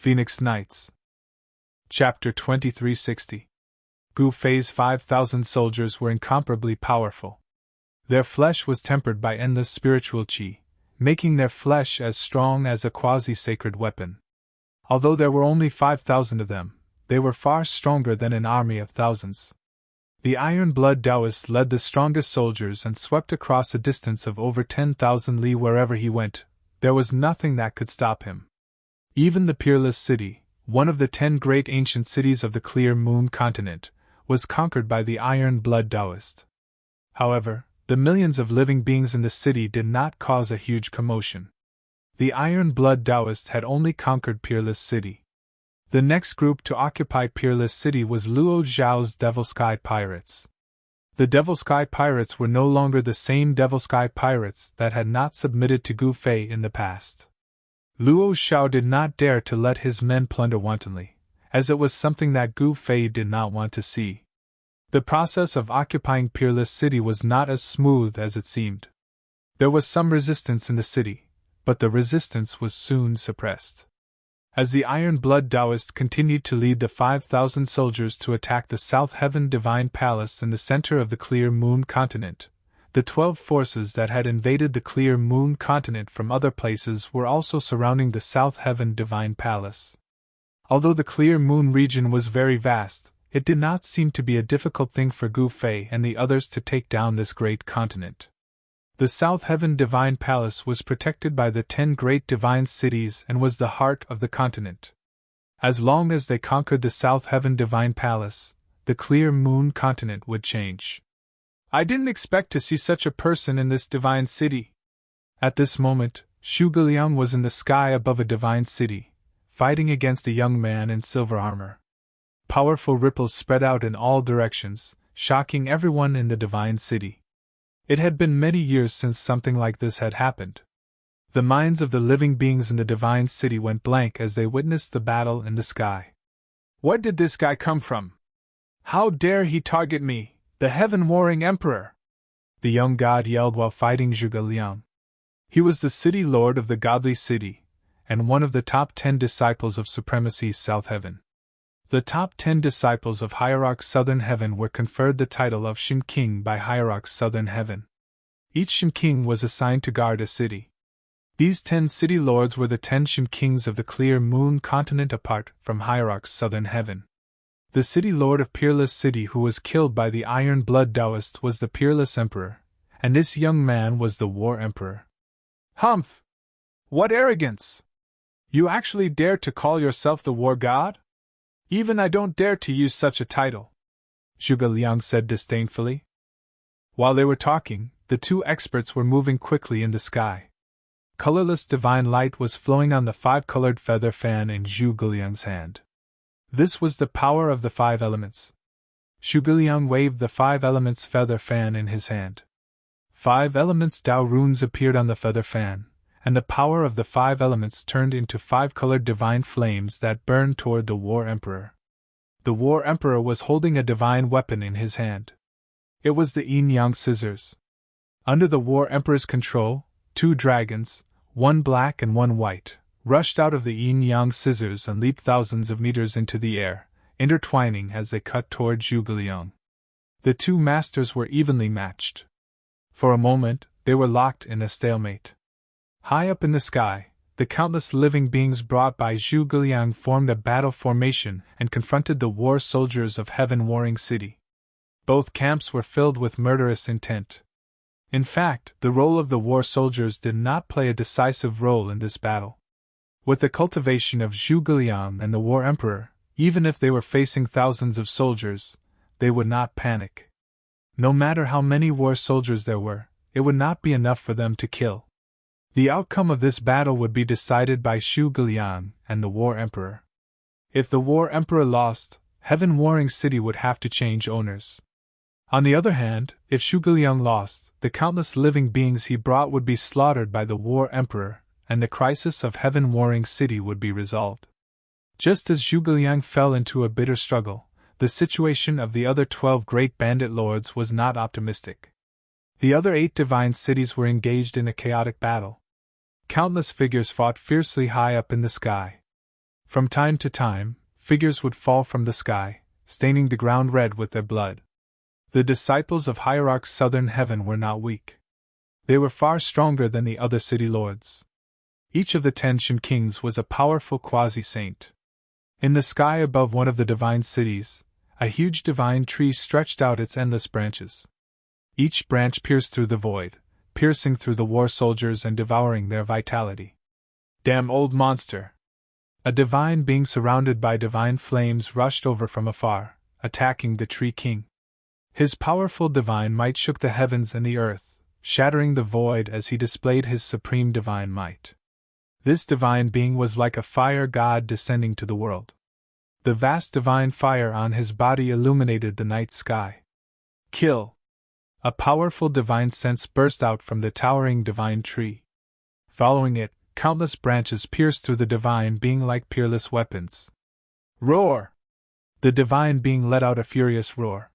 Phoenix Knights. Chapter 2360. Gu Fei's 5,000 soldiers were incomparably powerful. Their flesh was tempered by endless spiritual qi, making their flesh as strong as a quasi-sacred weapon. Although there were only 5,000 of them, they were far stronger than an army of thousands. The Iron Blood Taoist led the strongest soldiers and swept across a distance of over 10,000 li wherever he went. There was nothing that could stop him. Even the Peerless City, one of the 10 great ancient cities of the Clear Moon continent, was conquered by the Iron Blood Taoist. However, the millions of living beings in the city did not cause a huge commotion. The Iron Blood Taoist had only conquered Peerless City. The next group to occupy Peerless City was Luo Zhao's Devil Sky Pirates. The Devil Sky Pirates were no longer the same Devil Sky Pirates that had not submitted to Gu Fei in the past. Luo Zhao did not dare to let his men plunder wantonly, as it was something that Gu Fei did not want to see. The process of occupying Peerless City was not as smooth as it seemed. There was some resistance in the city, but the resistance was soon suppressed. As the Iron Blood Taoist continued to lead the 5,000 soldiers to attack the South Heaven Divine Palace in the center of the Clear Moon continent, the 12 forces that had invaded the Clear Moon continent from other places were also surrounding the South Heaven Divine Palace. Although the Clear Moon region was very vast, it did not seem to be a difficult thing for Gu Fei and the others to take down this great continent. The South Heaven Divine Palace was protected by the 10 great divine cities and was the heart of the continent. As long as they conquered the South Heaven Divine Palace, the Clear Moon continent would change. I didn't expect to see such a person in this divine city. At this moment, Zhuge Liang was in the sky above a divine city, fighting against a young man in silver armor. Powerful ripples spread out in all directions, shocking everyone in the divine city. It had been many years since something like this had happened. The minds of the living beings in the divine city went blank as they witnessed the battle in the sky. Where did this guy come from? How dare he target me, the heaven-warring emperor? The young god yelled while fighting Zhuge Liang. He was the city lord of the godly city, and one of the top 10 disciples of Supremacy South Heaven. The top 10 disciples of Hierarch Southern Heaven were conferred the title of Shin King by Hierarch Southern Heaven. Each Shin King was assigned to guard a city. These 10 city lords were the 10 Shin Kings of the Clear Moon continent apart from Hierarch Southern Heaven. The city lord of Peerless City who was killed by the Iron Blood Taoist was the Peerless Emperor, and this young man was the War Emperor. Humph! What arrogance! You actually dare to call yourself the War God? Even I don't dare to use such a title, Zhuge Liang said disdainfully. While they were talking, the 2 experts were moving quickly in the sky. Colorless divine light was flowing on the 5-colored feather fan in Zhuge Liang's hand. This was the power of the 5 elements. Zhuge Liang waved the 5 elements feather fan in his hand. 5 elements Tao runes appeared on the feather fan, and the power of the 5 elements turned into 5-colored divine flames that burned toward the War Emperor. The War Emperor was holding a divine weapon in his hand. It was the yin-yang scissors. Under the War Emperor's control, 2 dragons, one black and one white, rushed out of the yin-yang scissors and leaped thousands of meters into the air, intertwining as they cut toward Zhuge Liang. The 2 masters were evenly matched. For a moment, they were locked in a stalemate. High up in the sky, the countless living beings brought by Zhuge Liang formed a battle formation and confronted the war soldiers of Heaven Warring City. Both camps were filled with murderous intent. In fact, the role of the war soldiers did not play a decisive role in this battle. With the cultivation of Zhuge Liang and the War Emperor, even if they were facing thousands of soldiers, they would not panic. No matter how many war soldiers there were, it would not be enough for them to kill. The outcome of this battle would be decided by Zhuge Liang and the War Emperor. If the War Emperor lost, Heaven Warring City would have to change owners. On the other hand, if Zhuge Liang lost, the countless living beings he brought would be slaughtered by the War Emperor, and the crisis of Heaven Warring City would be resolved. Just as Zhuge Liang fell into a bitter struggle, the situation of the other 12 great bandit lords was not optimistic. The other 8 divine cities were engaged in a chaotic battle. Countless figures fought fiercely high up in the sky. From time to time, figures would fall from the sky, staining the ground red with their blood. The disciples of Hierarch Southern Heaven were not weak. They were far stronger than the other city lords. Each of the 10 Shin Kings was a powerful quasi-saint. In the sky above one of the divine cities, a huge divine tree stretched out its endless branches. Each branch pierced through the void, piercing through the war soldiers and devouring their vitality. Damn old monster! A divine being surrounded by divine flames rushed over from afar, attacking the Tree King. His powerful divine might shook the heavens and the earth, shattering the void as he displayed his supreme divine might. This divine being was like a fire god descending to the world. The vast divine fire on his body illuminated the night sky. Kill! A powerful divine sense burst out from the towering divine tree. Following it, countless branches pierced through the divine being like peerless weapons. Roar! The divine being let out a furious roar.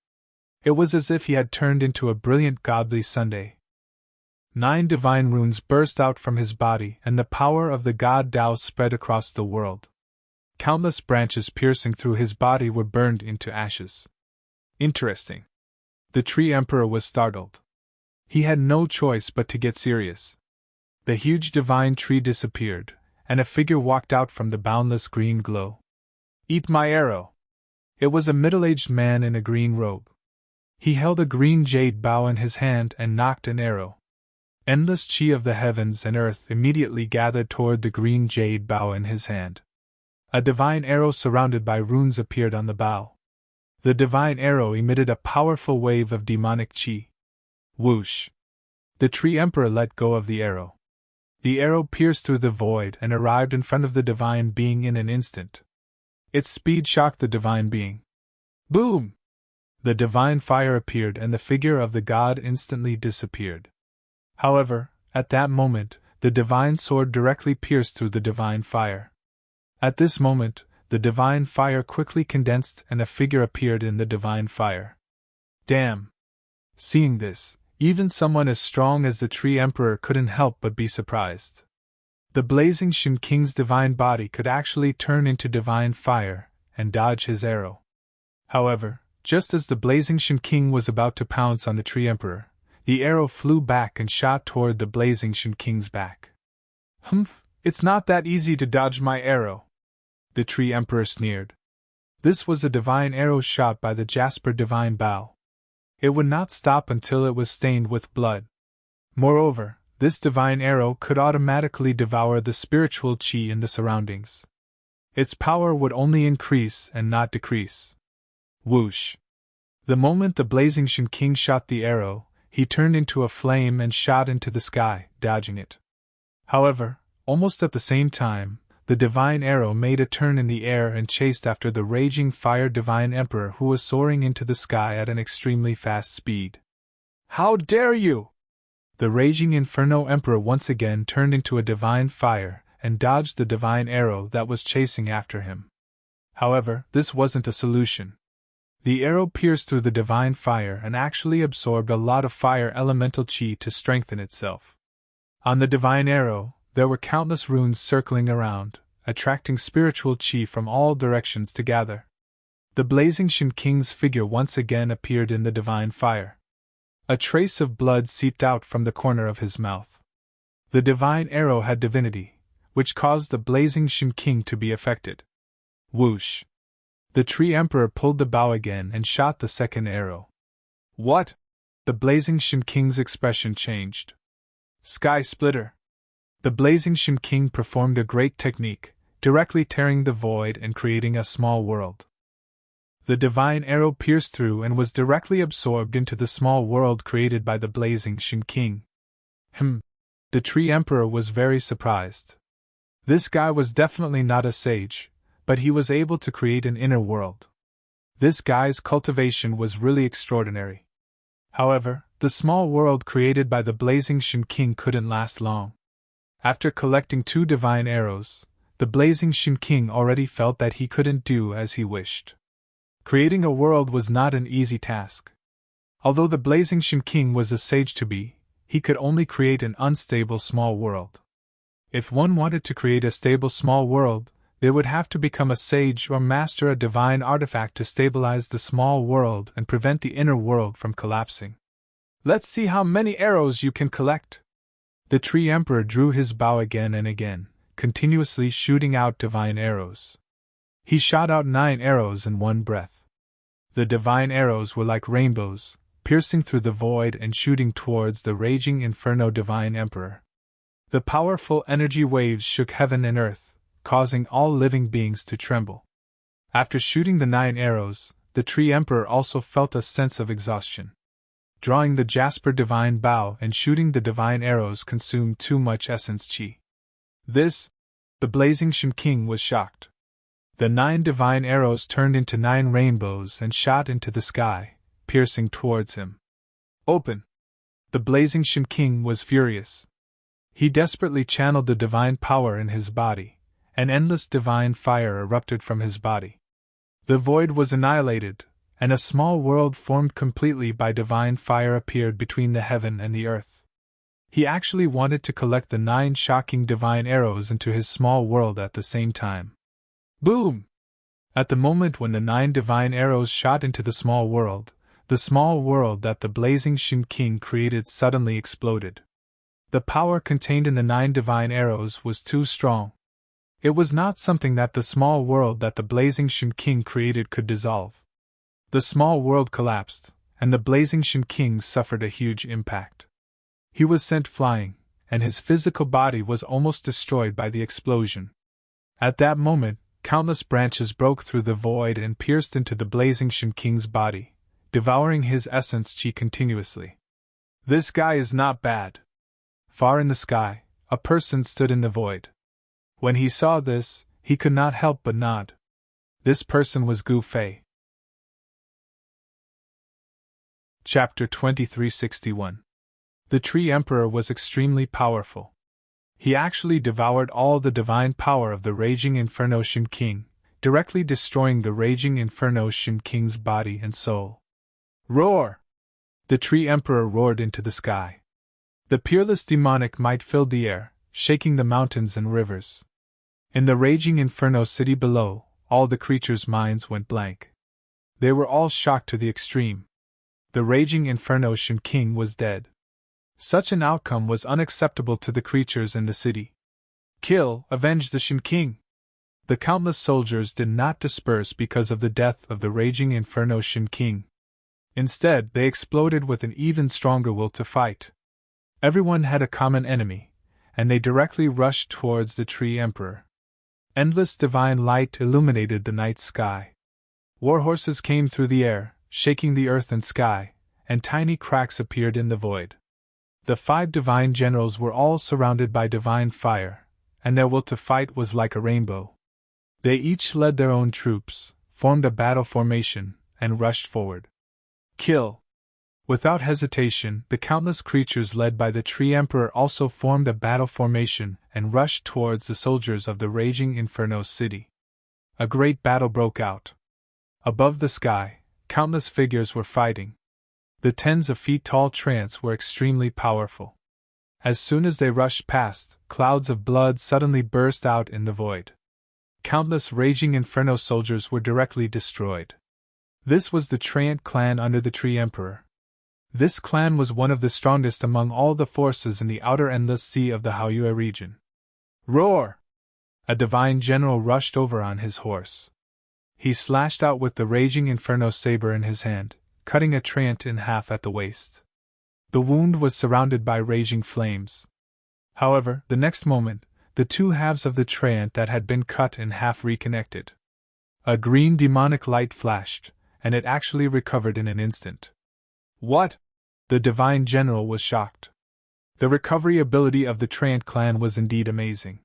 It was as if he had turned into a brilliant godly Sunday. 9 divine runes burst out from his body, and the power of the god Tao spread across the world. Countless branches piercing through his body were burned into ashes. Interesting. The Tree Emperor was startled. He had no choice but to get serious. The huge divine tree disappeared, and a figure walked out from the boundless green glow. Eat my arrow! It was a middle-aged man in a green robe. He held a green jade bow in his hand and knocked an arrow. Endless chi of the heavens and earth immediately gathered toward the green jade bow in his hand. A divine arrow surrounded by runes appeared on the bow. The divine arrow emitted a powerful wave of demonic chi. Whoosh! The Tree Emperor let go of the arrow. The arrow pierced through the void and arrived in front of the divine being in an instant. Its speed shocked the divine being. Boom! The divine fire appeared and the figure of the god instantly disappeared. However, at that moment, the divine sword directly pierced through the divine fire. At this moment, the divine fire quickly condensed and a figure appeared in the divine fire. Damn! Seeing this, even someone as strong as the Tree Emperor couldn't help but be surprised. The blazing Shin King's divine body could actually turn into divine fire and dodge his arrow. However, just as the blazing Shin King was about to pounce on the Tree Emperor, the arrow flew back and shot toward the blazing Shin King's back. Humph, it's not that easy to dodge my arrow, the Tree Emperor sneered. This was a divine arrow shot by the Jasper divine bow. It would not stop until it was stained with blood. Moreover, this divine arrow could automatically devour the spiritual chi in the surroundings. Its power would only increase and not decrease. Whoosh! The moment the blazing Shin King shot the arrow, he turned into a flame and shot into the sky, dodging it. However, almost at the same time, the divine arrow made a turn in the air and chased after the raging fire divine emperor who was soaring into the sky at an extremely fast speed. How dare you! The raging inferno emperor once again turned into a divine fire and dodged the divine arrow that was chasing after him. However, this wasn't a solution. The arrow pierced through the divine fire and actually absorbed a lot of fire elemental chi to strengthen itself. On the divine arrow, there were countless runes circling around, attracting spiritual chi from all directions to gather. The blazing Shin King's figure once again appeared in the divine fire. A trace of blood seeped out from the corner of his mouth. The divine arrow had divinity, which caused the blazing Shin King to be affected. Whoosh! The Tree Emperor pulled the bow again and shot the second arrow. What? The blazing Shin King's expression changed. Sky Splitter! The blazing Shin King performed a great technique, directly tearing the void and creating a small world. The divine arrow pierced through and was directly absorbed into the small world created by the blazing Shin King. The Tree Emperor was very surprised. This guy was definitely not a sage, but he was able to create an inner world. This guy's cultivation was really extraordinary. However, the small world created by the blazing Shin King couldn't last long. After collecting 2 divine arrows, the blazing Shin King already felt that he couldn't do as he wished. Creating a world was not an easy task. Although the blazing Shin King was a sage to be, he could only create an unstable small world. If one wanted to create a stable small world, They would have to become a sage or master a divine artifact to stabilize the small world and prevent the inner world from collapsing. Let's see how many arrows you can collect. The Tree Emperor drew his bow again and again, continuously shooting out divine arrows. He shot out 9 arrows in one breath. The divine arrows were like rainbows, piercing through the void and shooting towards the raging inferno divine emperor. The powerful energy waves shook heaven and earth, causing all living beings to tremble. After shooting the 9 arrows, the Tree Emperor also felt a sense of exhaustion. Drawing the jasper divine bow and shooting the divine arrows consumed too much essence chi. The blazing Shin King was shocked. The 9 divine arrows turned into 9 rainbows and shot into the sky, piercing towards him. Open! The blazing Shin King was furious. He desperately channeled the divine power in his body. An endless divine fire erupted from his body. The void was annihilated, and a small world formed completely by divine fire appeared between the heaven and the earth. He actually wanted to collect the 9 shocking divine arrows into his small world at the same time. Boom! At the moment when the 9 divine arrows shot into the small world that the blazing Shin King created suddenly exploded. The power contained in the 9 divine arrows was too strong. It was not something that the small world that the blazing Shin King created could dissolve. The small world collapsed, and the blazing Shin King suffered a huge impact. He was sent flying, and his physical body was almost destroyed by the explosion. At that moment, countless branches broke through the void and pierced into the blazing Shin King's body, devouring his essence chi continuously. This guy is not bad. Far in the sky, a person stood in the void. When he saw this, he could not help but nod. This person was Gu Fei. Chapter 2361. The Tree Emperor was extremely powerful. He actually devoured all the divine power of the raging Inferno Shin King, directly destroying the raging Inferno Shin King's body and soul. Roar! The Tree Emperor roared into the sky. The peerless demonic might filled the air, shaking the mountains and rivers. In the raging Inferno city below, all the creatures' minds went blank. They were all shocked to the extreme. The raging Inferno Shin King was dead. Such an outcome was unacceptable to the creatures in the city. Kill, avenge the Shin King! The countless soldiers did not disperse because of the death of the raging Inferno Shin King. Instead, they exploded with an even stronger will to fight. Everyone had a common enemy, and they directly rushed towards the Tree Emperor. Endless divine light illuminated the night sky. War horses came through the air, shaking the earth and sky, and tiny cracks appeared in the void. The 5 divine generals were all surrounded by divine fire, and their will to fight was like a rainbow. They each led their own troops, formed a battle formation, and rushed forward. Kill! Without hesitation, the countless creatures led by the Tree Emperor also formed a battle formation and rushed towards the soldiers of the raging Inferno city. A great battle broke out. Above the sky, countless figures were fighting. The tens of feet tall trance were extremely powerful. As soon as they rushed past, clouds of blood suddenly burst out in the void. Countless raging Inferno soldiers were directly destroyed. This was the Treant clan under the Tree Emperor. This clan was one of the strongest among all the forces in the outer endless sea of the Haoyue region. Roar! A divine general rushed over on his horse. He slashed out with the raging Inferno saber in his hand, cutting a Treant in half at the waist. The wound was surrounded by raging flames. However, the next moment, the 2 halves of the Treant that had been cut in half reconnected. A green demonic light flashed, and it actually recovered in an instant. What? The divine general was shocked. The recovery ability of the Treant clan was indeed amazing.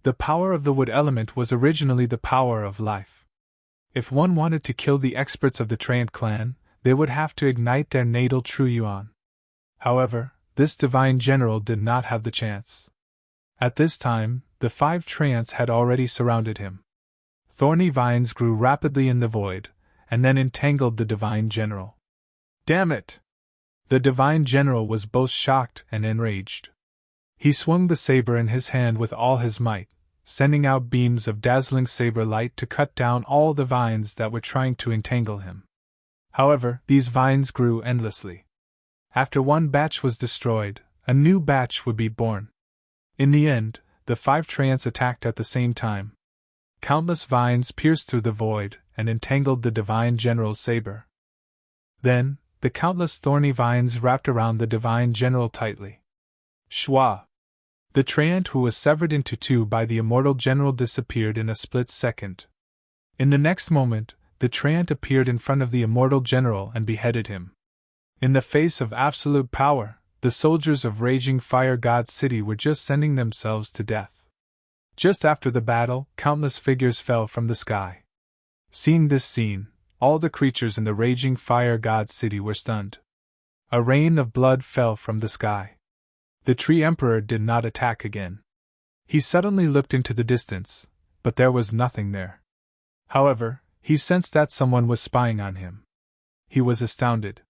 The power of the wood element was originally the power of life. If one wanted to kill the experts of the Treant clan, they would have to ignite their natal true yuan. However, this divine general did not have the chance. At this time, the 5 Treants had already surrounded him. Thorny vines grew rapidly in the void, and then entangled the divine general. Damn it! The divine general was both shocked and enraged. He swung the saber in his hand with all his might, sending out beams of dazzling saber light to cut down all the vines that were trying to entangle him. However, these vines grew endlessly. After one batch was destroyed, a new batch would be born. In the end, the 5 treants attacked at the same time. Countless vines pierced through the void and entangled the divine general's saber. Then, the countless thorny vines wrapped around the divine general tightly. Shwa! The treant who was severed into 2 by the immortal general disappeared in a split second. In the next moment, the treant appeared in front of the immortal general and beheaded him. In the face of absolute power, the soldiers of Raging Fire God City were just sending themselves to death. Just after the battle, countless figures fell from the sky. Seeing this scene, all the creatures in the Raging Fire God City were stunned. A rain of blood fell from the sky. The Tree Emperor did not attack again. He suddenly looked into the distance, but there was nothing there. However, he sensed that someone was spying on him. He was astounded.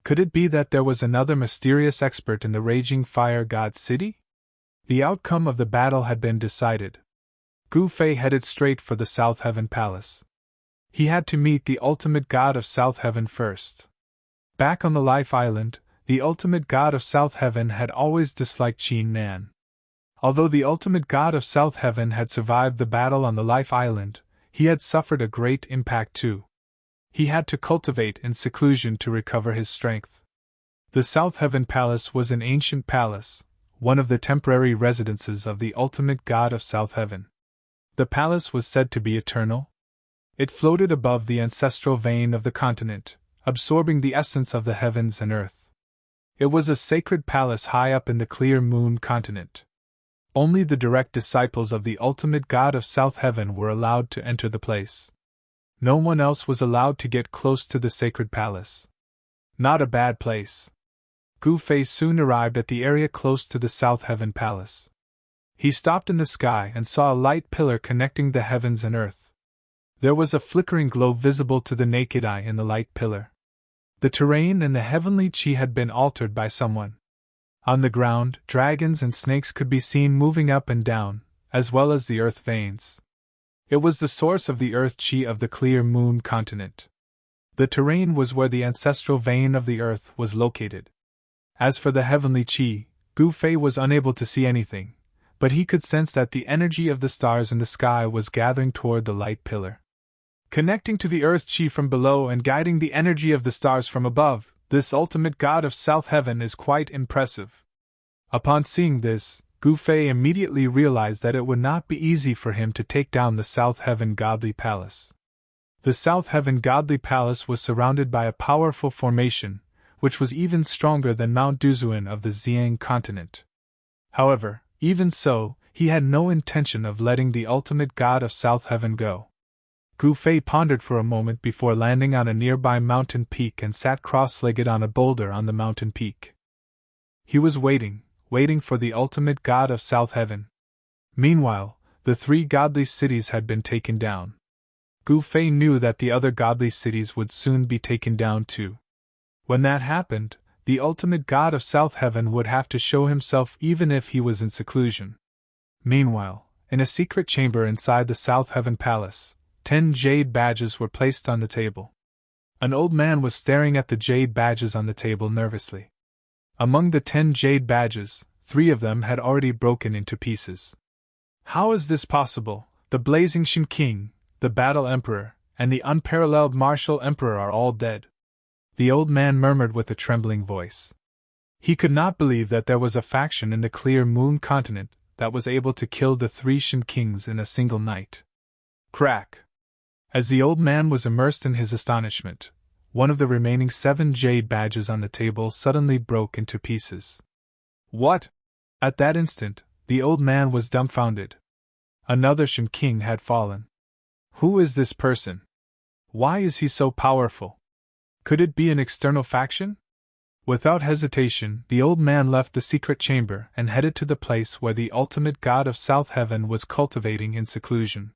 Could it be that there was another mysterious expert in the Raging Fire God City? The outcome of the battle had been decided. Gu Fei headed straight for the South Heaven Palace. He had to meet the ultimate god of South Heaven first. Back on the Life Island, the ultimate god of South Heaven had always disliked Qin Nan. Although the ultimate god of South Heaven had survived the battle on the Life Island, he had suffered a great impact too. He had to cultivate in seclusion to recover his strength. The South Heaven Palace was an ancient palace, one of the temporary residences of the ultimate god of South Heaven. The palace was said to be eternal. It floated above the ancestral vein of the continent, absorbing the essence of the heavens and earth. It was a sacred palace high up in the clear moon continent. Only the direct disciples of the ultimate god of South Heaven were allowed to enter the place. No one else was allowed to get close to the sacred palace. Not a bad place. Gu Fei soon arrived at the area close to the South Heaven Palace. He stopped in the sky and saw a light pillar connecting the heavens and earth. There was a flickering glow visible to the naked eye in the light pillar. The terrain and the heavenly chi had been altered by someone. On the ground, dragons and snakes could be seen moving up and down, as well as the earth veins. It was the source of the earth chi of the clear moon continent. The terrain was where the ancestral vein of the earth was located. As for the heavenly chi, Gu Fei was unable to see anything, but he could sense that the energy of the stars in the sky was gathering toward the light pillar. Connecting to the earth chi from below and guiding the energy of the stars from above, this ultimate god of South Heaven is quite impressive. Upon seeing this, Gu Fei immediately realized that it would not be easy for him to take down the South Heaven Godly Palace. The South Heaven Godly Palace was surrounded by a powerful formation, which was even stronger than Mount Duzuan of the Xiang continent. However, even so, he had no intention of letting the ultimate god of South Heaven go. Gu Fei pondered for a moment before landing on a nearby mountain peak and sat cross-legged on a boulder on the mountain peak. He was waiting for the ultimate god of South Heaven. Meanwhile, the 3 godly cities had been taken down. Gu Fei knew that the other godly cities would soon be taken down too. When that happened, the ultimate god of South Heaven would have to show himself even if he was in seclusion. Meanwhile, in a secret chamber inside the South Heaven Palace, 10 jade badges were placed on the table. An old man was staring at the jade badges on the table nervously. Among the 10 jade badges, 3 of them had already broken into pieces. How is this possible? The Blazing Shin King, the Battle Emperor, and the unparalleled Martial Emperor are all dead. The old man murmured with a trembling voice. He could not believe that there was a faction in the clear moon continent that was able to kill the 3 Shin Kings in a single night. Crack! As the old man was immersed in his astonishment, one of the remaining 7 jade badges on the table suddenly broke into pieces. What? At that instant, the old man was dumbfounded. Another Shin King had fallen. Who is this person? Why is he so powerful? Could it be an external faction? Without hesitation, the old man left the secret chamber and headed to the place where the ultimate god of South Heaven was cultivating in seclusion.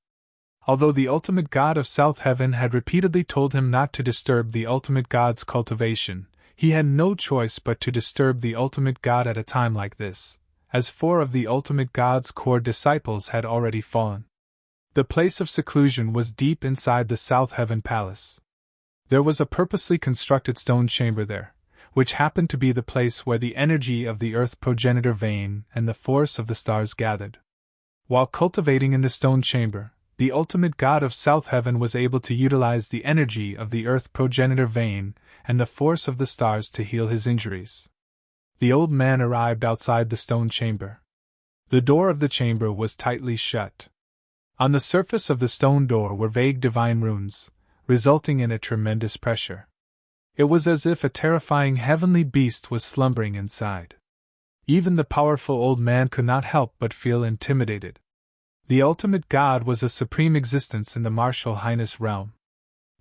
Although the ultimate god of South Heaven had repeatedly told him not to disturb the ultimate god's cultivation, he had no choice but to disturb the ultimate god at a time like this, as 4 of the ultimate God's core disciples had already fallen. The place of seclusion was deep inside the South Heaven Palace. There was a purposely constructed stone chamber there, which happened to be the place where the energy of the Earth progenitor vein and the force of the stars gathered. While cultivating in the stone chamber, the ultimate God of South Heaven was able to utilize the energy of the Earth progenitor vein and the force of the stars to heal his injuries. The old man arrived outside the stone chamber. The door of the chamber was tightly shut. On the surface of the stone door were vague divine runes, resulting in a tremendous pressure. It was as if a terrifying heavenly beast was slumbering inside. Even the powerful old man could not help but feel intimidated. The ultimate God was a supreme existence in the martial highness realm.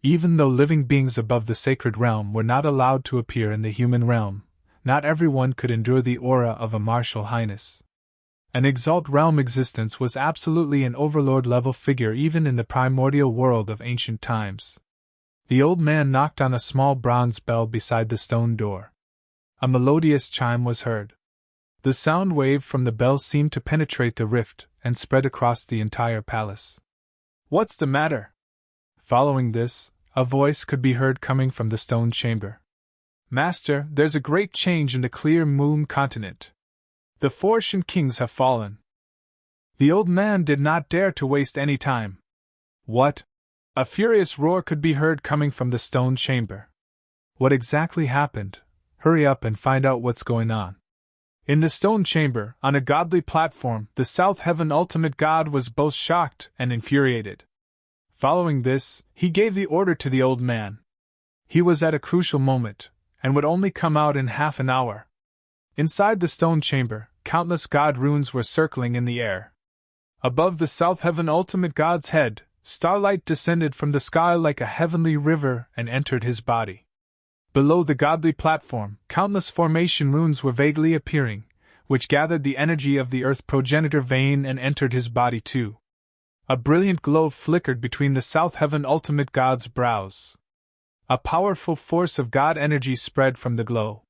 Even though living beings above the sacred realm were not allowed to appear in the human realm, not everyone could endure the aura of a martial highness. An exalt realm existence was absolutely an overlord-level figure even in the primordial world of ancient times. The old man knocked on a small bronze bell beside the stone door. A melodious chime was heard. The sound wave from the bell seemed to penetrate the rift and spread across the entire palace. "What's the matter?" Following this, a voice could be heard coming from the stone chamber. "Master, there's a great change in the clear moon continent. The 4 ancient kings have fallen." The old man did not dare to waste any time. "What?" A furious roar could be heard coming from the stone chamber. "What exactly happened? Hurry up and find out what's going on." In the stone chamber, on a godly platform, the South Heaven ultimate God was both shocked and infuriated. Following this, he gave the order to the old man. He was at a crucial moment, and would only come out in half an hour. Inside the stone chamber, countless God runes were circling in the air. Above the South Heaven ultimate God's head, starlight descended from the sky like a heavenly river and entered his body. Below the godly platform, countless formation runes were vaguely appearing, which gathered the energy of the Earth progenitor vein and entered his body too. A brilliant glow flickered between the South Heaven ultimate God's brows. A powerful force of God energy spread from the glow.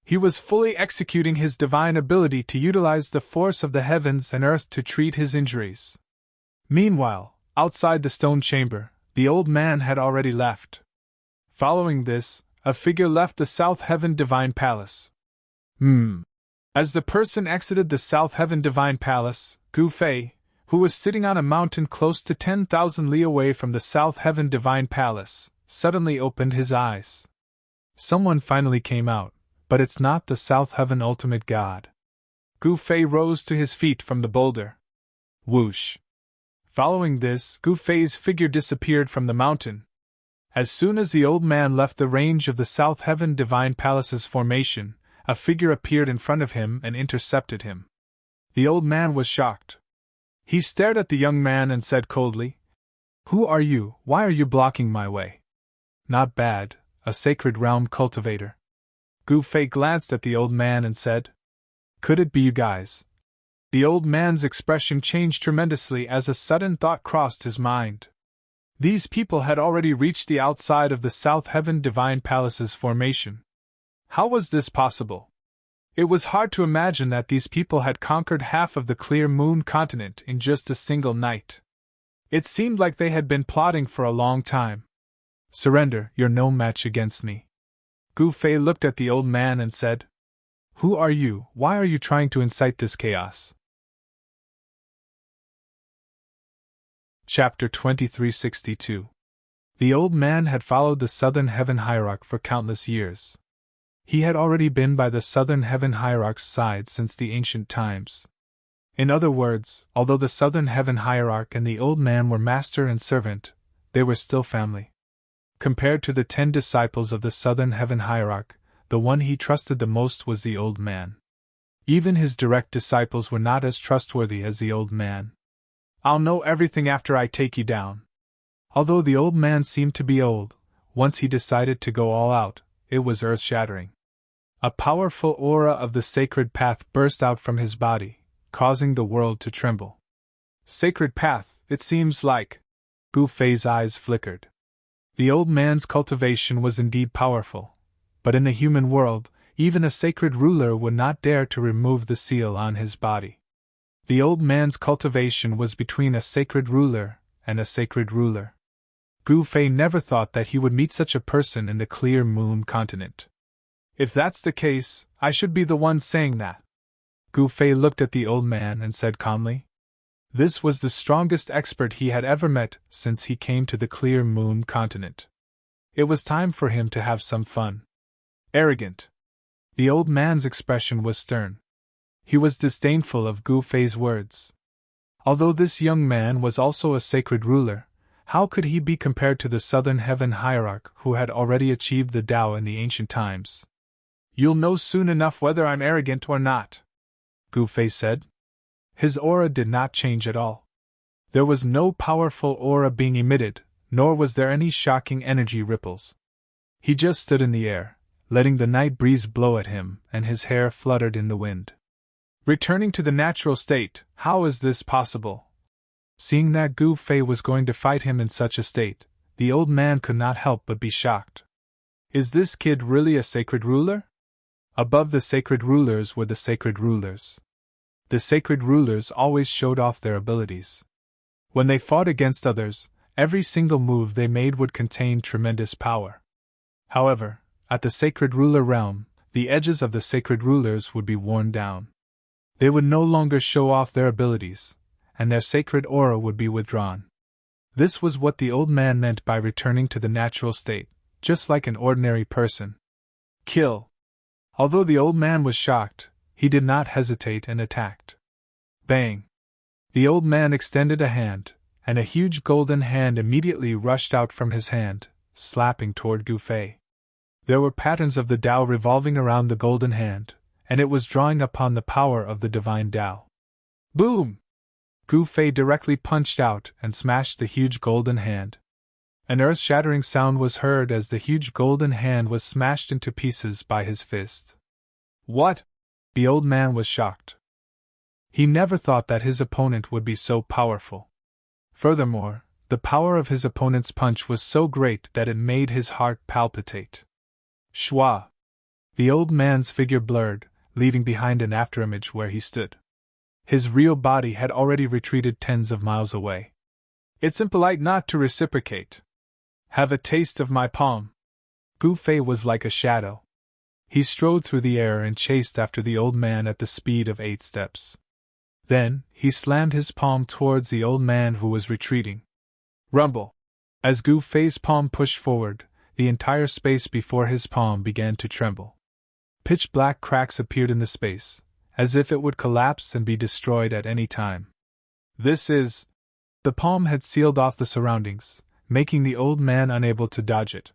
He was fully executing his divine ability to utilize the force of the heavens and earth to treat his injuries. Meanwhile, outside the stone chamber, the old man had already left. Following this, a figure left the South Heaven Divine Palace. As the person exited the South Heaven Divine Palace, Gu Fei, who was sitting on a mountain close to 10,000 li away from the South Heaven Divine Palace, suddenly opened his eyes. Someone finally came out, but it's not the South Heaven Ultimate God. Gu Fei rose to his feet from the boulder. Whoosh! Following this, Gu Fei's figure disappeared from the mountain. As soon as the old man left the range of the South Heaven Divine Palace's formation, a figure appeared in front of him and intercepted him. The old man was shocked. He stared at the young man and said coldly, "Who are you? Why are you blocking my way?" "Not bad, a sacred realm cultivator." Gu Fei glanced at the old man and said, "Could it be you guys?" The old man's expression changed tremendously as a sudden thought crossed his mind. These people had already reached the outside of the South Heaven Divine Palace's formation. How was this possible? It was hard to imagine that these people had conquered half of the clear moon continent in just a single night. It seemed like they had been plotting for a long time. "Surrender, you're no match against me." Gu Fei looked at the old man and said, "Who are you? Why are you trying to incite this chaos?" Chapter 2362. The old man had followed the Southern Heaven Hierarch for countless years. He had already been by the Southern Heaven Hierarch's side since the ancient times. In other words, although the Southern Heaven Hierarch and the old man were master and servant, they were still family. Compared to the 10 disciples of the Southern Heaven Hierarch, the one he trusted the most was the old man. Even his direct disciples were not as trustworthy as the old man. "I'll know everything after I take you down." Although the old man seemed to be old, once he decided to go all out, it was earth-shattering. A powerful aura of the sacred path burst out from his body, causing the world to tremble. Sacred path, it seems like. Gu Fei's eyes flickered. The old man's cultivation was indeed powerful, but in the human world, Even a sacred ruler would not dare to remove the seal on his body. The old man's cultivation was between a sacred ruler and a sacred ruler. Gu Fei never thought that he would meet such a person in the clear moon continent. If that's the case, I should be the one saying that. Gu Fei looked at the old man and said calmly. This was the strongest expert he had ever met since he came to the clear moon continent. It was time for him to have some fun. Arrogant. The old man's expression was stern. He was disdainful of Gu Fei's words. Although this young man was also a sacred ruler, how could he be compared to the Southern Heaven Hierarch who had already achieved the Tao in the ancient times? You'll know soon enough whether I'm arrogant or not, Gu Fei said. His aura did not change at all. There was no powerful aura being emitted, nor was there any shocking energy ripples. He just stood in the air, letting the night breeze blow at him, and his hair fluttered in the wind. Returning to the natural state, how is this possible? Seeing that Gu Fei was going to fight him in such a state, the old man could not help but be shocked. Is this kid really a sacred ruler? Above the sacred rulers were the sacred rulers. The sacred rulers always showed off their abilities. When they fought against others, every single move they made would contain tremendous power. However, at the sacred ruler realm, the edges of the sacred rulers would be worn down. They would no longer show off their abilities, and their sacred aura would be withdrawn. This was what the old man meant by returning to the natural state, just like an ordinary person. Kill! Although the old man was shocked, he did not hesitate and attacked. Bang! The old man extended a hand, and a huge golden hand immediately rushed out from his hand, slapping toward Gu Fei. There were patterns of the Tao revolving around the golden hand, and it was drawing upon the power of the divine Tao. Boom! Gu Fei directly punched out and smashed the huge golden hand. An earth-shattering sound was heard as the huge golden hand was smashed into pieces by his fist. What? The old man was shocked. He never thought that his opponent would be so powerful. Furthermore, the power of his opponent's punch was so great that it made his heart palpitate. Shwa! The old man's figure blurred, leaving behind an afterimage where he stood. His real body had already retreated tens of miles away. It's impolite not to reciprocate. Have a taste of my palm. Gu Fei was like a shadow. He strode through the air and chased after the old man at the speed of 8 steps. Then, he slammed his palm towards the old man who was retreating. Rumble! As Gu Fei's palm pushed forward, the entire space before his palm began to tremble. Pitch-black cracks appeared in the space, as if it would collapse and be destroyed at any time. This is... The palm had sealed off the surroundings, making the old man unable to dodge it.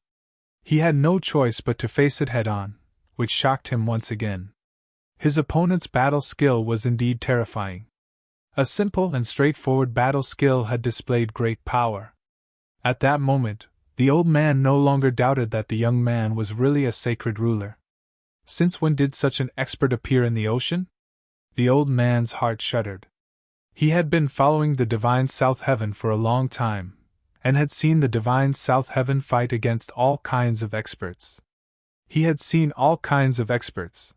He had no choice but to face it head-on, which shocked him once again. His opponent's battle skill was indeed terrifying. A simple and straightforward battle skill had displayed great power. At that moment, the old man no longer doubted that the young man was really a sacred ruler. Since when did such an expert appear in the ocean? The old man's heart shuddered. He had been following the divine South Heaven for a long time, and had seen the divine South Heaven fight against all kinds of experts. He had seen all kinds of experts.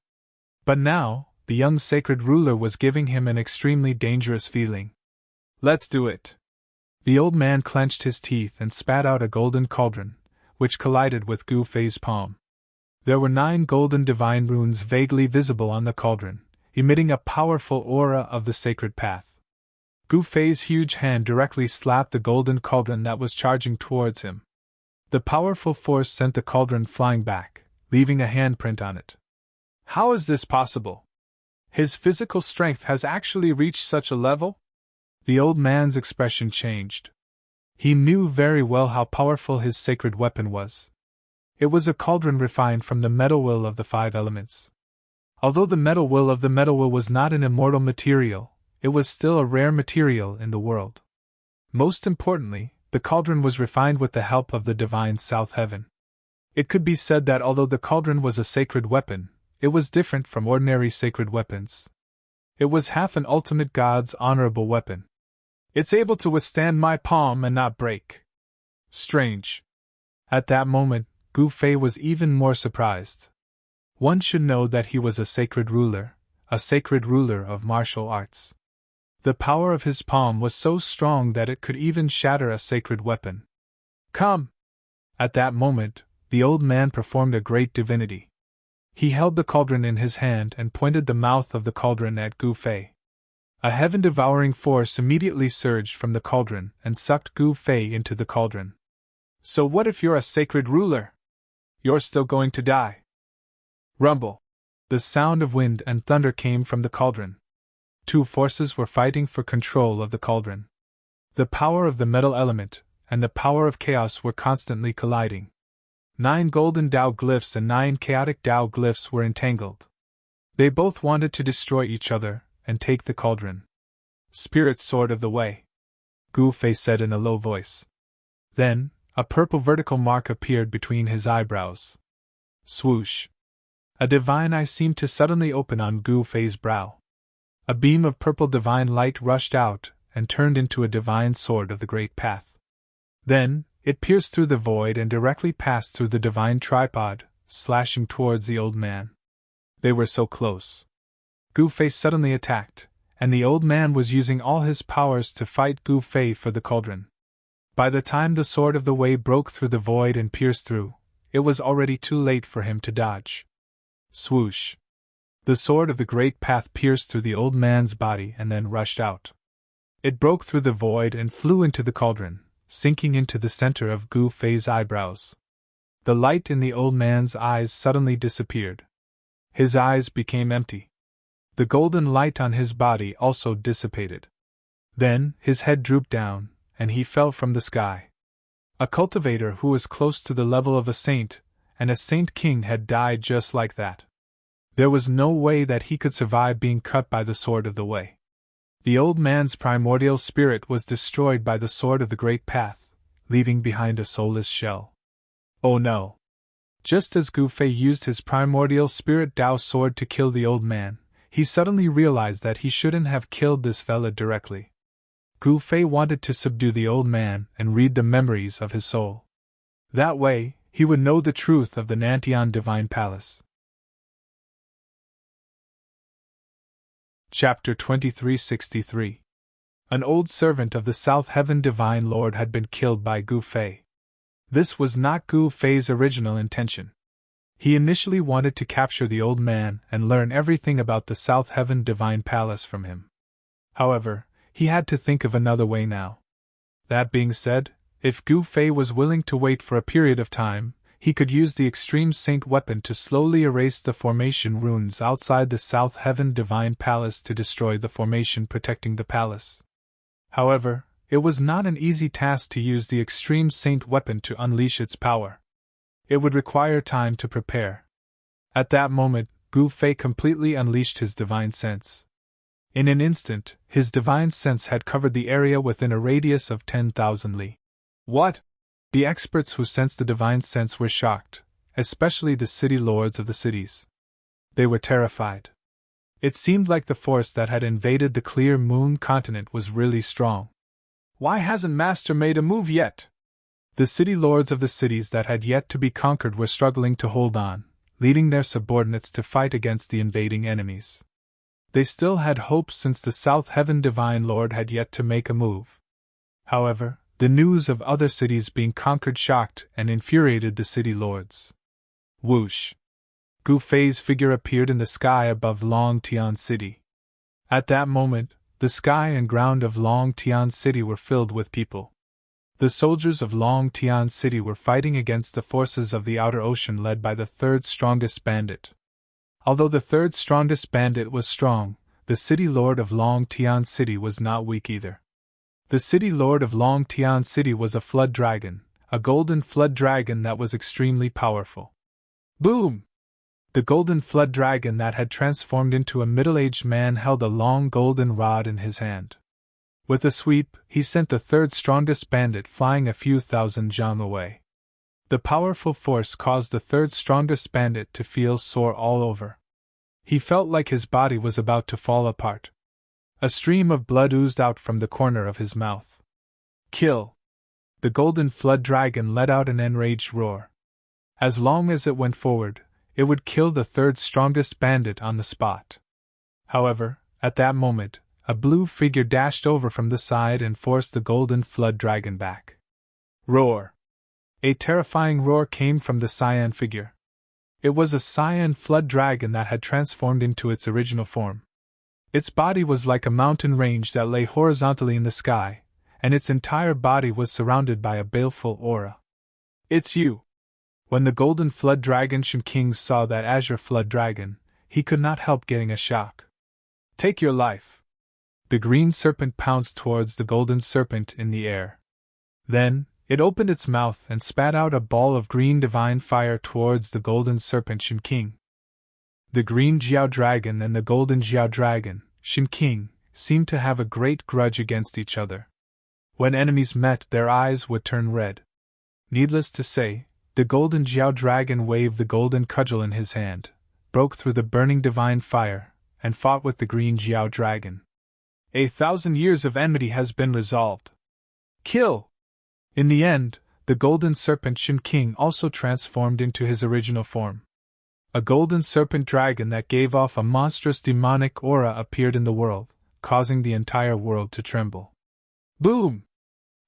But now, the young sacred ruler was giving him an extremely dangerous feeling. Let's do it! The old man clenched his teeth and spat out a golden cauldron, which collided with Gu Fei's palm. There were 9 golden divine runes vaguely visible on the cauldron, emitting a powerful aura of the sacred path. Gu Fei's huge hand directly slapped the golden cauldron that was charging towards him. The powerful force sent the cauldron flying back, leaving a handprint on it. How is this possible? His physical strength has actually reached such a level? The old man's expression changed. He knew very well how powerful his sacred weapon was. It was a cauldron refined from the metal will of the 5 elements. Although the metal will of the metal will was not an immortal material, it was still a rare material in the world. Most importantly, the cauldron was refined with the help of the divine South Heaven. It could be said that although the cauldron was a sacred weapon, it was different from ordinary sacred weapons. It was half an ultimate god's honorable weapon. It's able to withstand my palm and not break. Strange. At that moment, Gu Fei was even more surprised. One should know that he was a sacred ruler of martial arts. The power of his palm was so strong that it could even shatter a sacred weapon. Come! At that moment, the old man performed a great divinity. He held the cauldron in his hand and pointed the mouth of the cauldron at Gu Fei. A heaven-devouring force immediately surged from the cauldron and sucked Gu Fei into the cauldron. So what if you're a sacred ruler? You're still going to die. Rumble! The sound of wind and thunder came from the cauldron. Two forces were fighting for control of the cauldron. The power of the metal element and the power of chaos were constantly colliding. 9 golden Tao glyphs and 9 chaotic Tao glyphs were entangled. They both wanted to destroy each other and take the cauldron. Spirit Sword of the Way, Gu Fei said in a low voice. Then, a purple vertical mark appeared between his eyebrows. Swoosh! A divine eye seemed to suddenly open on Gu Fei's brow. A beam of purple divine light rushed out and turned into a divine sword of the Great Path. Then, it pierced through the void and directly passed through the divine tripod, slashing towards the old man. They were so close. Gu Fei suddenly attacked, and the old man was using all his powers to fight Gu Fei for the cauldron. By the time the sword of the way broke through the void and pierced through, it was already too late for him to dodge. Swoosh! The sword of the Great Path pierced through the old man's body and then rushed out. It broke through the void and flew into the cauldron, sinking into the center of Gu Fei's eyebrows. The light in the old man's eyes suddenly disappeared. His eyes became empty. The golden light on his body also dissipated. Then, his head drooped down, and he fell from the sky. A cultivator who was close to the level of a saint, and a saint king had died just like that. There was no way that he could survive being cut by the sword of the way. The old man's primordial spirit was destroyed by the sword of the Great Path, leaving behind a soulless shell. Oh no! Just as Gu Fei used his primordial spirit Tao sword to kill the old man, he suddenly realized that he shouldn't have killed this fella directly. Gu Fei wanted to subdue the old man and read the memories of his soul. That way, he would know the truth of the Nantian Divine Palace. Chapter 2363. An old servant of the South Heaven Divine Lord had been killed by Gu Fei. This was not Gu Fei's original intention. He initially wanted to capture the old man and learn everything about the South Heaven Divine Palace from him. However, he had to think of another way now. That being said, if Gu Fei was willing to wait for a period of time, he could use the Extreme Saint weapon to slowly erase the formation runes outside the South Heaven Divine Palace to destroy the formation protecting the palace. However, it was not an easy task to use the Extreme Saint weapon to unleash its power. It would require time to prepare. At that moment, Gu Fei completely unleashed his divine sense. In an instant, his divine sense had covered the area within a radius of 10,000 li. What? The experts who sensed the divine sense were shocked, especially the city lords of the cities. They were terrified. It seemed like the force that had invaded the Clear Moon continent was really strong. Why hasn't Master made a move yet? The city lords of the cities that had yet to be conquered were struggling to hold on, leading their subordinates to fight against the invading enemies. They still had hope since the South Heaven Divine Lord had yet to make a move. However, the news of other cities being conquered shocked and infuriated the city lords. Whoosh! Gu Fei's figure appeared in the sky above Long Tian City. At that moment, the sky and ground of Long Tian City were filled with people. The soldiers of Long Tian City were fighting against the forces of the Outer Ocean led by the third strongest bandit. Although the third strongest bandit was strong, the city lord of Long Tian City was not weak either. The city lord of Long Tian City was a flood dragon, a golden flood dragon that was extremely powerful. Boom! The golden flood dragon that had transformed into a middle-aged man held a long golden rod in his hand. With a sweep, he sent the third strongest bandit flying a few thousand jang away. The powerful force caused the third strongest bandit to feel sore all over. He felt like his body was about to fall apart. A stream of blood oozed out from the corner of his mouth. Kill! The golden flood dragon let out an enraged roar. As long as it went forward, it would kill the third strongest bandit on the spot. However, at that moment, a blue figure dashed over from the side and forced the golden flood dragon back. Roar! A terrifying roar came from the cyan figure. It was a cyan flood dragon that had transformed into its original form. Its body was like a mountain range that lay horizontally in the sky, and its entire body was surrounded by a baleful aura. "It's you!" When the golden flood dragon Shin King saw that azure flood dragon, he could not help getting a shock. "Take your life!" The green serpent pounced towards the golden serpent in the air. Then, it opened its mouth and spat out a ball of green divine fire towards the golden serpent Shin King. The green Jiao dragon and the golden Jiao dragon, Shin King, seemed to have a great grudge against each other. When enemies met, their eyes would turn red. Needless to say, the golden Jiao dragon waved the golden cudgel in his hand, broke through the burning divine fire, and fought with the green Jiao dragon. 1,000 years of enmity has been resolved. Kill! In the end, the golden serpent Shin King also transformed into his original form. A golden serpent dragon that gave off a monstrous demonic aura appeared in the world, causing the entire world to tremble. Boom!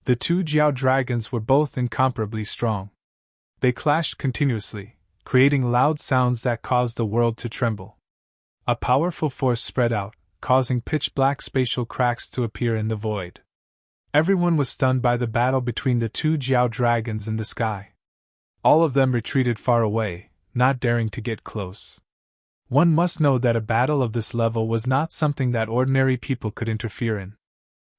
The two Jiao dragons were both incomparably strong. They clashed continuously, creating loud sounds that caused the world to tremble. A powerful force spread out, causing pitch-black spatial cracks to appear in the void. Everyone was stunned by the battle between the two Jiao dragons in the sky. All of them retreated far away, not daring to get close. One must know that a battle of this level was not something that ordinary people could interfere in.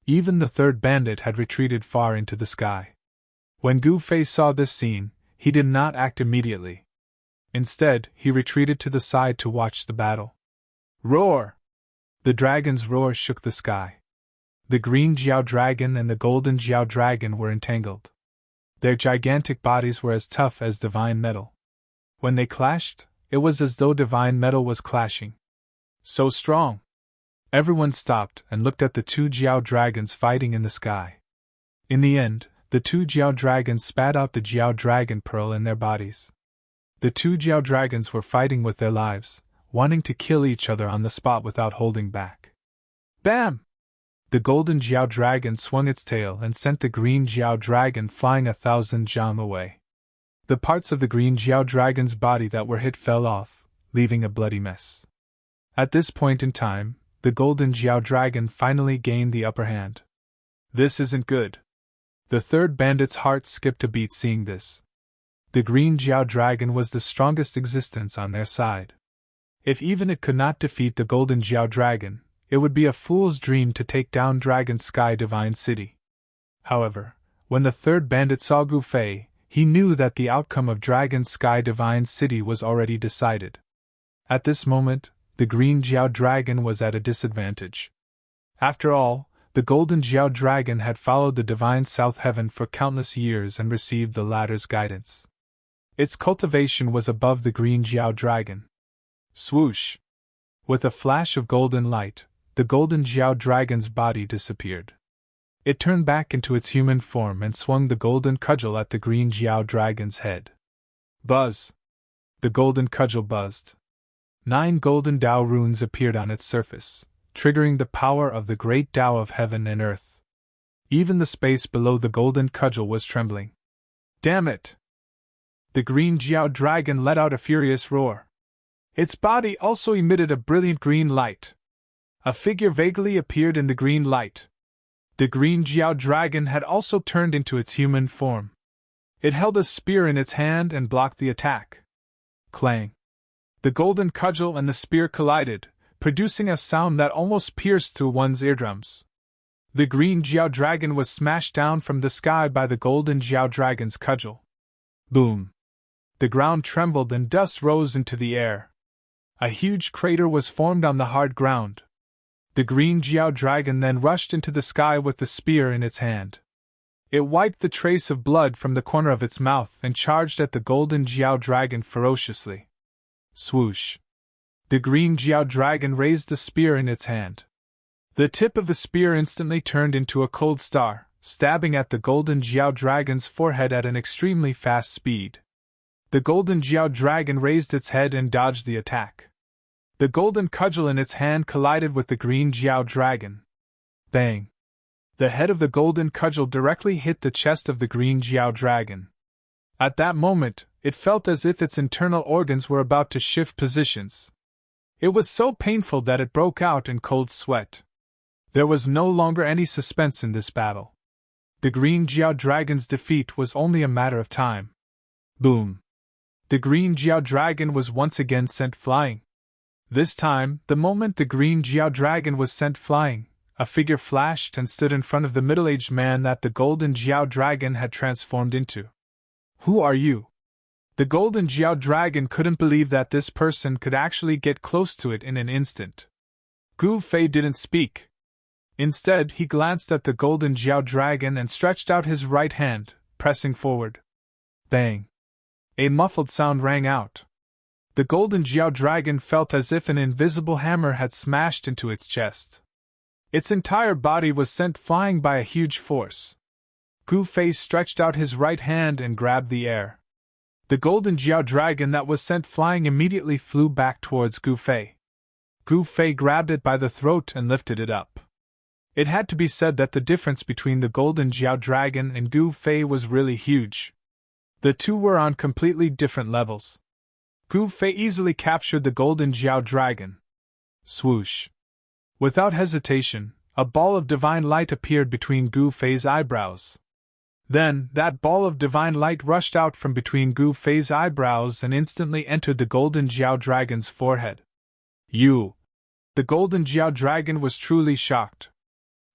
Even the third bandit had retreated far into the sky. When Gu Fei saw this scene, he did not act immediately. Instead, he retreated to the side to watch the battle. Roar! The dragon's roar shook the sky. The green Jiao dragon and the golden Jiao dragon were entangled. Their gigantic bodies were as tough as divine metal. When they clashed, it was as though divine metal was clashing. So strong! Everyone stopped and looked at the two Jiao dragons fighting in the sky. In the end, the two Jiao dragons spat out the Jiao dragon pearl in their bodies. The two Jiao dragons were fighting with their lives, wanting to kill each other on the spot without holding back. Bam! The golden Jiao dragon swung its tail and sent the green Jiao dragon flying 1,000 jam away. The parts of the green Jiao dragon's body that were hit fell off, leaving a bloody mess. At this point in time, the golden Jiao dragon finally gained the upper hand. This isn't good. The third bandit's heart skipped a beat seeing this. The green Jiao dragon was the strongest existence on their side. If even it could not defeat the golden Jiao dragon, it would be a fool's dream to take down Dragon Sky Divine City. However, when the third bandit saw Gu Fei, he knew that the outcome of Dragon Sky Divine City was already decided. At this moment, the green Jiao dragon was at a disadvantage. After all, the golden Jiao dragon had followed the divine South Heaven for countless years and received the latter's guidance. Its cultivation was above the green Jiao dragon. Swoosh! With a flash of golden light, the golden Jiao dragon's body disappeared. It turned back into its human form and swung the golden cudgel at the green Jiao dragon's head. Buzz! The golden cudgel buzzed. 9 golden Tao runes appeared on its surface, triggering the power of the great Tao of heaven and earth. Even the space below the golden cudgel was trembling. Damn it! The green Jiao dragon let out a furious roar. Its body also emitted a brilliant green light. A figure vaguely appeared in the green light. The green Jiao dragon had also turned into its human form. It held a spear in its hand and blocked the attack. Clang! The golden cudgel and the spear collided, producing a sound that almost pierced through one's eardrums. The green Jiao dragon was smashed down from the sky by the golden Jiao dragon's cudgel. Boom! The ground trembled and dust rose into the air. A huge crater was formed on the hard ground. The green Jiao dragon then rushed into the sky with the spear in its hand. It wiped the trace of blood from the corner of its mouth and charged at the golden Jiao dragon ferociously. Swoosh! The green Jiao dragon raised the spear in its hand. The tip of the spear instantly turned into a cold star, stabbing at the golden Jiao dragon's forehead at an extremely fast speed. The golden Jiao dragon raised its head and dodged the attack. The golden cudgel in its hand collided with the green Jiao dragon. Bang! The head of the golden cudgel directly hit the chest of the green Jiao dragon. At that moment, it felt as if its internal organs were about to shift positions. It was so painful that it broke out in cold sweat. There was no longer any suspense in this battle. The green Jiao dragon's defeat was only a matter of time. Boom! The green Jiao dragon was once again sent flying. This time, the moment the green Jiao dragon was sent flying, a figure flashed and stood in front of the middle-aged man that the golden Jiao dragon had transformed into. Who are you? The golden Jiao dragon couldn't believe that this person could actually get close to it in an instant. Gu Fei didn't speak. Instead, he glanced at the golden Jiao dragon and stretched out his right hand, pressing forward. Bang! A muffled sound rang out. The golden Jiao dragon felt as if an invisible hammer had smashed into its chest. Its entire body was sent flying by a huge force. Gu Fei stretched out his right hand and grabbed the air. The golden Jiao dragon that was sent flying immediately flew back towards Gu Fei. Gu Fei grabbed it by the throat and lifted it up. It had to be said that the difference between the golden Jiao dragon and Gu Fei was really huge. The two were on completely different levels. Gu Fei easily captured the golden Jiao dragon. Swoosh! Without hesitation, a ball of divine light appeared between Gu Fei's eyebrows. Then, that ball of divine light rushed out from between Gu Fei's eyebrows and instantly entered the golden Jiao dragon's forehead. You! The golden Jiao dragon was truly shocked.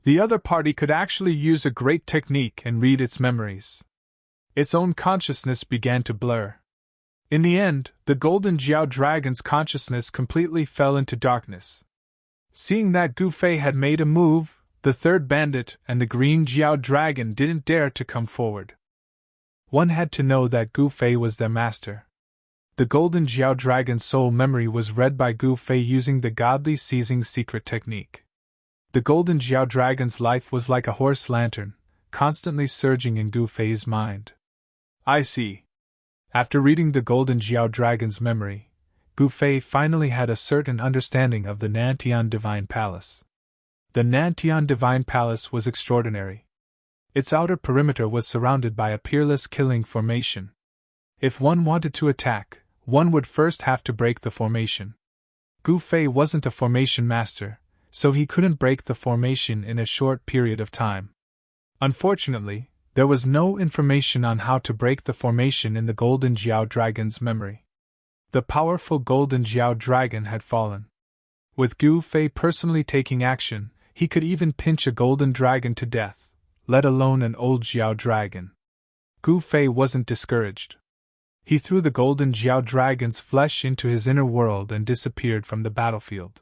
The other party could actually use a great technique and read its memories. Its own consciousness began to blur. In the end, the golden Jiao dragon's consciousness completely fell into darkness. Seeing that Gu Fei had made a move, the third bandit and the green Jiao dragon didn't dare to come forward. One had to know that Gu Fei was their master. The golden Jiao dragon's soul memory was read by Gu Fei using the godly seizing secret technique. The golden Jiao dragon's life was like a horse lantern, constantly surging in Gu Fei's mind. I see. After reading the golden Jiao dragon's memory, Gu Fei finally had a certain understanding of the Nantian Divine Palace. The Nantian Divine Palace was extraordinary. Its outer perimeter was surrounded by a peerless killing formation. If one wanted to attack, one would first have to break the formation. Gu Fei wasn't a formation master, so he couldn't break the formation in a short period of time. Unfortunately, there was no information on how to break the formation in the golden Jiao dragon's memory. The powerful golden Jiao dragon had fallen. With Gu Fei personally taking action, he could even pinch a golden dragon to death, let alone an old Jiao dragon. Gu Fei wasn't discouraged. He threw the golden Jiao dragon's flesh into his inner world and disappeared from the battlefield.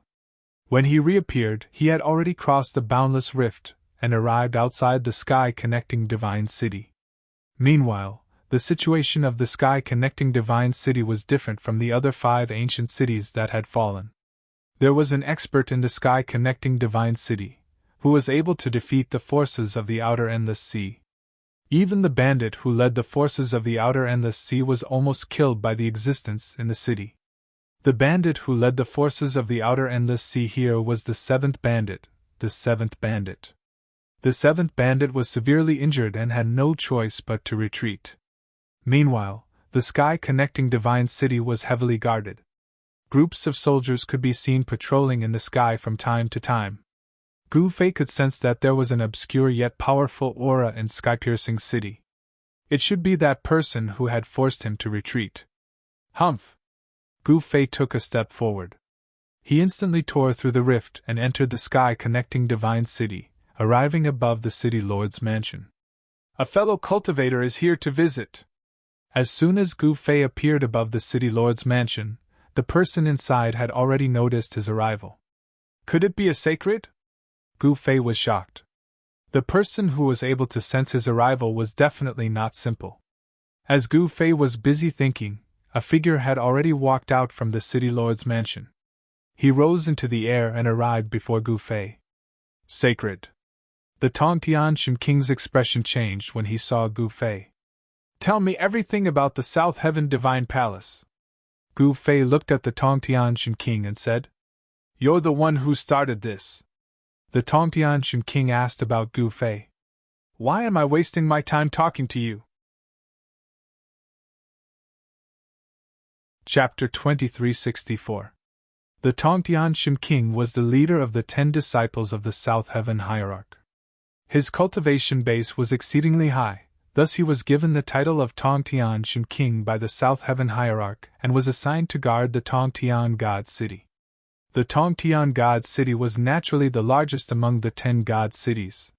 When he reappeared, he had already crossed the boundless rift and arrived outside the sky-connecting divine city. Meanwhile, the situation of the sky-connecting divine city was different from the other 5 ancient cities that had fallen. There was an expert in the sky-connecting divine city, who was able to defeat the forces of the outer endless sea. Even the bandit who led the forces of the outer endless sea was almost killed by the existence in the city. The bandit who led the forces of the outer endless sea here was the 7th bandit, the 7th bandit. The 7th bandit was severely injured and had no choice but to retreat. Meanwhile, the sky-connecting divine city was heavily guarded. Groups of soldiers could be seen patrolling in the sky from time to time. Gu Fei could sense that there was an obscure yet powerful aura in sky-piercing city. It should be that person who had forced him to retreat. Humph! Gu Fei took a step forward. He instantly tore through the rift and entered the sky-connecting divine city, arriving above the city lord's mansion. A fellow cultivator is here to visit. As soon as Gu Fei appeared above the city lord's mansion, the person inside had already noticed his arrival. Could it be a sacred? Gu Fei was shocked. The person who was able to sense his arrival was definitely not simple. As Gu Fei was busy thinking, a figure had already walked out from the city lord's mansion. He rose into the air and arrived before Gu Fei. Sacred. The Tongtianshan king's expression changed when he saw Gu Fei. Tell me everything about the South Heaven Divine Palace. Gu Fei looked at the Tongtianshan king and said, You're the one who started this. The Tongtianshan king asked about Gu Fei. Why am I wasting my time talking to you? Chapter 2364. The Tongtianshan king was the leader of the 10 disciples of the South Heaven hierarch. His cultivation base was exceedingly high, thus he was given the title of Tongtianshan king by the South Heaven hierarch and was assigned to guard the Tongtian God city. The Tongtian God city was naturally the largest among the 10 God cities.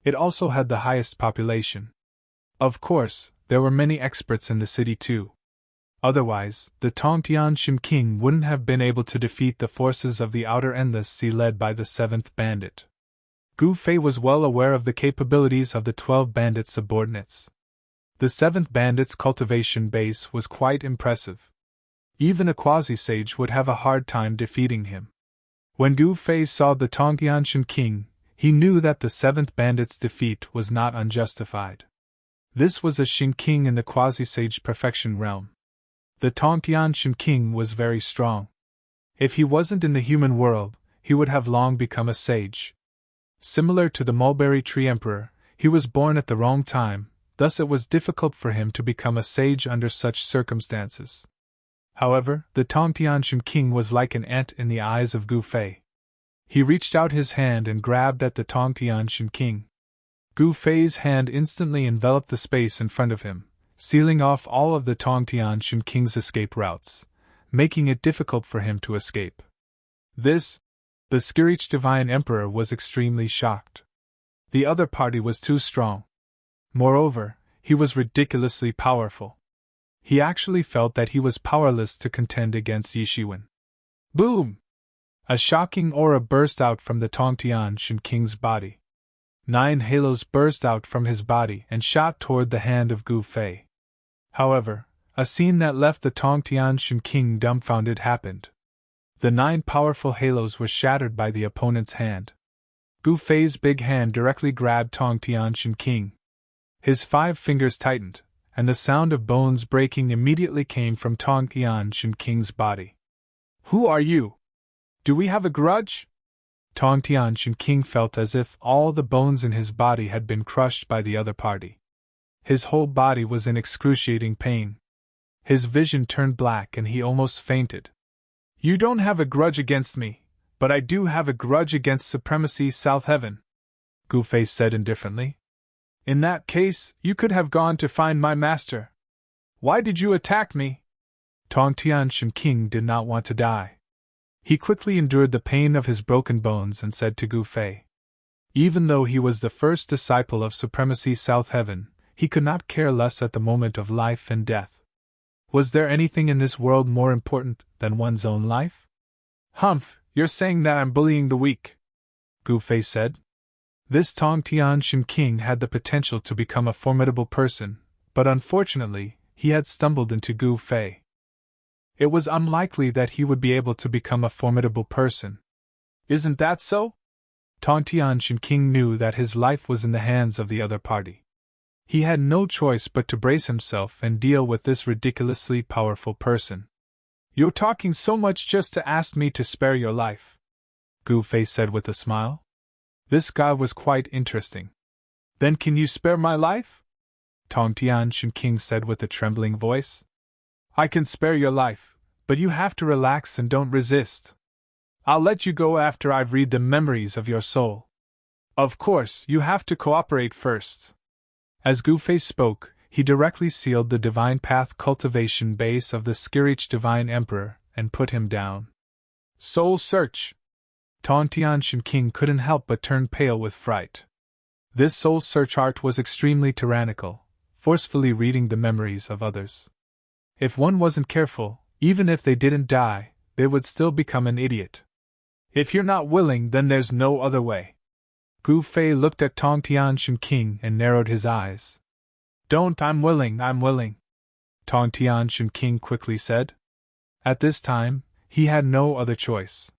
It also had the highest population. Of course, there were many experts in the city too. Otherwise, the Tongtianshan king wouldn't have been able to defeat the forces of the Outer Endless Sea led by the 7th bandit. Gu Fei was well aware of the capabilities of the 12 bandits' subordinates. The 7th bandit's cultivation base was quite impressive. Even a quasi-sage would have a hard time defeating him. When Gu Fei saw the Tongtianshan king, he knew that the 7th bandit's defeat was not unjustified. This was a Shin king in the quasi-sage perfection realm. The Tongtianshan king was very strong. If he wasn't in the human world, he would have long become a sage. Similar to the mulberry tree emperor, he was born at the wrong time, thus it was difficult for him to become a sage under such circumstances. However, the Tongtianshan king was like an ant in the eyes of Gu Fei. He reached out his hand and grabbed at the Tongtianshan king. Gu Fei's hand instantly enveloped the space in front of him, sealing off all of the Tongtianshan king's escape routes, making it difficult for him to escape. The Skirich Divine Emperor was extremely shocked. The other party was too strong. Moreover, he was ridiculously powerful. He actually felt that he was powerless to contend against Yishiwen. Boom! A shocking aura burst out from the Tongtianshan king's body. 9 halos burst out from his body and shot toward the hand of Gu Fei. However, a scene that left the Tongtianshan king dumbfounded happened. The 9 powerful halos were shattered by the opponent's hand. Gu Fei's big hand directly grabbed Tongtianshan king. His 5 fingers tightened, and the sound of bones breaking immediately came from Tongtianshan king's body. Who are you? Do we have a grudge? Tongtianshan king felt as if all the bones in his body had been crushed by the other party. His whole body was in excruciating pain. His vision turned black and he almost fainted. You don't have a grudge against me, but I do have a grudge against Supremacy South Heaven, Gu Fei said indifferently. In that case, you could have gone to find my master. Why did you attack me? Tongtianshan king did not want to die. He quickly endured the pain of his broken bones and said to Gu Fei. Even though he was the first disciple of Supremacy South Heaven, he could not care less at the moment of life and death. Was there anything in this world more important than one's own life? Humph, you're saying that I'm bullying the weak, Gu Fei said. This Tongtianshan king had the potential to become a formidable person, but unfortunately, he had stumbled into Gu Fei. It was unlikely that he would be able to become a formidable person. Isn't that so? Tongtianshan king knew that his life was in the hands of the other party. He had no choice but to brace himself and deal with this ridiculously powerful person. You're talking so much just to ask me to spare your life, Gu Fei said with a smile. This guy was quite interesting. Then can you spare my life? Tongtianshan king said with a trembling voice. I can spare your life, but you have to relax and don't resist. I'll let you go after I've read the memories of your soul. Of course, you have to cooperate first. As Gu Fei spoke, he directly sealed the divine path cultivation base of the Skirich Divine Emperor and put him down. Soul search! Tongtianshan king couldn't help but turn pale with fright. This soul search art was extremely tyrannical, forcefully reading the memories of others. If one wasn't careful, even if they didn't die, they would still become an idiot. If you're not willing, then there's no other way. Gu Fei looked at Tongtianshan king and narrowed his eyes. Don't, I'm willing. Tongtianshan king quickly said. At this time, he had no other choice.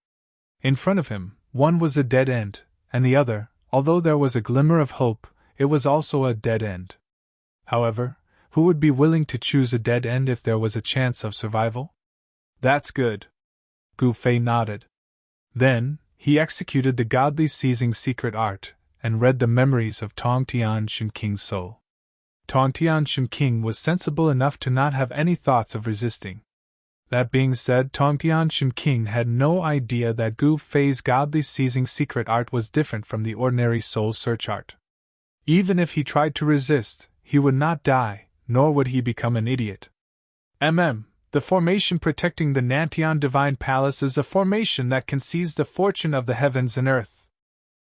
In front of him, one was a dead end, and the other, although there was a glimmer of hope, it was also a dead end. However, Who would be willing to choose a dead end if there was a chance of survival? That's good. Gu Fei nodded. Then, he executed the godly seizing secret art, and read the memories of Tong Tian King's soul. Tong Tian King was sensible enough to not have any thoughts of resisting. That being said, Tong Tian King had no idea that Gu Fei's godly seizing secret art was different from the ordinary soul search art. Even if he tried to resist, he would not die, nor would he become an idiot. The formation protecting the Nantian Divine Palace is a formation that can seize the fortune of the heavens and earth.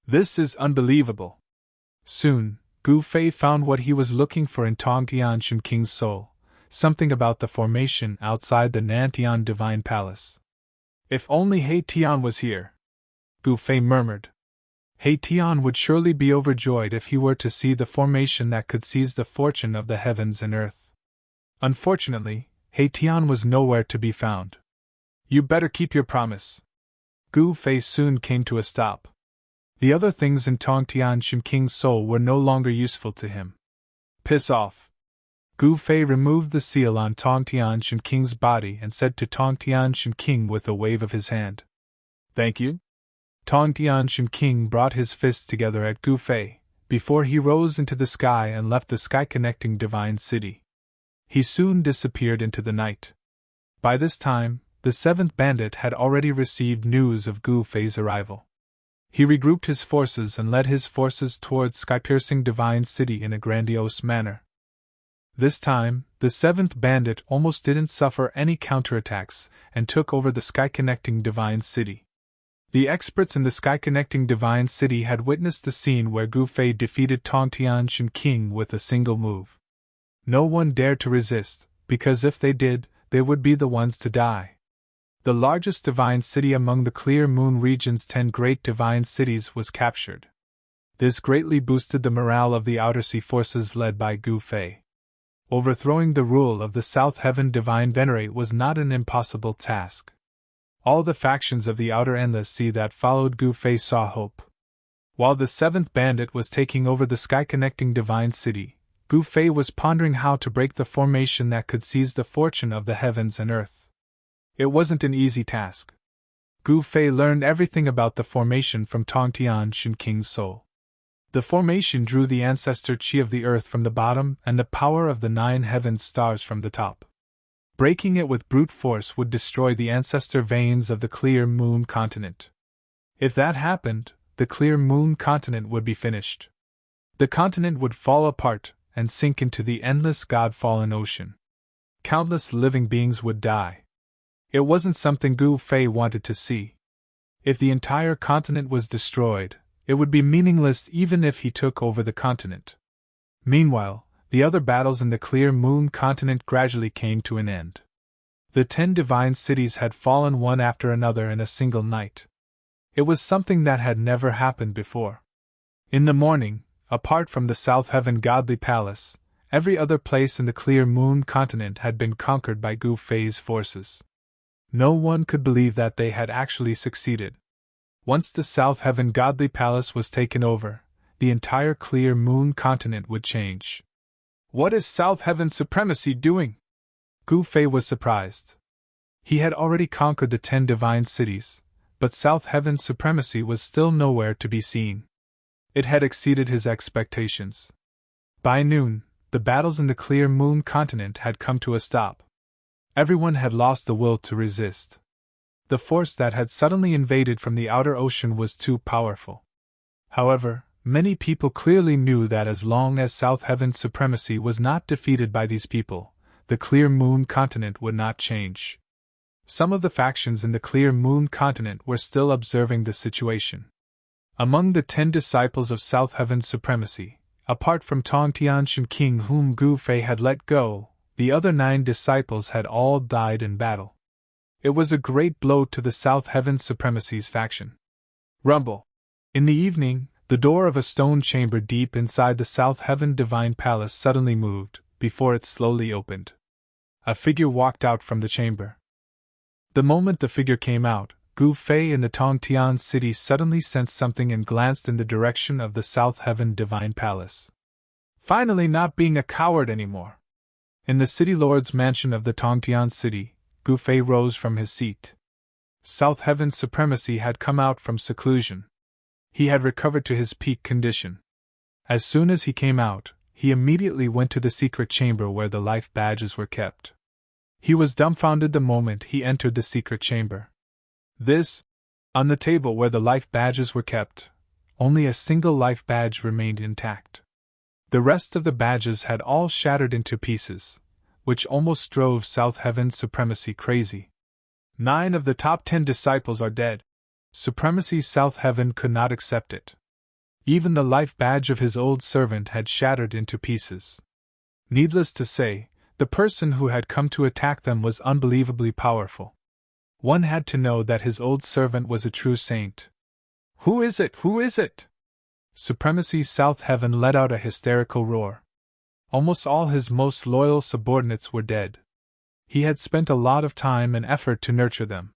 This is unbelievable. Soon, Gu Fei found what he was looking for in Tong Tian King's soul, something about the formation outside the Nantian Divine Palace. If only He Tian was here, Gu Fei murmured. He Tian would surely be overjoyed if he were to see the formation that could seize the fortune of the heavens and earth. Unfortunately, He Tian was nowhere to be found. You better keep your promise. Gu Fei soon came to a stop. The other things in Tong Tian King's soul were no longer useful to him. Piss off. Gu Fei removed the seal on Tong Tian King's body and said to Tong Tian King with a wave of his hand, "Thank you." Tong Tian King brought his fists together at Gu Fei, before he rose into the sky and left the sky-connecting divine city. He soon disappeared into the night. By this time, the seventh bandit had already received news of Gu Fei's arrival. He regrouped his forces and led his forces towards sky-piercing divine city in a grandiose manner. This time, the seventh bandit almost didn't suffer any counterattacks and took over the sky-connecting divine city. The experts in the sky-connecting divine city had witnessed the scene where Gu Fei defeated Tong Tian King with a single move. No one dared to resist, because if they did, they would be the ones to die. The largest divine city among the Clear Moon region's 10 great divine cities was captured. This greatly boosted the morale of the Outer Sea forces led by Gu Fei. Overthrowing the rule of the South Heaven Divine Venerate was not an impossible task. All the factions of the Outer Endless Sea that followed Gu Fei saw hope. While the seventh bandit was taking over the sky-connecting divine city, Gu Fei was pondering how to break the formation that could seize the fortune of the heavens and earth. It wasn't an easy task. Gu Fei learned everything about the formation from Tong Tian King's soul. The formation drew the ancestor chi of the earth from the bottom and the power of the 9 heavens stars from the top. Breaking it with brute force would destroy the ancestor veins of the Clear Moon continent. If that happened, the Clear Moon continent would be finished. The continent would fall apart and sink into the endless God-fallen ocean. Countless living beings would die. It wasn't something Gu Fei wanted to see. If the entire continent was destroyed, it would be meaningless even if he took over the continent. Meanwhile, the other battles in the Clear Moon continent gradually came to an end. The 10 divine cities had fallen one after another in a single night. It was something that had never happened before. In the morning, apart from the South Heaven Godly Palace, every other place in the Clear Moon continent had been conquered by Gu Fei's forces. No one could believe that they had actually succeeded. Once the South Heaven Godly Palace was taken over, the entire Clear Moon continent would change. What is South Heaven Supremacy doing? Gu Fei was surprised. He had already conquered the 10 divine cities, but South Heaven Supremacy was still nowhere to be seen. It had exceeded his expectations. By noon, the battles in the Clear Moon continent had come to a stop. Everyone had lost the will to resist. The force that had suddenly invaded from the outer ocean was too powerful. However, many people clearly knew that as long as South Heaven Supremacy was not defeated by these people, the Clear Moon continent would not change. Some of the factions in the Clear Moon continent were still observing the situation. Among the 10 disciples of South Heaven Supremacy, apart from Tong Tian King whom Gu Fei had let go, the other 9 disciples had all died in battle. It was a great blow to the South Heaven Supremacy's faction. Rumble. In the evening, the door of a stone chamber deep inside the South Heaven Divine Palace suddenly moved, before it slowly opened. A figure walked out from the chamber. The moment the figure came out, Gu Fei in the Tong Tian city suddenly sensed something and glanced in the direction of the South Heaven Divine Palace. Finally not being a coward anymore. In the city lord's mansion of the Tongtian city, Gu Fei rose from his seat. South Heaven's supremacy had come out from seclusion. He had recovered to his peak condition. As soon as he came out, he immediately went to the secret chamber where the life badges were kept. He was dumbfounded the moment he entered the secret chamber. On the table where the life badges were kept, only a single life badge remained intact. The rest of the badges had all shattered into pieces, which almost drove South Heaven's supremacy crazy. 9 of the top 10 disciples are dead. Supremacy South Heaven could not accept it. Even the life badge of his old servant had shattered into pieces. Needless to say, the person who had come to attack them was unbelievably powerful. One had to know that his old servant was a true saint. Who is it? Who is it? Supremacy South Heaven let out a hysterical roar. Almost all his most loyal subordinates were dead. He had spent a lot of time and effort to nurture them.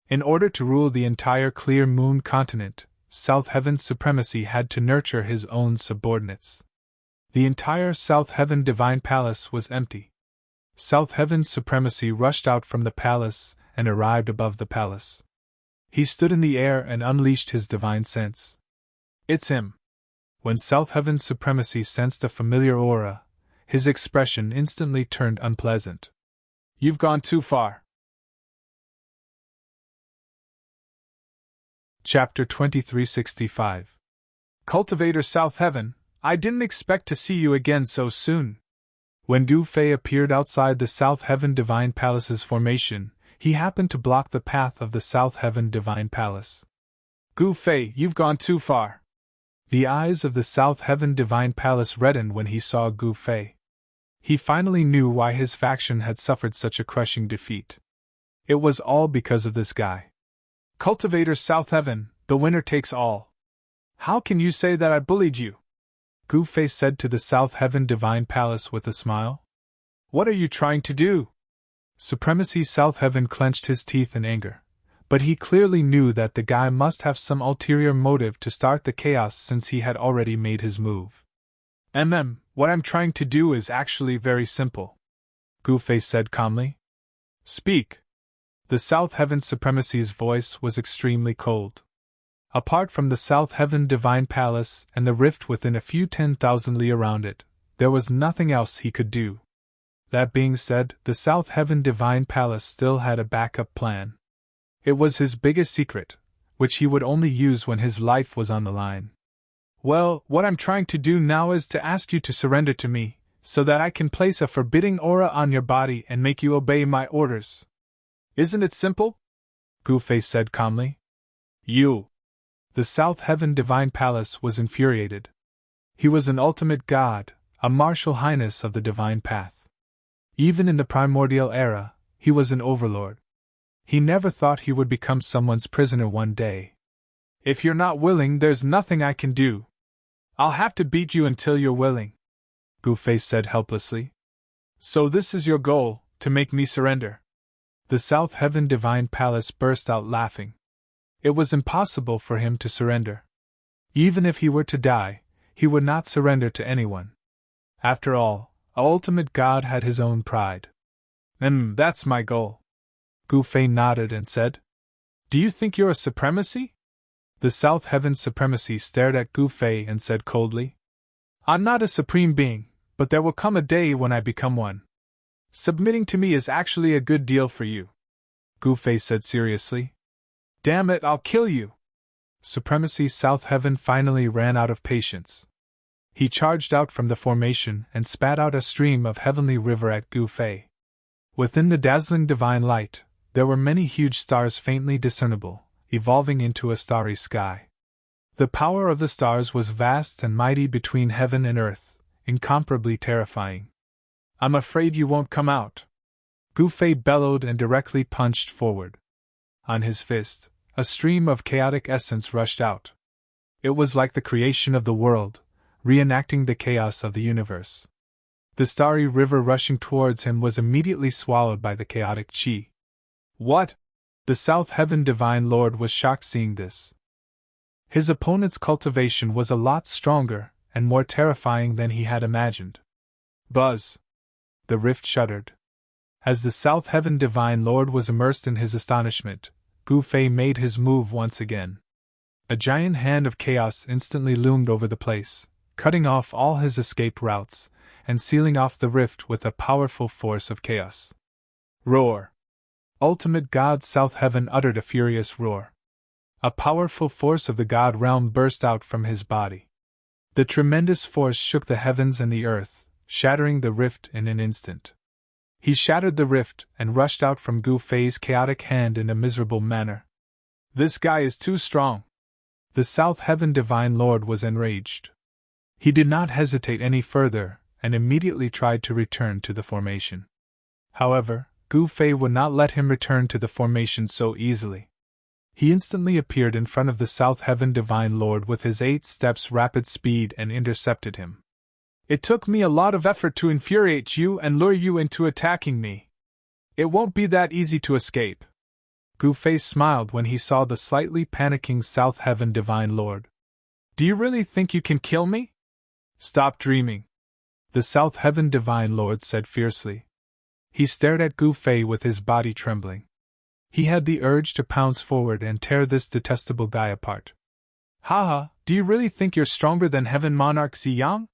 In order to rule the entire Clear Moon continent, South Heaven's supremacy had to nurture his own subordinates. The entire South Heaven Divine Palace was empty. South Heaven's supremacy rushed out from the palace and arrived above the palace. He stood in the air and unleashed his divine sense. It's him. When South Heaven's supremacy sensed a familiar aura, his expression instantly turned unpleasant. You've gone too far. Chapter 2365. Cultivator South Heaven, I didn't expect to see you again so soon. When Gu Fei appeared outside the South Heaven Divine Palace's formation, he happened to block the path of the South Heaven Divine Palace. Gu Fei, you've gone too far. The eyes of the South Heaven Divine Palace reddened when he saw Gu Fei. He finally knew why his faction had suffered such a crushing defeat. It was all because of this guy. Cultivator South Heaven, the winner takes all. How can you say that I bullied you? Gu Fei said to the South Heaven Divine Palace with a smile. What are you trying to do? Supremacy South Heaven clenched his teeth in anger, but he clearly knew that the guy must have some ulterior motive to start the chaos since he had already made his move. What I'm trying to do is actually very simple, Gu Fei said calmly. Speak. The South Heaven Supremacy's voice was extremely cold. Apart from the South Heaven Divine Palace and the rift within a few 10,000 li around it, there was nothing else he could do. That being said, the South Heaven Divine Palace still had a backup plan. It was his biggest secret, which he would only use when his life was on the line. Well, what I'm trying to do now is to ask you to surrender to me, so that I can place a forbidding aura on your body and make you obey my orders. Isn't it simple? Gu Fei said calmly. You. The South Heaven Divine Palace was infuriated. He was an ultimate god, a martial highness of the divine path. Even in the primordial era, he was an overlord. He never thought he would become someone's prisoner one day. If you're not willing, there's nothing I can do. I'll have to beat you until you're willing, Gu Fei said helplessly. So this is your goal, to make me surrender? The South Heaven Divine Palace burst out laughing. It was impossible for him to surrender. Even if he were to die, he would not surrender to anyone. After all, a ultimate god had his own pride. That's my goal. Gu Fei nodded and said, Do you think you're a supremacy? The South Heaven Supremacy stared at Gu Fei and said coldly, I'm not a supreme being, but there will come a day when I become one. Submitting to me is actually a good deal for you, Gu Fei said seriously. Damn it, I'll kill you. Supremacy South Heaven finally ran out of patience. He charged out from the formation and spat out a stream of heavenly river at Gu Fei. Within the dazzling divine light, there were many huge stars faintly discernible, evolving into a starry sky. The power of the stars was vast and mighty between heaven and earth, incomparably terrifying. I'm afraid you won't come out. Gu Fei bellowed and directly punched forward. On his fist, a stream of chaotic essence rushed out. It was like the creation of the world, reenacting the chaos of the universe. The starry river rushing towards him was immediately swallowed by the chaotic chi. What? The South Heaven Divine Lord was shocked seeing this. His opponent's cultivation was a lot stronger and more terrifying than he had imagined. Buzz! the rift shuddered. As the South Heaven Divine Lord was immersed in his astonishment, Gu Fei made his move once again. A giant hand of chaos instantly loomed over the place, cutting off all his escape routes, and sealing off the rift with a powerful force of chaos. Roar! Ultimate God South Heaven uttered a furious roar. A powerful force of the God realm burst out from his body. The tremendous force shook the heavens and the earth, shattering the rift in an instant. He shattered the rift and rushed out from Gu Fei's chaotic hand in a miserable manner. This guy is too strong. The South Heaven Divine Lord was enraged. He did not hesitate any further, and immediately tried to return to the formation. However, Gu Fei would not let him return to the formation so easily. He instantly appeared in front of the South Heaven Divine Lord with his 8 steps rapid speed and intercepted him. It took me a lot of effort to infuriate you and lure you into attacking me. It won't be that easy to escape. Gu Fei smiled when he saw the slightly panicking South Heaven Divine Lord. Do you really think you can kill me? Stop dreaming, the South Heaven Divine Lord said fiercely. He stared at Gu Fei with his body trembling. He had the urge to pounce forward and tear this detestable guy apart. Haha, do you really think you're stronger than Heaven Monarch Ziyang?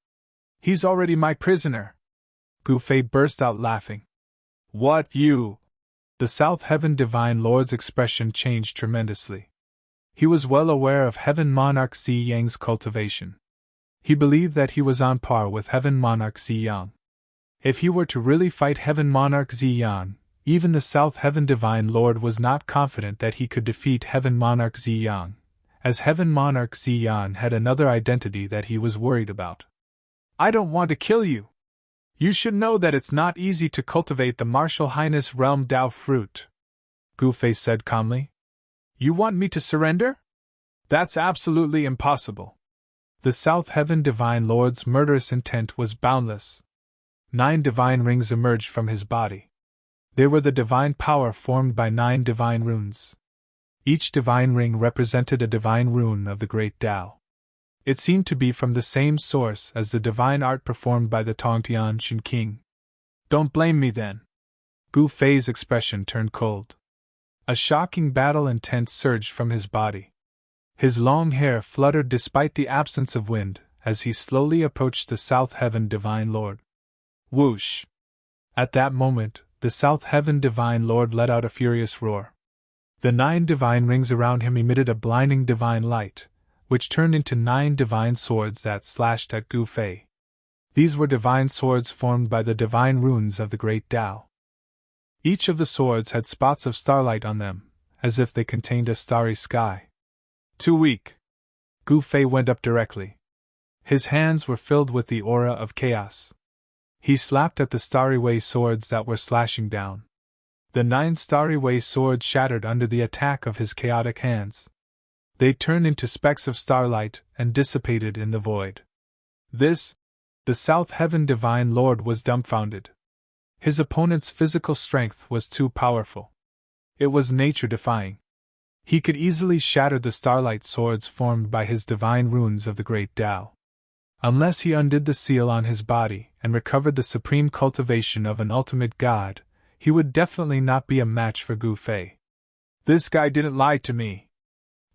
He's already my prisoner. Gu Fei burst out laughing. What, you? The South Heaven Divine Lord's expression changed tremendously. He was well aware of Heaven Monarch Ziyang's cultivation. He believed that he was on par with Heaven Monarch Ziyang. If he were to really fight Heaven Monarch Ziyang, even the South Heaven Divine Lord was not confident that he could defeat Heaven Monarch Ziyang, as Heaven Monarch Ziyang had another identity that he was worried about. I don't want to kill you. You should know that it's not easy to cultivate the Martial Highness Realm Dao fruit, Gu Fei said calmly. You want me to surrender? That's absolutely impossible. The South Heaven Divine Lord's murderous intent was boundless. 9 divine rings emerged from his body. They were the divine power formed by 9 divine runes. Each divine ring represented a divine rune of the great Tao. It seemed to be from the same source as the divine art performed by the Tongtian Shin King. Don't blame me then. Gu Fei's expression turned cold. A shocking battle intent surged from his body. His long hair fluttered despite the absence of wind as he slowly approached the South Heaven Divine Lord. Whoosh! At that moment, the South Heaven Divine Lord let out a furious roar. The 9 divine rings around him emitted a blinding divine light, which turned into 9 divine swords that slashed at Gu Fei. These were divine swords formed by the divine runes of the great Tao. Each of the swords had spots of starlight on them, as if they contained a starry sky. Too weak. Gu Fei went up directly. His hands were filled with the aura of chaos. He slapped at the starry way swords that were slashing down. The 9 starry way swords shattered under the attack of his chaotic hands. They turned into specks of starlight and dissipated in the void. The South Heaven Divine Lord was dumbfounded. His opponent's physical strength was too powerful. It was nature-defying. He could easily shatter the starlight swords formed by his divine runes of the great Tao. Unless he undid the seal on his body and recovered the supreme cultivation of an ultimate god, he would definitely not be a match for Gu Fei. This guy didn't lie to me.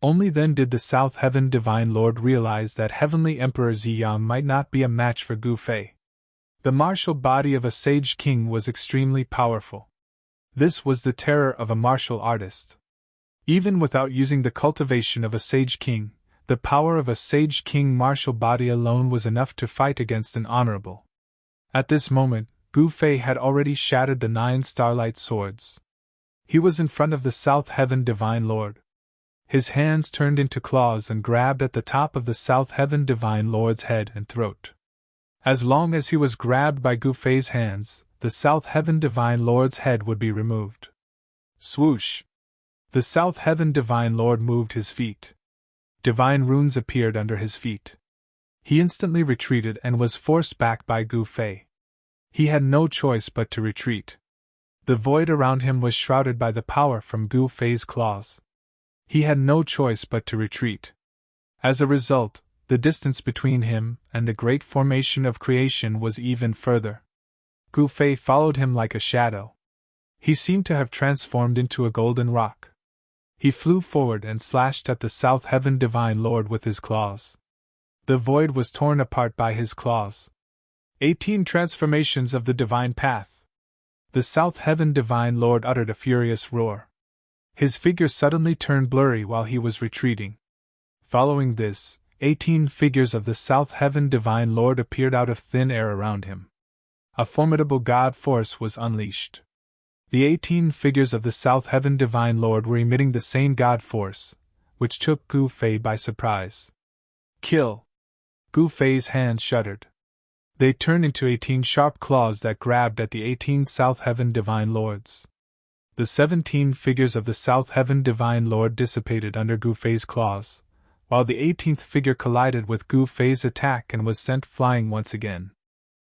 Only then did the South Heaven Divine Lord realize that Heavenly Emperor Ziyang might not be a match for Gu Fei. The martial body of a sage king was extremely powerful. This was the terror of a martial artist. Even without using the cultivation of a sage king, the power of a sage king martial body alone was enough to fight against an honorable. At this moment, Gu Fei had already shattered the 9 starlight swords. He was in front of the South Heaven Divine Lord. His hands turned into claws and grabbed at the top of the South Heaven Divine Lord's head and throat. As long as he was grabbed by Gu Fei's hands, the South Heaven Divine Lord's head would be removed. Swoosh! The South Heaven Divine Lord moved his feet. Divine runes appeared under his feet. He instantly retreated and was forced back by Gu Fei. He had no choice but to retreat. The void around him was shrouded by the power from Gu Fei's claws. He had no choice but to retreat. As a result, the distance between him and the great formation of creation was even further. Gu Fei followed him like a shadow. He seemed to have transformed into a golden rock. He flew forward and slashed at the South Heaven Divine Lord with his claws. The void was torn apart by his claws. 18 transformations of the divine path. The South Heaven Divine Lord uttered a furious roar. His figure suddenly turned blurry while he was retreating. Following this, 18 figures of the South Heaven Divine Lord appeared out of thin air around him. A formidable god force was unleashed. The 18 figures of the South Heaven Divine Lord were emitting the same god force, which took Gu Fei by surprise. Kill! Gu Fei's hands shuddered. They turned into 18 sharp claws that grabbed at the 18 South Heaven Divine Lords. The 17 figures of the South Heaven Divine Lord dissipated under Gu Fei's claws, while the 18th figure collided with Gu Fei's attack and was sent flying once again.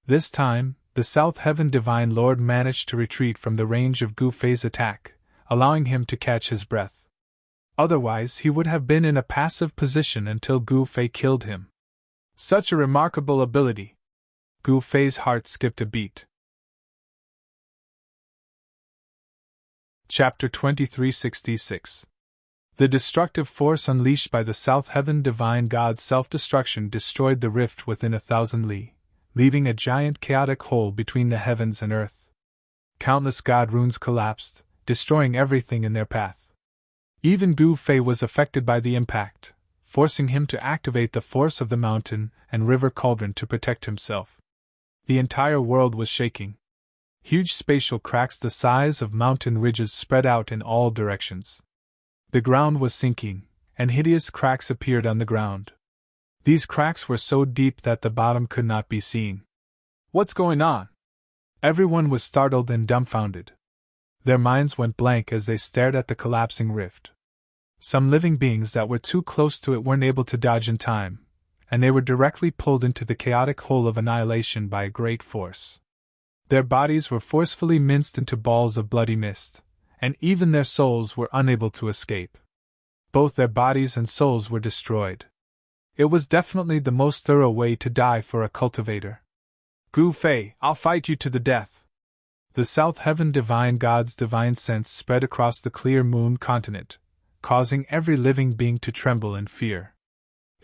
This time, the South Heaven Divine Lord managed to retreat from the range of Gu Fei's attack, allowing him to catch his breath. Otherwise, he would have been in a passive position until Gu Fei killed him. Such a remarkable ability! Gu Fei's heart skipped a beat. Chapter 2366. The destructive force unleashed by the South Heaven Divine God's self-destruction destroyed the rift within 1,000 li, leaving a giant chaotic hole between the heavens and earth. Countless god runes collapsed, destroying everything in their path. Even Gu Fei was affected by the impact, forcing him to activate the force of the mountain and river cauldron to protect himself. The entire world was shaking. Huge spatial cracks the size of mountain ridges spread out in all directions. The ground was sinking, and hideous cracks appeared on the ground. These cracks were so deep that the bottom could not be seen. What's going on? Everyone was startled and dumbfounded. Their minds went blank as they stared at the collapsing rift. Some living beings that were too close to it weren't able to dodge in time, and they were directly pulled into the chaotic hole of annihilation by a great force. Their bodies were forcefully minced into balls of bloody mist, and even their souls were unable to escape. Both their bodies and souls were destroyed. It was definitely the most thorough way to die for a cultivator. Gu Fei, I'll fight you to the death! The South Heaven Divine God's divine sense spread across the clear moon continent, causing every living being to tremble in fear.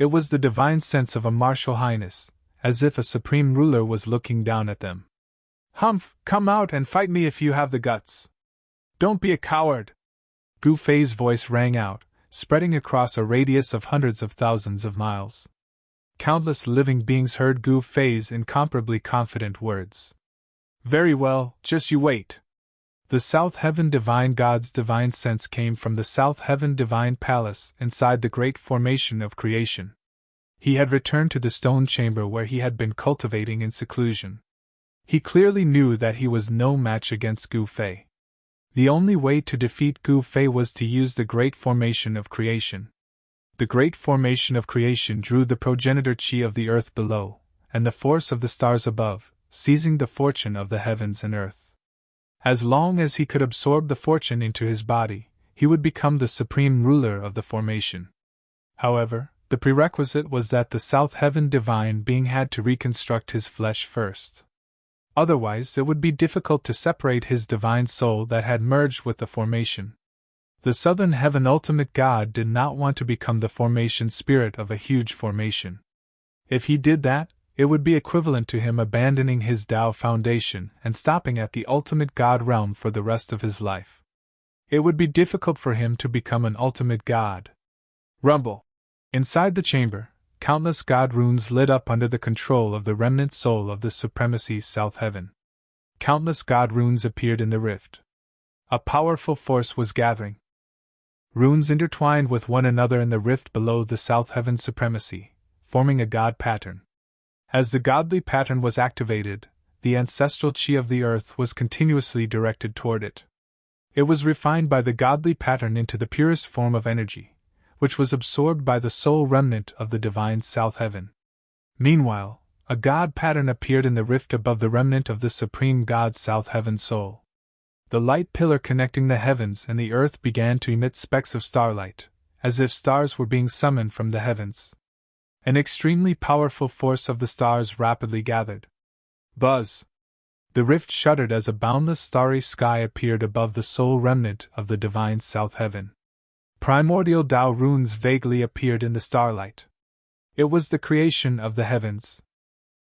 It was the divine sense of a martial highness, as if a supreme ruler was looking down at them. Humph, come out and fight me if you have the guts. Don't be a coward! Gu Fei's voice rang out, spreading across a radius of hundreds of thousands of miles. Countless living beings heard Gu Fei's incomparably confident words. Very well, just you wait. The South Heaven Divine God's divine sense came from the South Heaven Divine Palace inside the great formation of creation. He had returned to the stone chamber where he had been cultivating in seclusion. He clearly knew that he was no match against Gu Fei. The only way to defeat Gu Fei was to use the great formation of creation. The great formation of creation drew the progenitor chi of the earth below, and the force of the stars above, seizing the fortune of the heavens and earth. As long as he could absorb the fortune into his body, he would become the supreme ruler of the formation. However, the prerequisite was that the South Heaven Divine Being had to reconstruct his flesh first. Otherwise, it would be difficult to separate his divine soul that had merged with the formation. The Southern Heaven Ultimate God did not want to become the formation spirit of a huge formation. If he did that, it would be equivalent to him abandoning his Tao foundation and stopping at the Ultimate God realm for the rest of his life. It would be difficult for him to become an Ultimate God. Rumble! Inside the chamber, countless god runes lit up under the control of the remnant soul of the supremacy South Heaven. Countless god runes appeared in the rift. A powerful force was gathering. Runes intertwined with one another in the rift below the South Heaven supremacy, forming a god pattern. As the godly pattern was activated, the ancestral chi of the earth was continuously directed toward it. It was refined by the godly pattern into the purest form of energy, which was absorbed by the soul remnant of the divine South Heaven. Meanwhile, a god pattern appeared in the rift above the remnant of the supreme God South Heaven soul. The light pillar connecting the heavens and the earth began to emit specks of starlight, as if stars were being summoned from the heavens. An extremely powerful force of the stars rapidly gathered. Buzz! The rift shuddered as a boundless starry sky appeared above the sole remnant of the divine south heaven. Primordial Tao runes vaguely appeared in the starlight. It was the creation of the heavens.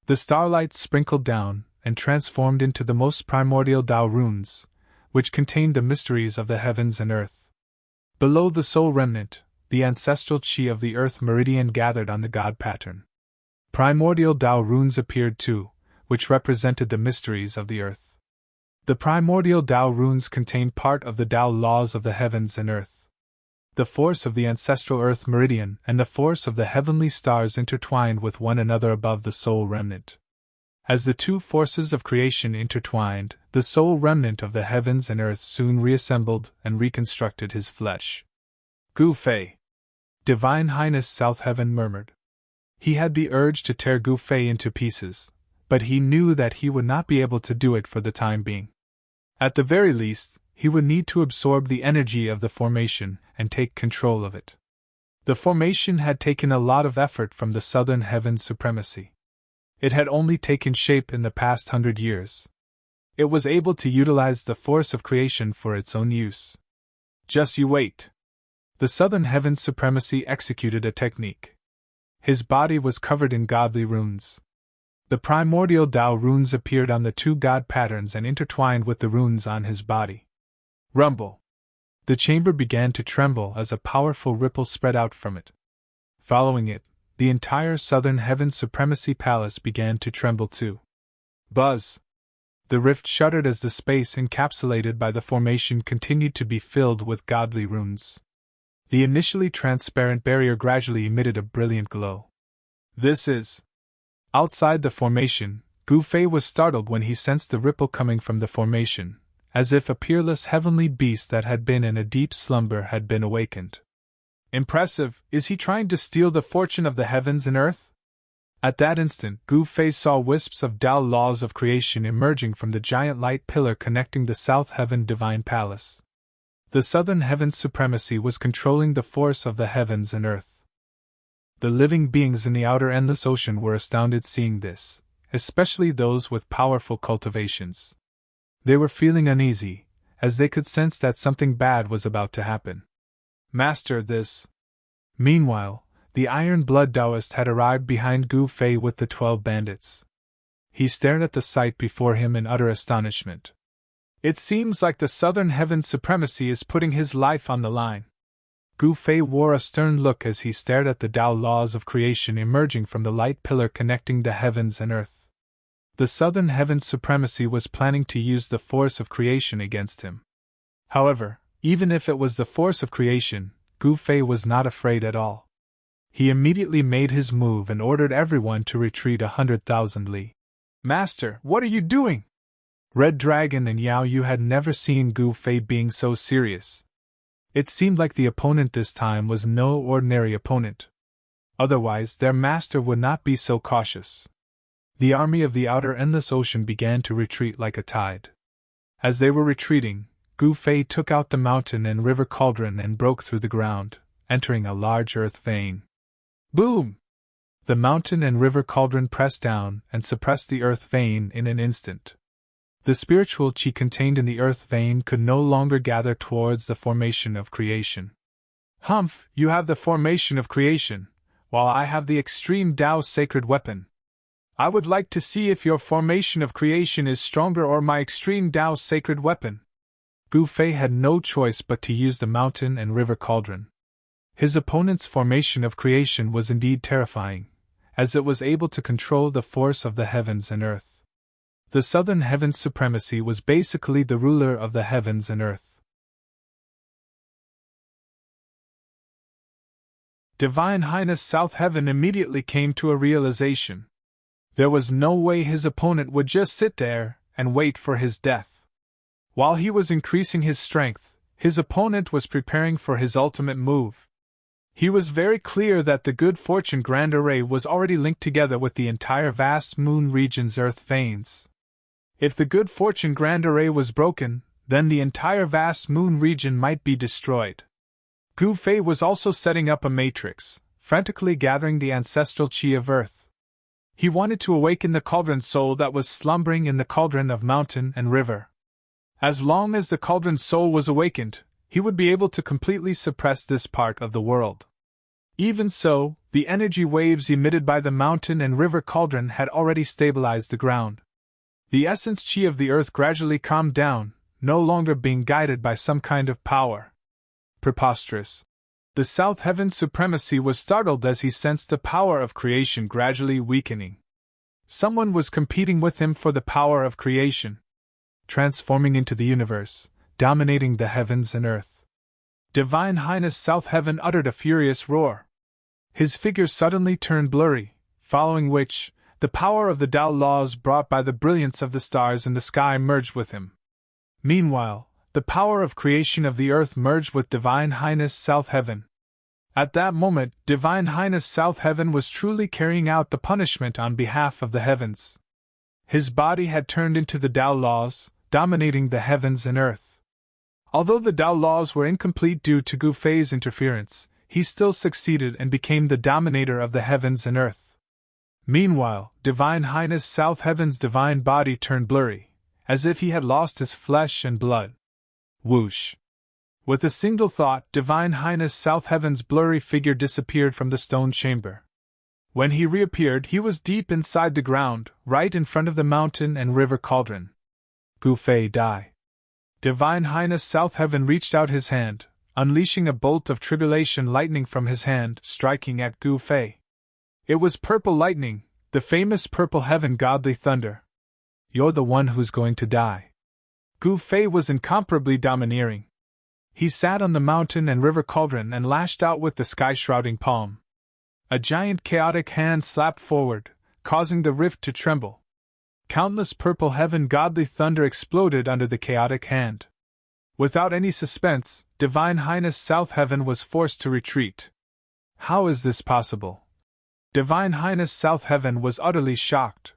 The starlight sprinkled down and transformed into the most primordial Tao runes, which contained the mysteries of the heavens and earth. Below the sole remnant, the ancestral chi of the earth meridian gathered on the god pattern. Primordial Tao runes appeared too, which represented the mysteries of the earth. The primordial Tao runes contained part of the Tao laws of the heavens and earth. The force of the ancestral earth meridian and the force of the heavenly stars intertwined with one another above the sole remnant. As the two forces of creation intertwined, the sole remnant of the heavens and earth soon reassembled and reconstructed his flesh. Gu Fei. Divine Highness South Heaven murmured. He had the urge to tear Gu Fei into pieces, but he knew that he would not be able to do it for the time being. At the very least, he would need to absorb the energy of the formation and take control of it. The formation had taken a lot of effort from the southern heaven's supremacy. It had only taken shape in the past 100 years. It was able to utilize the force of creation for its own use. Just you wait. The southern heaven's supremacy executed a technique. His body was covered in godly runes. The primordial Tao runes appeared on the two god patterns and intertwined with the runes on his body. Rumble. The chamber began to tremble as a powerful ripple spread out from it. Following it, the entire southern heaven's supremacy palace began to tremble too. Buzz. The rift shuddered as the space encapsulated by the formation continued to be filled with godly runes. The initially transparent barrier gradually emitted a brilliant glow. This is. Outside the formation, Gu Fei was startled when he sensed the ripple coming from the formation, as if a peerless heavenly beast that had been in a deep slumber had been awakened. Impressive, is he trying to steal the fortune of the heavens and earth? At that instant, Gu Fei saw wisps of Tao laws of creation emerging from the giant light pillar connecting the South Heaven Divine Palace. The Southern Heaven's supremacy was controlling the force of the heavens and earth. The living beings in the outer endless ocean were astounded seeing this, especially those with powerful cultivations. They were feeling uneasy, as they could sense that something bad was about to happen. Master, this. Meanwhile, the Iron Blood Taoist had arrived behind Gu Fei with the 12 bandits. He stared at the sight before him in utter astonishment. It seems like the Southern Heaven's supremacy is putting his life on the line. Gu Fei wore a stern look as he stared at the Tao laws of creation emerging from the light pillar connecting the heavens and earth. The Southern Heaven's supremacy was planning to use the force of creation against him. However, even if it was the force of creation, Gu Fei was not afraid at all. He immediately made his move and ordered everyone to retreat 100,000 li. Master, what are you doing? Red Dragon and Yao Yu had never seen Gu Fei being so serious. It seemed like the opponent this time was no ordinary opponent. Otherwise, their master would not be so cautious. The army of the outer endless ocean began to retreat like a tide. As they were retreating, Gu Fei took out the mountain and river cauldron and broke through the ground, entering a large earth vein. Boom! The mountain and river cauldron pressed down and suppressed the earth vein in an instant. The spiritual chi contained in the earth vein could no longer gather towards the formation of creation. Humph, you have the formation of creation, while I have the extreme Tao sacred weapon. I would like to see if your formation of creation is stronger or my extreme Tao sacred weapon. Gu Fei had no choice but to use the mountain and river cauldron. His opponent's formation of creation was indeed terrifying, as it was able to control the force of the heavens and earth. The Southern Heaven's supremacy was basically the ruler of the heavens and earth. Divine Highness South Heaven immediately came to a realization. There was no way his opponent would just sit there and wait for his death. While he was increasing his strength, his opponent was preparing for his ultimate move. He was very clear that the Good Fortune Grand Array was already linked together with the entire vast moon region's earth veins. If the Good Fortune Grand Array was broken, then the entire vast moon region might be destroyed. Gu Fei was also setting up a matrix, frantically gathering the ancestral chi of Earth. He wanted to awaken the cauldron soul that was slumbering in the cauldron of mountain and river. As long as the cauldron soul was awakened, he would be able to completely suppress this part of the world. Even so, the energy waves emitted by the mountain and river cauldron had already stabilized the ground. The essence chi of the earth gradually calmed down, no longer being guided by some kind of power. Preposterous. The South Heaven's supremacy was startled as he sensed the power of creation gradually weakening. Someone was competing with him for the power of creation, transforming into the universe, dominating the heavens and earth. Divine Highness South Heaven uttered a furious roar. His figure suddenly turned blurry, following which, the power of the Tao laws brought by the brilliance of the stars in the sky merged with him. Meanwhile, the power of creation of the earth merged with Divine Highness South Heaven. At that moment, Divine Highness South Heaven was truly carrying out the punishment on behalf of the heavens. His body had turned into the Tao laws, dominating the heavens and earth. Although the Tao laws were incomplete due to Gu Fei's interference, he still succeeded and became the dominator of the heavens and earth. Meanwhile, Divine Highness South Heaven's divine body turned blurry, as if he had lost his flesh and blood. Whoosh! With a single thought, Divine Highness South Heaven's blurry figure disappeared from the stone chamber. When he reappeared, he was deep inside the ground, right in front of the mountain and river cauldron. Gu Fei die. Divine Highness South Heaven reached out his hand, unleashing a bolt of tribulation lightning from his hand, striking at Gu Fei. It was purple lightning, the famous purple heaven godly thunder. You're the one who's going to die. Gu Fei was incomparably domineering. He sat on the mountain and river cauldron and lashed out with the sky-shrouding palm. A giant chaotic hand slapped forward, causing the rift to tremble. Countless purple heaven godly thunder exploded under the chaotic hand. Without any suspense, Divine Highness South Heaven was forced to retreat. How is this possible? Divine Highness South Heaven was utterly shocked.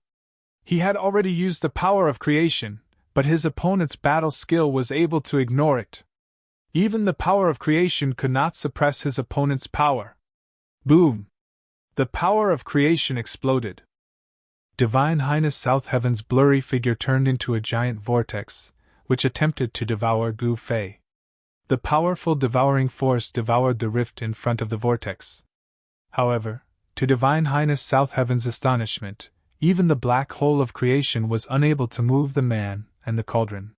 He had already used the power of creation, but his opponent's battle skill was able to ignore it. Even the power of creation could not suppress his opponent's power. Boom! The power of creation exploded. Divine Highness South Heaven's blurry figure turned into a giant vortex, which attempted to devour Gu Fei. The powerful devouring force devoured the rift in front of the vortex. However, to Divine Highness South Heaven's astonishment, even the black hole of creation was unable to move the man and the cauldron.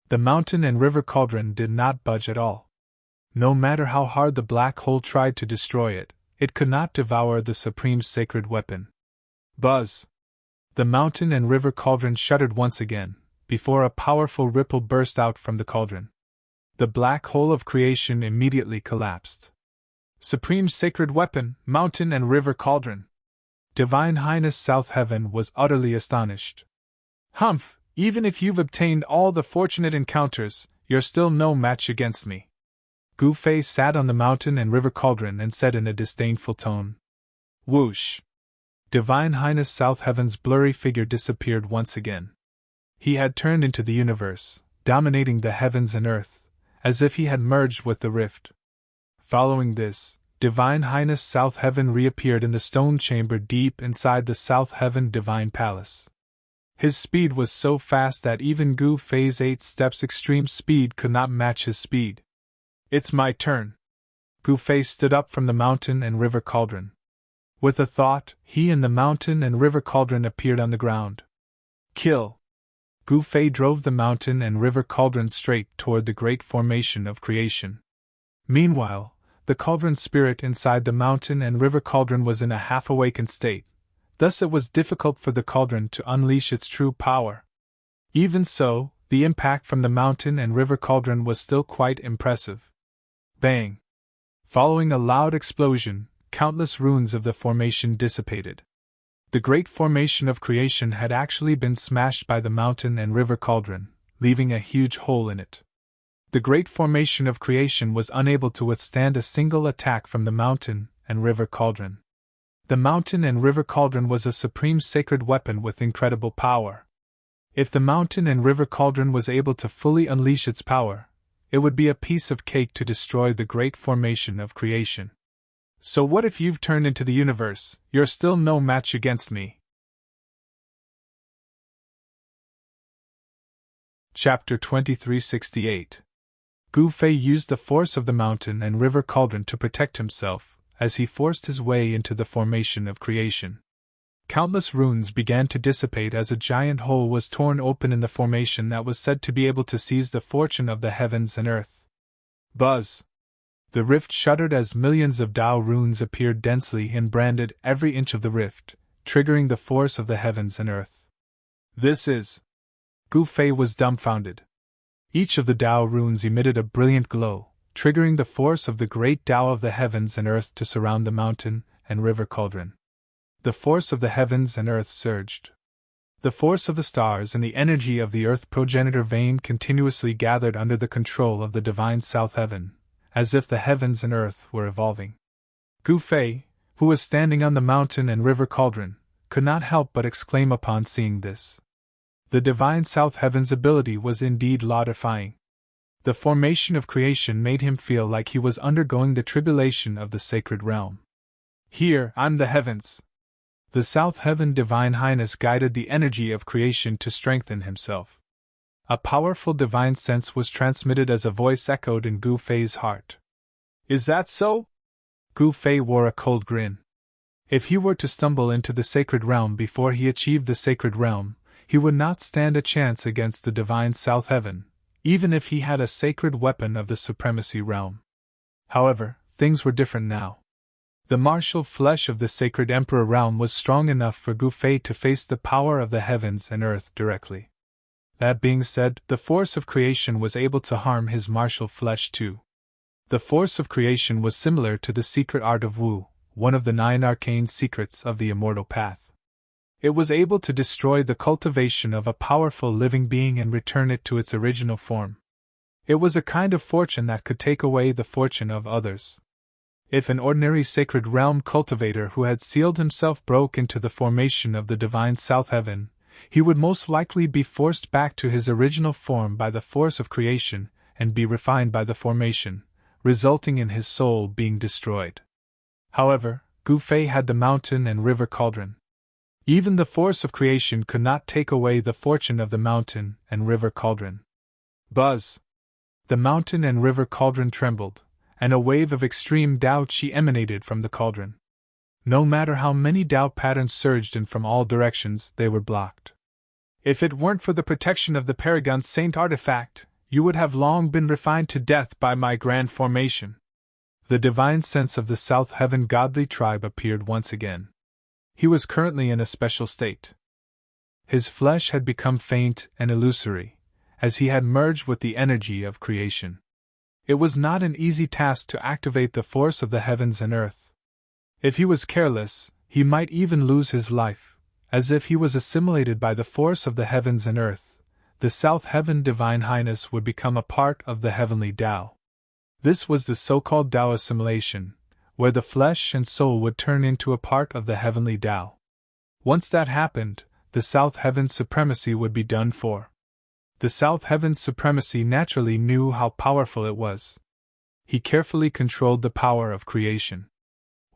The mountain and river cauldron did not budge at all. No matter how hard the black hole tried to destroy it, it could not devour the supreme sacred weapon. Buzz! The mountain and river cauldron shuddered once again, before a powerful ripple burst out from the cauldron. The black hole of creation immediately collapsed. Supreme sacred weapon, mountain and river cauldron. Divine Highness South Heaven was utterly astonished. Humph! Even if you've obtained all the fortunate encounters, you're still no match against me. Gu Fei sat on the mountain and river cauldron and said in a disdainful tone. Whoosh! Divine Highness South Heaven's blurry figure disappeared once again. He had turned into the universe, dominating the heavens and earth, as if he had merged with the rift. Following this, Divine Highness South Heaven reappeared in the stone chamber deep inside the South Heaven Divine Palace. His speed was so fast that even Gu Fei's 8 steps extreme speed could not match his speed. It's my turn. Gu Fei stood up from the mountain and river cauldron. With a thought, he and the mountain and river cauldron appeared on the ground. Kill! Gu Fei drove the mountain and river cauldron straight toward the great formation of creation. Meanwhile, the cauldron spirit inside the mountain and river cauldron was in a half-awakened state. Thus it was difficult for the cauldron to unleash its true power. Even so, the impact from the mountain and river cauldron was still quite impressive. Bang! Following a loud explosion, countless ruins of the formation dissipated. The great formation of creation had actually been smashed by the mountain and river cauldron, leaving a huge hole in it. The great formation of creation was unable to withstand a single attack from the mountain and river cauldron. The mountain and river cauldron was a supreme sacred weapon with incredible power. If the mountain and river cauldron was able to fully unleash its power, it would be a piece of cake to destroy the great formation of creation. So what if you've turned into the universe, you're still no match against me. Chapter 2368. Gu Fei used the force of the mountain and river cauldron to protect himself, as he forced his way into the formation of creation. Countless runes began to dissipate as a giant hole was torn open in the formation that was said to be able to seize the fortune of the heavens and earth. Buzz! The rift shuddered as millions of Tao runes appeared densely and branded every inch of the rift, triggering the force of the heavens and earth. This is... Gu Fei was dumbfounded. Each of the Tao runes emitted a brilliant glow, triggering the force of the great Tao of the heavens and earth to surround the mountain and river cauldron. The force of the heavens and earth surged. The force of the stars and the energy of the earth progenitor vein continuously gathered under the control of the divine South Heaven, as if the heavens and earth were evolving. Gu Fei, who was standing on the mountain and river cauldron, could not help but exclaim upon seeing this. The divine South Heaven's ability was indeed law-defying. The formation of creation made him feel like he was undergoing the tribulation of the sacred realm. Here, I'm the heavens. The South Heaven Divine Highness guided the energy of creation to strengthen himself. A powerful divine sense was transmitted as a voice echoed in Gu Fei's heart. Is that so? Gu Fei wore a cold grin. If he were to stumble into the sacred realm before he achieved the sacred realm, he would not stand a chance against the divine South Heaven, even if he had a sacred weapon of the supremacy realm. However, things were different now. The martial flesh of the sacred Emperor realm was strong enough for Gu Fei to face the power of the heavens and earth directly. That being said, the force of creation was able to harm his martial flesh too. The force of creation was similar to the secret art of Wu, one of the 9 arcane secrets of the immortal path. It was able to destroy the cultivation of a powerful living being and return it to its original form. It was a kind of fortune that could take away the fortune of others. If an ordinary sacred realm cultivator who had sealed himself broke into the formation of the divine South Heaven, he would most likely be forced back to his original form by the force of creation and be refined by the formation, resulting in his soul being destroyed. However, Gu Fei had the mountain and river cauldron. Even the force of creation could not take away the fortune of the mountain and river cauldron. Buzz! The mountain and river cauldron trembled, and a wave of extreme Tao Qi emanated from the cauldron. No matter how many Tao patterns surged in from all directions, they were blocked. If it weren't for the protection of the Paragon Saint artifact, you would have long been refined to death by my grand formation. The divine sense of the South Heaven godly tribe appeared once again. He was currently in a special state. His flesh had become faint and illusory, as he had merged with the energy of creation. It was not an easy task to activate the force of the heavens and earth. If he was careless, he might even lose his life, as if he was assimilated by the force of the heavens and earth. The South Heaven Divine Highness would become a part of the heavenly Tao. This was the so-called Tao assimilation, where the flesh and soul would turn into a part of the heavenly Tao. Once that happened, the South Heaven's supremacy would be done for. The South Heaven's supremacy naturally knew how powerful it was. He carefully controlled the power of creation.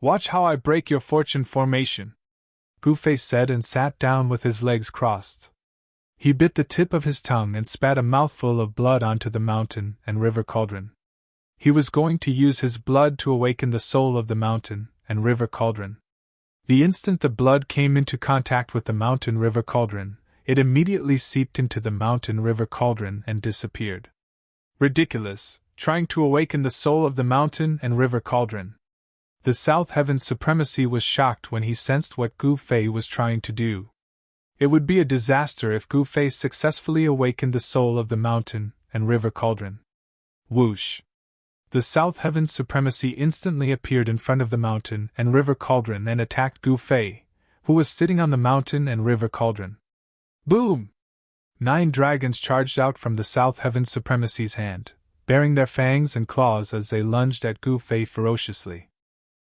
Watch how I break your fortune formation, Gu Fei said and sat down with his legs crossed. He bit the tip of his tongue and spat a mouthful of blood onto the mountain and river cauldron. He was going to use his blood to awaken the soul of the mountain and river cauldron. The instant the blood came into contact with the mountain river cauldron, it immediately seeped into the mountain river cauldron and disappeared. Ridiculous, trying to awaken the soul of the mountain and river cauldron. The South Heaven's supremacy was shocked when he sensed what Gu Fei was trying to do. It would be a disaster if Gu Fei successfully awakened the soul of the mountain and river cauldron. Whoosh! The South Heaven's supremacy instantly appeared in front of the mountain and river cauldron and attacked Gu Fei, who was sitting on the mountain and river cauldron. Boom! 9 dragons charged out from the South Heaven's supremacy's hand, baring their fangs and claws as they lunged at Gu Fei ferociously.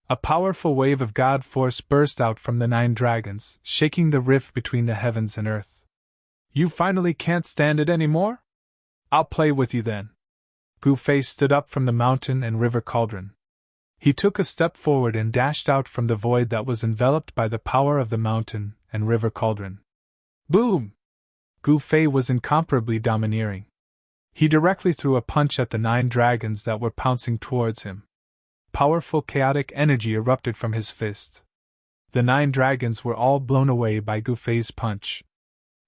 A powerful wave of God force burst out from the 9 dragons, shaking the rift between the heavens and earth. You finally can't stand it anymore? I'll play with you then. Gu Fei stood up from the mountain and river cauldron. He took a step forward and dashed out from the void that was enveloped by the power of the mountain and river cauldron. Boom! Gu Fei was incomparably domineering. He directly threw a punch at the 9 dragons that were pouncing towards him. Powerful chaotic energy erupted from his fist. The 9 dragons were all blown away by Gu Fei's punch.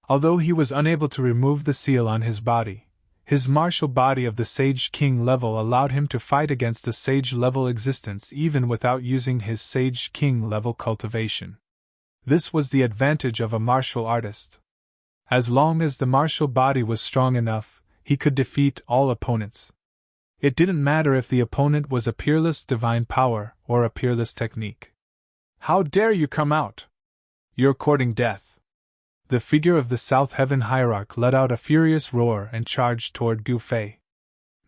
Although he was unable to remove the seal on his body, his martial body of the Sage King level allowed him to fight against the Sage level existence even without using his Sage King level cultivation. This was the advantage of a martial artist. As long as the martial body was strong enough, he could defeat all opponents. It didn't matter if the opponent was a peerless divine power or a peerless technique. How dare you come out? You're courting death. The figure of the South Heaven Hierarch let out a furious roar and charged toward Gu Fei.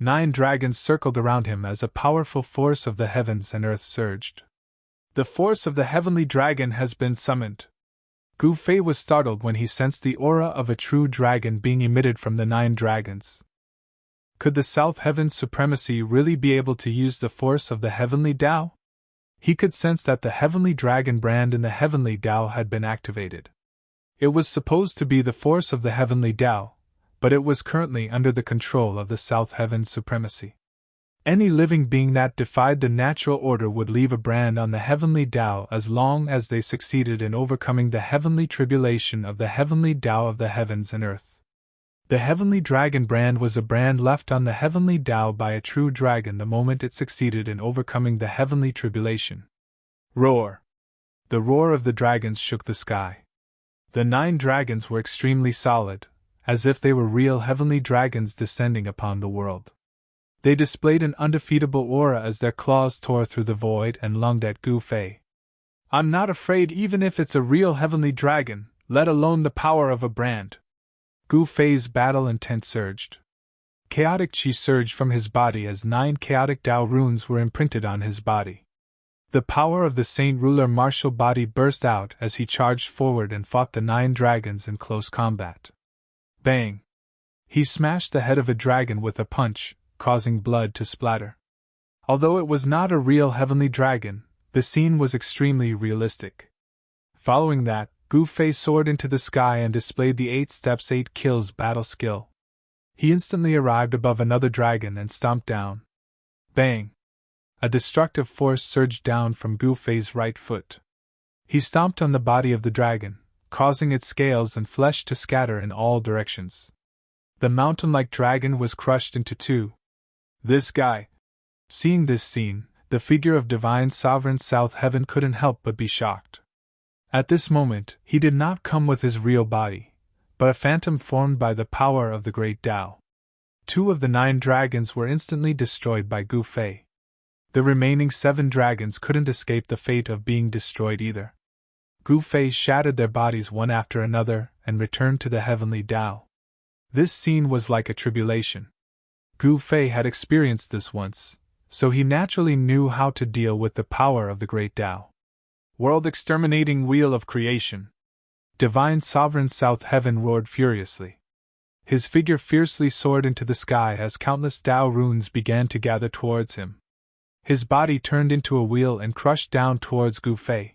9 dragons circled around him as a powerful force of the heavens and earth surged. The force of the heavenly dragon has been summoned. Gu Fei was startled when he sensed the aura of a true dragon being emitted from the 9 dragons. Could the South Heaven's supremacy really be able to use the force of the heavenly Tao? He could sense that the heavenly dragon brand in the heavenly Tao had been activated. It was supposed to be the force of the heavenly Tao, but it was currently under the control of the South Heaven's supremacy. Any living being that defied the natural order would leave a brand on the heavenly Tao as long as they succeeded in overcoming the heavenly tribulation of the heavenly Tao of the heavens and earth. The heavenly dragon brand was a brand left on the heavenly Tao by a true dragon the moment it succeeded in overcoming the heavenly tribulation. Roar! The roar of the dragons shook the sky. The 9 dragons were extremely solid, as if they were real heavenly dragons descending upon the world. They displayed an undefeatable aura as their claws tore through the void and lunged at Gu Fei. I'm not afraid even if it's a real heavenly dragon, let alone the power of a brand. Gu Fei's battle intent surged. Chaotic chi surged from his body as 9 chaotic Tao runes were imprinted on his body. The power of the Saint Ruler martial body burst out as he charged forward and fought the 9 dragons in close combat. Bang! He smashed the head of a dragon with a punch, causing blood to splatter. Although it was not a real heavenly dragon, the scene was extremely realistic. Following that, Gu Fei soared into the sky and displayed the 8 steps 8 kills battle skill. He instantly arrived above another dragon and stomped down. Bang! A destructive force surged down from Gu Fei's right foot. He stomped on the body of the dragon, causing its scales and flesh to scatter in all directions. The mountain-like dragon was crushed into 2. This guy. Seeing this scene, the figure of Divine Sovereign South Heaven couldn't help but be shocked. At this moment, he did not come with his real body, but a phantom formed by the power of the Great Tao. 2 of the 9 dragons were instantly destroyed by Gu Fei. The remaining 7 dragons couldn't escape the fate of being destroyed either. Gu Fei shattered their bodies one after another and returned to the heavenly Tao. This scene was like a tribulation. Gu Fei had experienced this once, so he naturally knew how to deal with the power of the Great Tao. World exterminating wheel of creation! Divine Sovereign South Heaven roared furiously. His figure fiercely soared into the sky as countless Tao runes began to gather towards him. His body turned into a wheel and crushed down towards Gu Fei.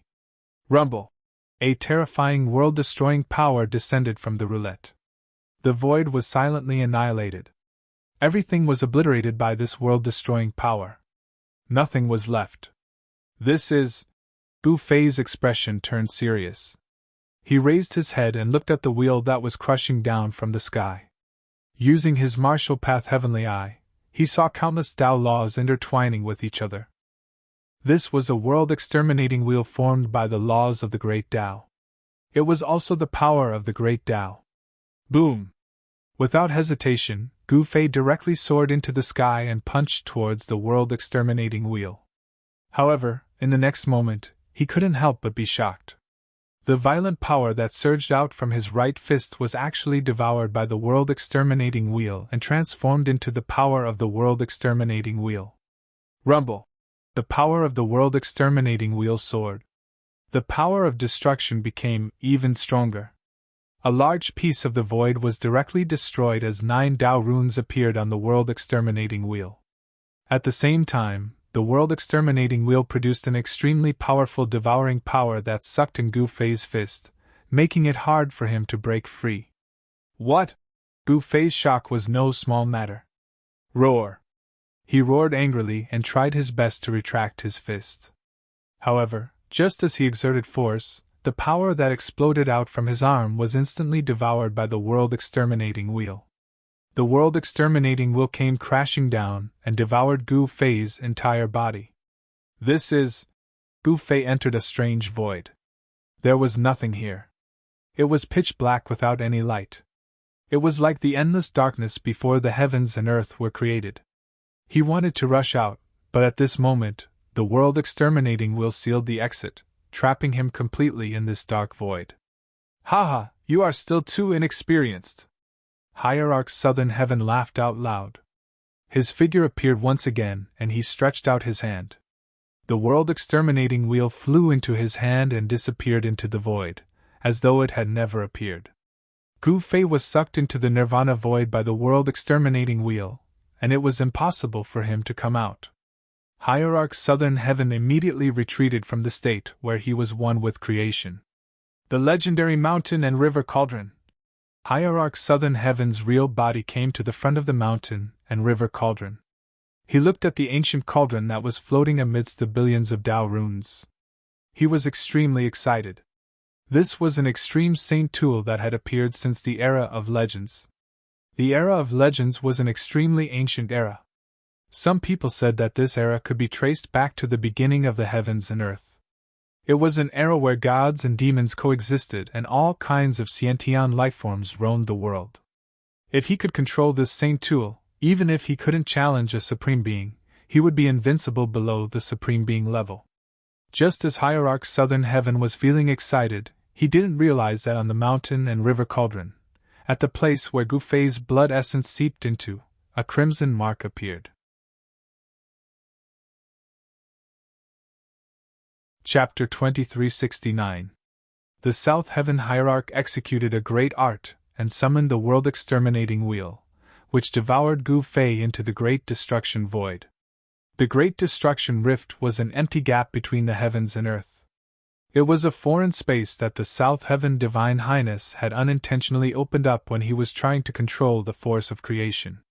Rumble! A terrifying world-destroying power descended from the roulette. The void was silently annihilated. Everything was obliterated by this world-destroying power. Nothing was left. This is... Gu Fei's expression turned serious. He raised his head and looked at the wheel that was crushing down from the sky. Using his martial path heavenly eye, he saw countless Tao laws intertwining with each other. This was a world-exterminating wheel formed by the laws of the Great Tao. It was also the power of the Great Tao. Boom! Without hesitation, Gu Fei directly soared into the sky and punched towards the world-exterminating wheel. However, in the next moment, he couldn't help but be shocked. The violent power that surged out from his right fist was actually devoured by the world-exterminating wheel and transformed into the power of the world-exterminating wheel. Rumble! The power of the world-exterminating wheel soared. The power of destruction became even stronger. A large piece of the void was directly destroyed as 9 Tao runes appeared on the world-exterminating wheel. At the same time, the world-exterminating wheel produced an extremely powerful devouring power that sucked in Gu Fei's fist, making it hard for him to break free. What? Gu Fei's shock was no small matter. Roar! He roared angrily and tried his best to retract his fist. However, just as he exerted force, the power that exploded out from his arm was instantly devoured by the world-exterminating wheel. The world-exterminating wheel came crashing down and devoured Gu Fei's entire body. This is... Gu Fei entered a strange void. There was nothing here. It was pitch black without any light. It was like the endless darkness before the heavens and earth were created. He wanted to rush out, but at this moment, the world-exterminating wheel sealed the exit, trapping him completely in this dark void. "Haha, you are still too inexperienced." Hierarch Southern Heaven laughed out loud. His figure appeared once again, and he stretched out his hand. The world-exterminating wheel flew into his hand and disappeared into the void, as though it had never appeared. Gu Fei was sucked into the nirvana void by the world-exterminating wheel, and it was impossible for him to come out. Hierarch Southern Heaven immediately retreated from the state where he was one with creation. The legendary mountain and river cauldron. Hierarch Southern Heaven's real body came to the front of the mountain and river cauldron. He looked at the ancient cauldron that was floating amidst the billions of Tao runes. He was extremely excited. This was an extreme saint tool that had appeared since the era of legends. The era of legends was an extremely ancient era. Some people said that this era could be traced back to the beginning of the heavens and earth. It was an era where gods and demons coexisted and all kinds of sentient lifeforms roamed the world. If he could control this saint tool, even if he couldn't challenge a supreme being, he would be invincible below the supreme being level. Just as Hierarch Southern Heaven was feeling excited, he didn't realize that on the mountain and river cauldron, at the place where Gu Fei's blood essence seeped into, a crimson mark appeared. Chapter 2369. The South Heaven Hierarch executed a great art and summoned the world-exterminating wheel, which devoured Gu Fei into the Great Destruction Void. The Great Destruction Rift was an empty gap between the heavens and earth. It was a foreign space that the South Heaven Divine Highness had unintentionally opened up when he was trying to control the force of creation.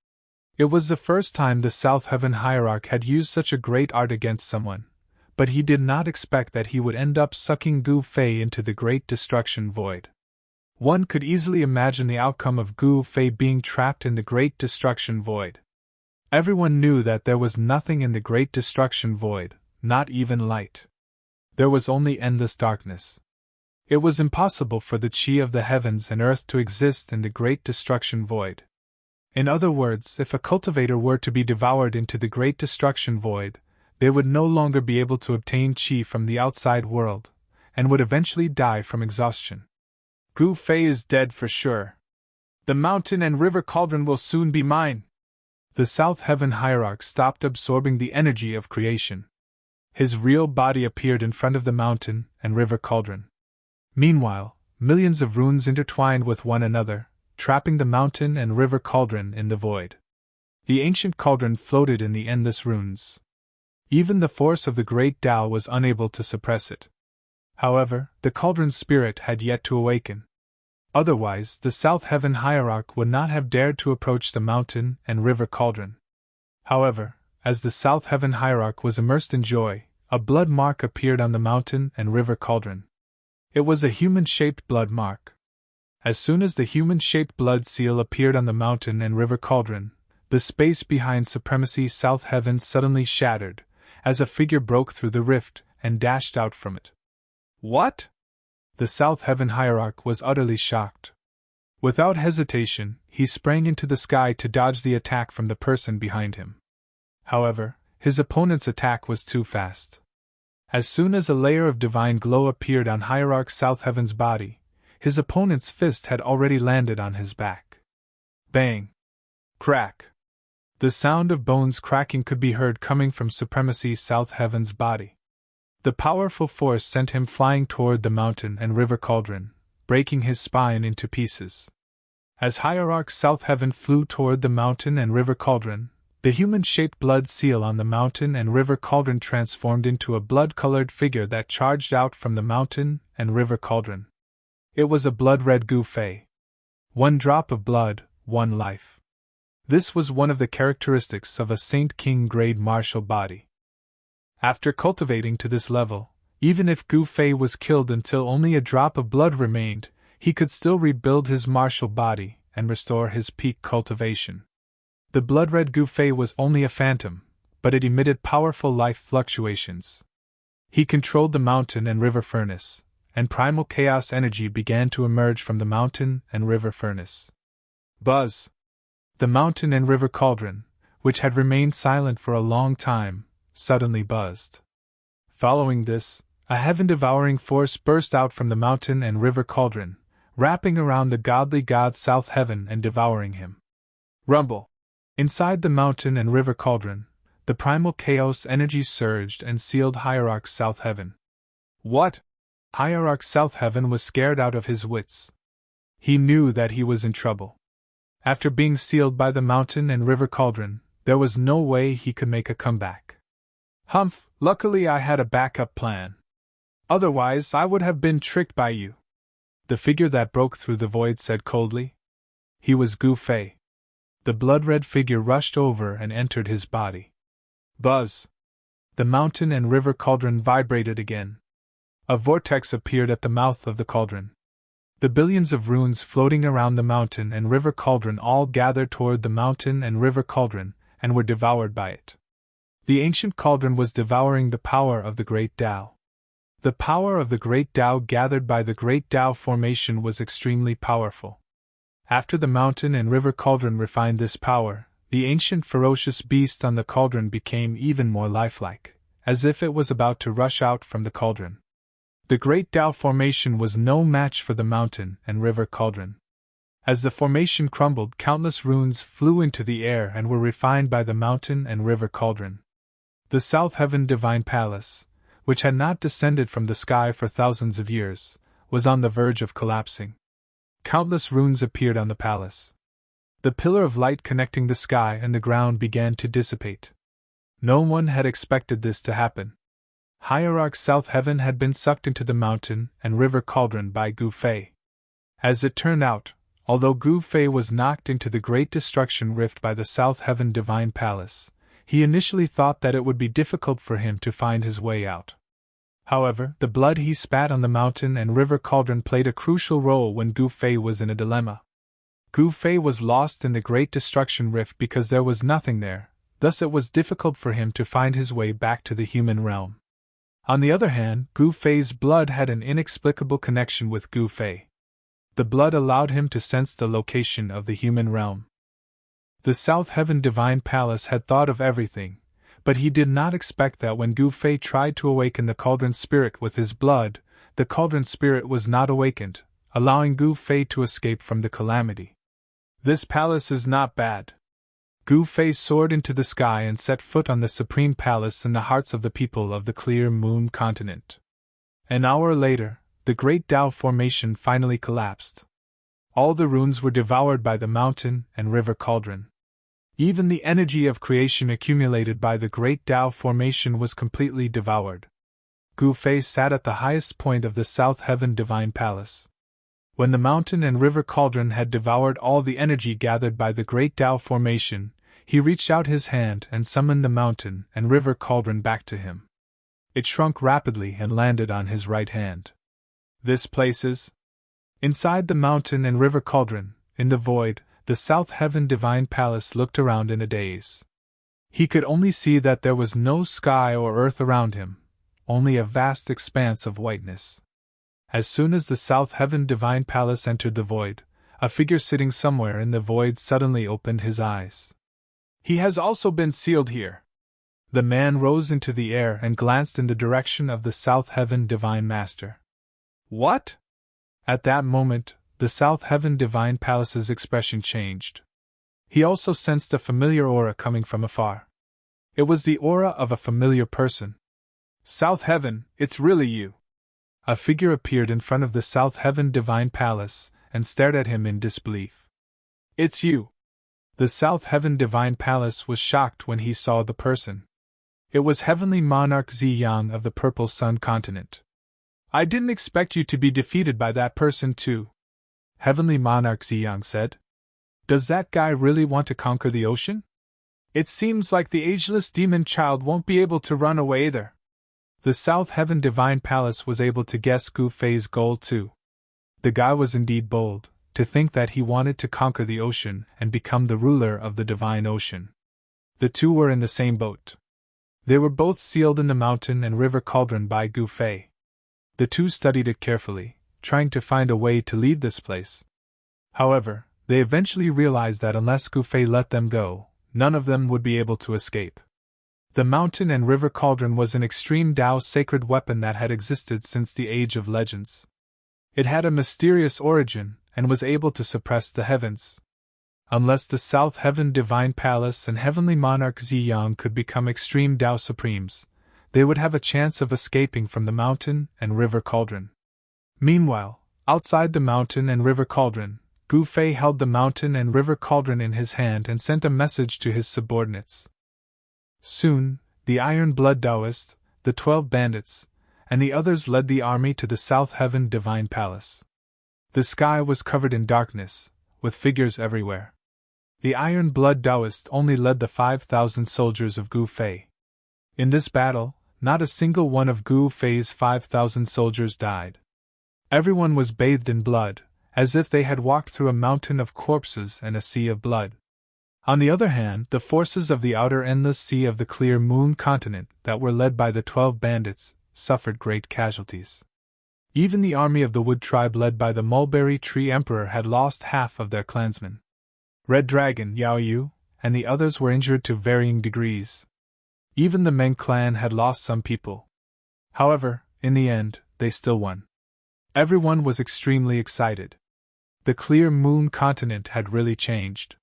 It was the first time the South Heaven Hierarch had used such a great art against someone, but he did not expect that he would end up sucking Gu Fei into the Great Destruction Void. One could easily imagine the outcome of Gu Fei being trapped in the Great Destruction Void. Everyone knew that there was nothing in the Great Destruction Void, not even light. There was only endless darkness. It was impossible for the Qi of the heavens and earth to exist in the Great Destruction Void. In other words, if a cultivator were to be devoured into the Great Destruction Void, they would no longer be able to obtain Qi from the outside world, and would eventually die from exhaustion. Gu Fei is dead for sure. The mountain and river cauldron will soon be mine. The South Heaven Hierarch stopped absorbing the energy of creation. His real body appeared in front of the mountain and river cauldron. Meanwhile, millions of runes intertwined with one another, trapping the mountain and river cauldron in the void. The ancient cauldron floated in the endless runes. Even the force of the great Tao was unable to suppress it. However, the cauldron's spirit had yet to awaken. Otherwise, the South Heaven Hierarch would not have dared to approach the mountain and river cauldron. However, as the South Heaven Hierarch was immersed in joy, a blood mark appeared on the mountain and river cauldron. It was a human-shaped blood mark. As soon as the human-shaped blood seal appeared on the mountain and river cauldron, the space behind Supremacy South Heaven suddenly shattered, as a figure broke through the rift and dashed out from it. What? The South Heaven Hierarch was utterly shocked. Without hesitation, he sprang into the sky to dodge the attack from the person behind him. However, his opponent's attack was too fast. As soon as a layer of divine glow appeared on Hierarch South Heaven's body, his opponent's fist had already landed on his back. Bang! Crack! The sound of bones cracking could be heard coming from Supremacy South Heaven's body. The powerful force sent him flying toward the mountain and river cauldron, breaking his spine into pieces. As Hierarch South Heaven flew toward the mountain and river cauldron, the human-shaped blood seal on the mountain and river cauldron transformed into a blood-colored figure that charged out from the mountain and river cauldron. It was a blood-red Gu Fei. One drop of blood, one life. This was one of the characteristics of a Saint King grade martial body. After cultivating to this level, even if Gu Fei was killed until only a drop of blood remained, he could still rebuild his martial body and restore his peak cultivation. The blood-red Gu Fei was only a phantom, but it emitted powerful life fluctuations. He controlled the mountain and river furnace, and primal chaos energy began to emerge from the mountain and river furnace. Buzz! The mountain and river cauldron, which had remained silent for a long time, suddenly buzzed. Following this, a heaven-devouring force burst out from the mountain and river cauldron, wrapping around the godly god South Heaven and devouring him. Rumble! Inside the mountain and river cauldron, the primal chaos energy surged and sealed Hierarch South Heaven. What? Hierarch South Heaven was scared out of his wits. He knew that he was in trouble. After being sealed by the mountain and river cauldron, there was no way he could make a comeback. Humph, luckily I had a backup plan. Otherwise I would have been tricked by you. The figure that broke through the void said coldly. He was Gu Fei. The blood-red figure rushed over and entered his body. Buzz! The mountain and river cauldron vibrated again. A vortex appeared at the mouth of the cauldron. The billions of runes floating around the mountain and river cauldron all gathered toward the mountain and river cauldron and were devoured by it. The ancient cauldron was devouring the power of the Great Tao. The power of the Great Tao gathered by the Great Tao formation was extremely powerful. After the mountain and river cauldron refined this power, the ancient ferocious beast on the cauldron became even more lifelike, as if it was about to rush out from the cauldron. The Great Tao formation was no match for the mountain and river cauldron. As the formation crumbled, countless runes flew into the air and were refined by the mountain and river cauldron. The South Heaven Divine Palace, which had not descended from the sky for thousands of years, was on the verge of collapsing. Countless runes appeared on the palace. The pillar of light connecting the sky and the ground began to dissipate. No one had expected this to happen. Hierarch South Heaven had been sucked into the mountain and river cauldron by Gu Fei. As it turned out, although Gu Fei was knocked into the great destruction rift by the South Heaven Divine Palace, he initially thought that it would be difficult for him to find his way out. However, the blood he spat on the mountain and river cauldron played a crucial role when Gu Fei was in a dilemma. Gu Fei was lost in the great destruction rift because there was nothing there, thus it was difficult for him to find his way back to the human realm. On the other hand, Gu Fei's blood had an inexplicable connection with Gu Fei. The blood allowed him to sense the location of the human realm. The South Heaven Divine Palace had thought of everything, but he did not expect that when Gu Fei tried to awaken the cauldron spirit with his blood, the cauldron spirit was not awakened, allowing Gu Fei to escape from the calamity. This palace is not bad. Gu Fei soared into the sky and set foot on the supreme palace in the hearts of the people of the Clear Moon continent. An hour later, the Great Tao formation finally collapsed. All the runes were devoured by the mountain and river cauldron. Even the energy of creation accumulated by the Great Tao formation was completely devoured. Gu Fei sat at the highest point of the South Heaven Divine Palace. When the mountain and river cauldron had devoured all the energy gathered by the Great Tao formation, he reached out his hand and summoned the mountain and river cauldron back to him. It shrunk rapidly and landed on his right hand. This place is... Inside the mountain and river cauldron, in the void, the South Heaven Divine Palace looked around in a daze. He could only see that there was no sky or earth around him, only a vast expanse of whiteness. As soon as the South Heaven Divine Palace entered the void, a figure sitting somewhere in the void suddenly opened his eyes. He has also been sealed here. The man rose into the air and glanced in the direction of the South Heaven Divine Master. What? At that moment, the South Heaven Divine Palace's expression changed. He also sensed a familiar aura coming from afar. It was the aura of a familiar person. South Heaven, it's really you. A figure appeared in front of the South Heaven Divine Palace and stared at him in disbelief. It's you. The South Heaven Divine Palace was shocked when he saw the person. It was Heavenly Monarch Ziyang of the Purple Sun continent. I didn't expect you to be defeated by that person too. Heavenly Monarch Ziyang said. Does that guy really want to conquer the ocean? It seems like the ageless demon child won't be able to run away either. The South Heaven Divine Palace was able to guess Gu Fei's goal too. The guy was indeed bold, to think that he wanted to conquer the ocean and become the ruler of the divine ocean. The two were in the same boat. They were both sealed in the mountain and river cauldron by Gu Fei. The two studied it carefully, trying to find a way to leave this place. However, they eventually realized that unless Gu Fei let them go, none of them would be able to escape. The mountain and river cauldron was an extreme Tao sacred weapon that had existed since the Age of Legends. It had a mysterious origin and was able to suppress the heavens. Unless the South Heaven Divine Palace and Heavenly Monarch Ziyang could become extreme Tao Supremes, they would have a chance of escaping from the mountain and river cauldron. Meanwhile, outside the mountain and river cauldron, Gu Fei held the mountain and river cauldron in his hand and sent a message to his subordinates. Soon, the Iron Blood Taoists, the 12 bandits, and the others led the army to the South Heaven Divine Palace. The sky was covered in darkness, with figures everywhere. The Iron Blood Taoists only led the 5,000 soldiers of Gu Fei. In this battle, not a single one of Gu Fei's 5,000 soldiers died. Everyone was bathed in blood, as if they had walked through a mountain of corpses and a sea of blood. On the other hand, the forces of the outer endless sea of the Clear Moon continent that were led by the 12 bandits suffered great casualties. Even the army of the Wood tribe led by the Mulberry Tree Emperor had lost half of their clansmen. Red Dragon, Yao Yu, and the others were injured to varying degrees. Even the Meng clan had lost some people. However, in the end, they still won. Everyone was extremely excited. The Clear Moon continent had really changed.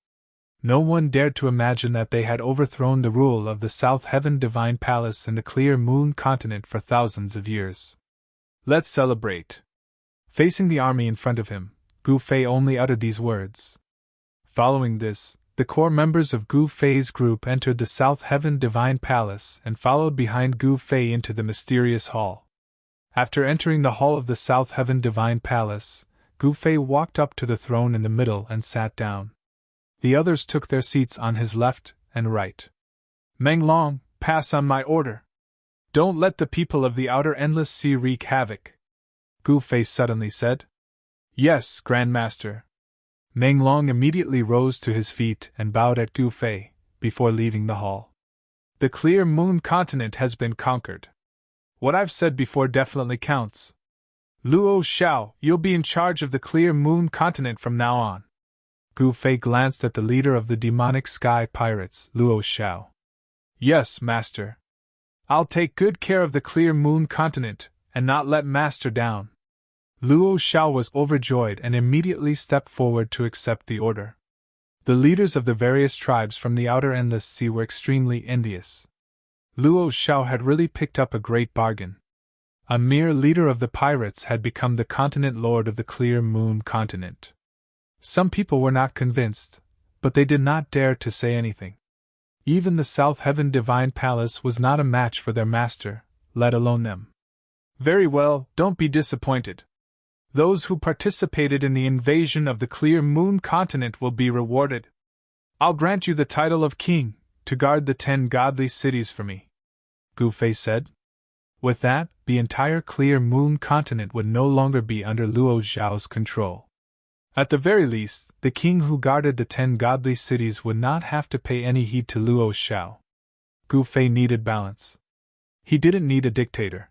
No one dared to imagine that they had overthrown the rule of the South Heaven Divine Palace in the Clear Moon continent for thousands of years. Let's celebrate. Facing the army in front of him, Gu Fei only uttered these words. Following this, the core members of Gu Fei's group entered the South Heaven Divine Palace and followed behind Gu Fei into the mysterious hall. After entering the hall of the South Heaven Divine Palace, Gu Fei walked up to the throne in the middle and sat down. The others took their seats on his left and right. Meng Long, pass on my order. Don't let the people of the outer endless sea wreak havoc, Gu Fei suddenly said. Yes, Grand Master. Meng Long immediately rose to his feet and bowed at Gu Fei, before leaving the hall. The Clear Moon continent has been conquered. What I've said before definitely counts. Luo Xiao, you'll be in charge of the Clear Moon continent from now on. Gu Fei glanced at the leader of the demonic sky pirates, Luo Xiao. Yes, Master. I'll take good care of the Clear Moon continent, and not let Master down. Luo Xiao was overjoyed and immediately stepped forward to accept the order. The leaders of the various tribes from the outer endless sea were extremely envious. Luo Xiao had really picked up a great bargain. A mere leader of the pirates had become the continent lord of the Clear Moon continent. Some people were not convinced, but they did not dare to say anything. Even the South Heaven Divine Palace was not a match for their master, let alone them. Very well, don't be disappointed. Those who participated in the invasion of the Clear Moon continent will be rewarded. I'll grant you the title of king, to guard the 10 godly cities for me, Gu Fei said. With that, the entire Clear Moon continent would no longer be under Luo Xiao's control. At the very least, the king who guarded the 10 godly cities would not have to pay any heed to Luo Xiao. Gu Fei needed balance. He didn't need a dictator.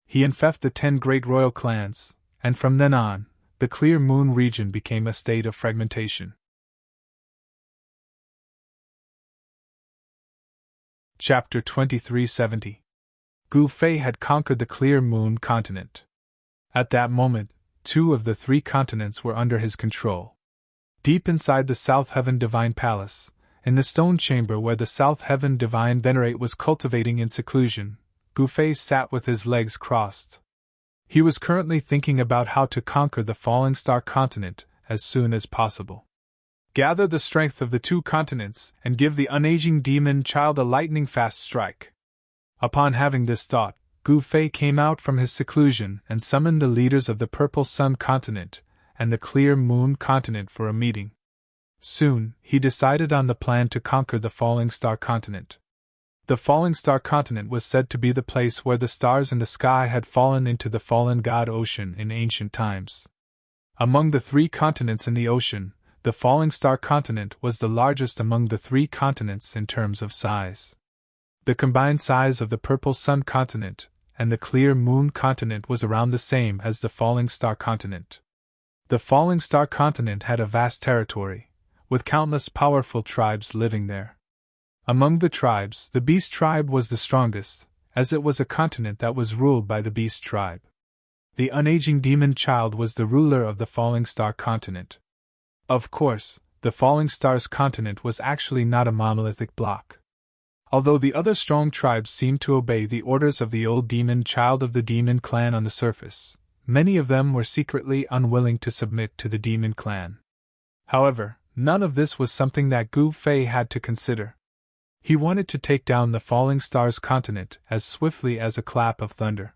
He infected the 10 great royal clans, and from then on, the Clear Moon region became a state of fragmentation. Chapter 2370. Gu Fei had conquered the Clear Moon continent. At that moment, 2 of the 3 continents were under his control. Deep inside the South Heaven Divine Palace, in the stone chamber where the South Heaven Divine Venerate was cultivating in seclusion, Gu Fei sat with his legs crossed. He was currently thinking about how to conquer the Falling Star continent as soon as possible. Gather the strength of the 2 continents and give the unaging demon child a lightning-fast strike. Upon having this thought, Gu Fei came out from his seclusion and summoned the leaders of the Purple Sun continent and the clear moon continent for a meeting. Soon, he decided on the plan to conquer the falling star continent. The falling star continent was said to be the place where the stars in the sky had fallen into the fallen god ocean in ancient times. Among the 3 continents in the ocean, the falling star continent was the largest among the 3 continents in terms of size. The combined size of the purple sun continent and the clear moon continent was around the same as the falling star continent. The falling star continent had a vast territory, with countless powerful tribes living there. Among the tribes, the beast tribe was the strongest, as it was a continent that was ruled by the beast tribe. The unaging demon child was the ruler of the falling star continent. Of course, the falling stars continent was actually not a monolithic block. Although the other strong tribes seemed to obey the orders of the old demon child of the demon clan on the surface, many of them were secretly unwilling to submit to the demon clan. However, none of this was something that Gu Fei had to consider. He wanted to take down the falling stars continent as swiftly as a clap of thunder.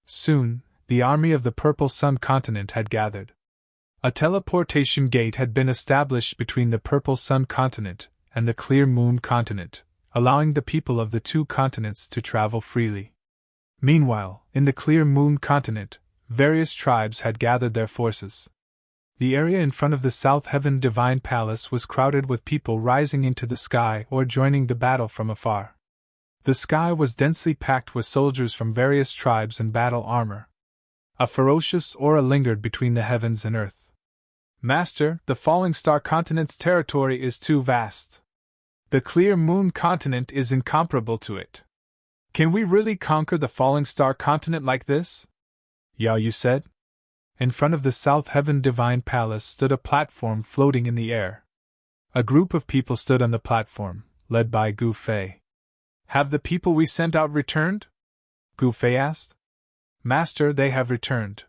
Soon, the army of the purple sun continent had gathered. A teleportation gate had been established between the purple sun continent and the clear moon continent, allowing the people of the 2 continents to travel freely. Meanwhile, in the clear moon continent, various tribes had gathered their forces. The area in front of the South Heaven Divine Palace was crowded with people rising into the sky or joining the battle from afar. The sky was densely packed with soldiers from various tribes in battle armor. A ferocious aura lingered between the heavens and earth. Master, the falling star continent's territory is too vast. The clear moon continent is incomparable to it. Can we really conquer the falling star continent like this? Yao Yu said. In front of the South Heaven Divine Palace stood a platform floating in the air. A group of people stood on the platform, led by Gu Fei. Have the people we sent out returned? Gu Fei asked. Master, they have returned.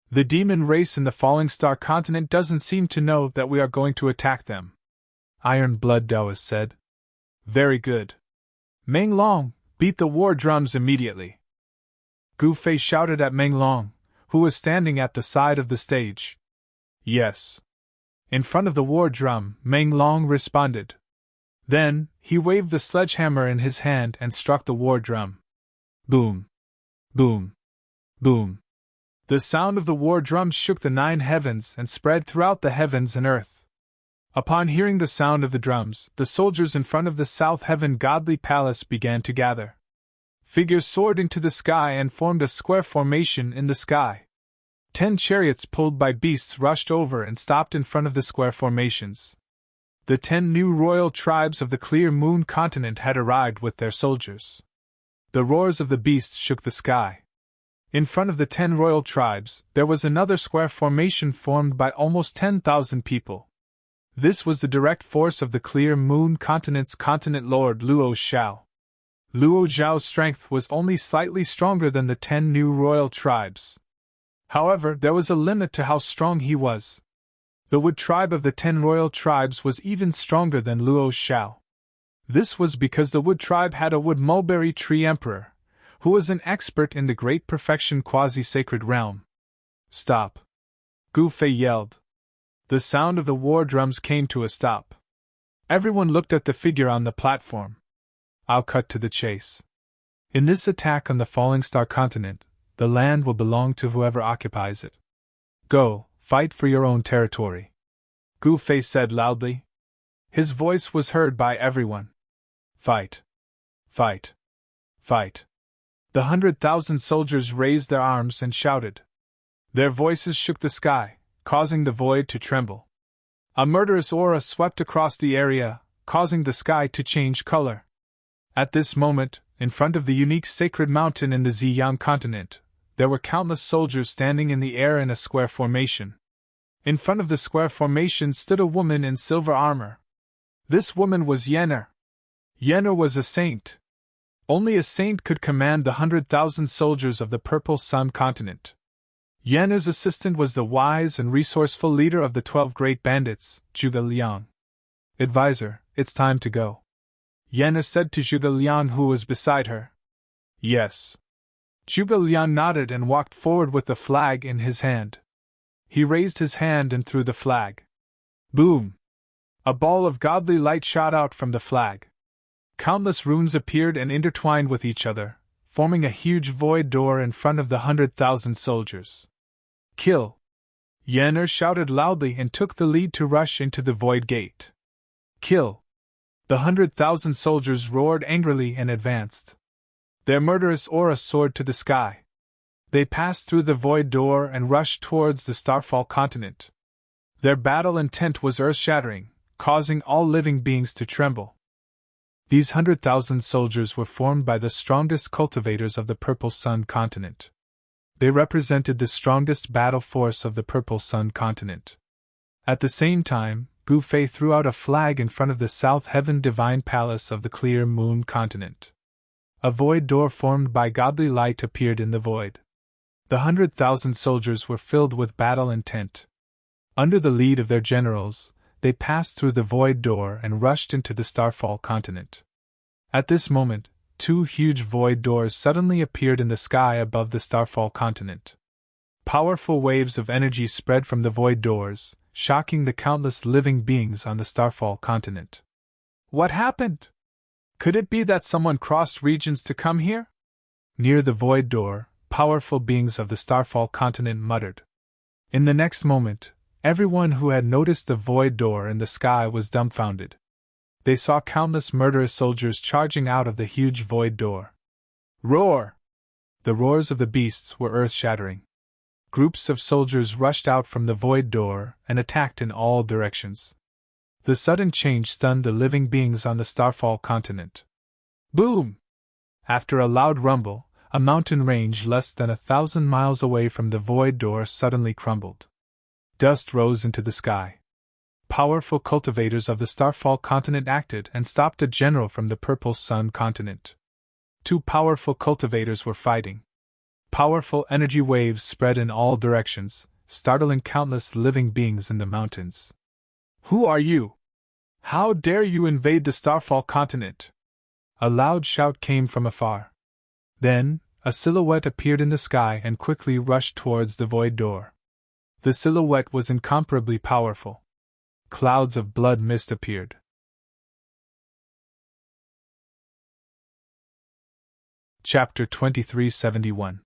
The demon race in the falling star continent doesn't seem to know that we are going to attack them. Iron Blood Taoist said. Very good. Meng Long, beat the war drums immediately. Gu Fei shouted at Meng Long, who was standing at the side of the stage. Yes. In front of the war drum, Meng Long responded. Then, he waved the sledgehammer in his hand and struck the war drum. Boom. Boom. Boom. The sound of the war drums shook the 9 heavens and spread throughout the heavens and earth. Upon hearing the sound of the drums, the soldiers in front of the South Heaven Godly Palace began to gather. Figures soared into the sky and formed a square formation in the sky. 10 chariots pulled by beasts rushed over and stopped in front of the square formations. The 10 new royal tribes of the clear moon continent had arrived with their soldiers. The roars of the beasts shook the sky. In front of the 10 royal tribes, there was another square formation formed by almost 10,000 people. This was the direct force of the clear moon continent's continent lord Luo Xiao. Luo Xiao's strength was only slightly stronger than the 10 new royal tribes. However, there was a limit to how strong he was. The wood tribe of the 10 royal tribes was even stronger than Luo Xiao. This was because the wood tribe had a wood mulberry tree emperor, who was an expert in the great perfection quasi-sacred realm. Stop! Gu Fei yelled. The sound of the war drums came to a stop. Everyone looked at the figure on the platform. I'll cut to the chase. In this attack on the falling star continent, the land will belong to whoever occupies it. Go, fight for your own territory. Gu Fei said loudly. His voice was heard by everyone. Fight! Fight! Fight! The 100,000 soldiers raised their arms and shouted. Their voices shook the sky, causing the void to tremble. A murderous aura swept across the area, causing the sky to change color. At this moment, in front of the unique sacred mountain in the Ziyang continent, there were countless soldiers standing in the air in a square formation. In front of the square formation stood a woman in silver armor. This woman was Yen'er. Yen'er was a saint. Only a saint could command the 100,000 soldiers of the Purple Sun continent. Yen'er's assistant was the wise and resourceful leader of the 12 great bandits, Zhuge Liang. Advisor, it's time to go. Yen'er said to Zhuge Liang, who was beside her. Yes. Zhuge Liang nodded and walked forward with the flag in his hand. He raised his hand and threw the flag. Boom! A ball of godly light shot out from the flag. Countless runes appeared and intertwined with each other, forming a huge void door in front of the 100,000 soldiers. Kill! Yennefer shouted loudly and took the lead to rush into the void gate. Kill! The 100,000 soldiers roared angrily and advanced. Their murderous aura soared to the sky. They passed through the void door and rushed towards the Starfall continent. Their battle intent was earth-shattering, causing all living beings to tremble. These 100,000 soldiers were formed by the strongest cultivators of the Purple Sun continent. They represented the strongest battle force of the Purple Sun continent. At the same time, Gu Fei threw out a flag in front of the South Heaven Divine Palace of the Clear Moon continent. A void door formed by godly light appeared in the void. The 100,000 soldiers were filled with battle intent. Under the lead of their generals, they passed through the void door and rushed into the Starfall continent. At this moment, two huge void doors suddenly appeared in the sky above the Starfall continent. Powerful waves of energy spread from the void doors, shocking the countless living beings on the Starfall continent. What happened? Could it be that someone crossed regions to come here? Near the void door, powerful beings of the Starfall continent muttered. In the next moment, everyone who had noticed the void door in the sky was dumbfounded. They saw countless murderous soldiers charging out of the huge void door. Roar! The roars of the beasts were earth-shattering. Groups of soldiers rushed out from the void door and attacked in all directions. The sudden change stunned the living beings on the Starfall continent. Boom! After a loud rumble, a mountain range less than 1,000 miles away from the void door suddenly crumbled. Dust rose into the sky. Powerful cultivators of the Starfall continent acted and stopped a general from the Purple Sun continent. Two powerful cultivators were fighting. Powerful energy waves spread in all directions, startling countless living beings in the mountains. Who are you? How dare you invade the Starfall continent? A loud shout came from afar. Then, a silhouette appeared in the sky and quickly rushed towards the void door. The silhouette was incomparably powerful. Clouds of blood mist appeared. Chapter 2371.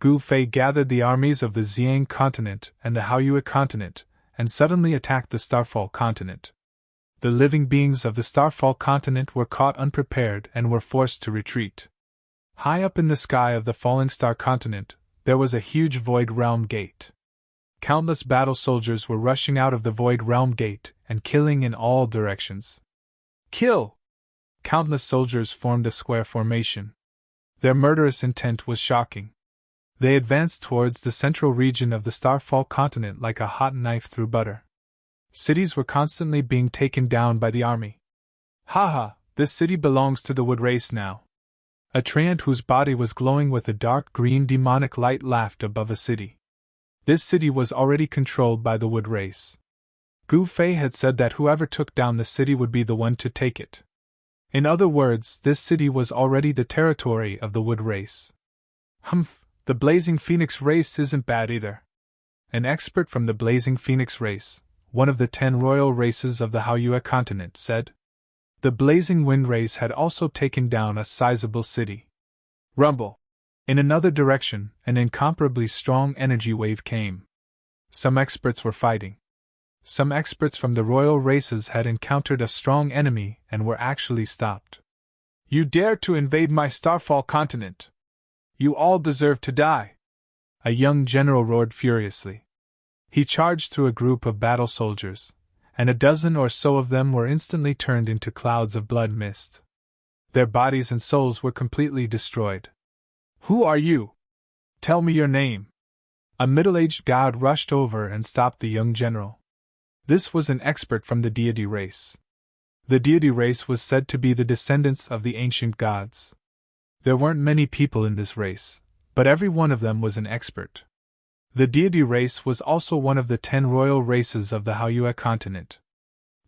Gu Fei gathered the armies of the Xiang continent and the Haoyue continent, and suddenly attacked the Starfall continent. The living beings of the Starfall continent were caught unprepared and were forced to retreat. High up in the sky of the Falling Star continent, there was a huge Void Realm gate. Countless battle soldiers were rushing out of the Void Realm gate and killing in all directions. Kill! Countless soldiers formed a square formation. Their murderous intent was shocking. They advanced towards the central region of the Starfall continent like a hot knife through butter. Cities were constantly being taken down by the army. Haha, this city belongs to the wood race now. A treant whose body was glowing with a dark green demonic light laughed above a city. This city was already controlled by the wood race. Gu Fei had said that whoever took down the city would be the one to take it. In other words, this city was already the territory of the wood race. Humph, the Blazing Phoenix race isn't bad either. An expert from the Blazing Phoenix race, one of the 10 royal races of the Haoyue continent, said. The Blazing Wind race had also taken down a sizable city. Rumble! In another direction, an incomparably strong energy wave came. Some experts were fighting. Some experts from the royal races had encountered a strong enemy and were actually stopped. You dare to invade my Starfall continent! You all deserve to die! A young general roared furiously. He charged through a group of battle soldiers, and a dozen or so of them were instantly turned into clouds of blood mist. Their bodies and souls were completely destroyed. Who are you? Tell me your name. A middle-aged god rushed over and stopped the young general. This was an expert from the deity race. The deity race was said to be the descendants of the ancient gods. There weren't many people in this race, but every one of them was an expert. The deity race was also one of the 10 royal races of the Haoyue continent.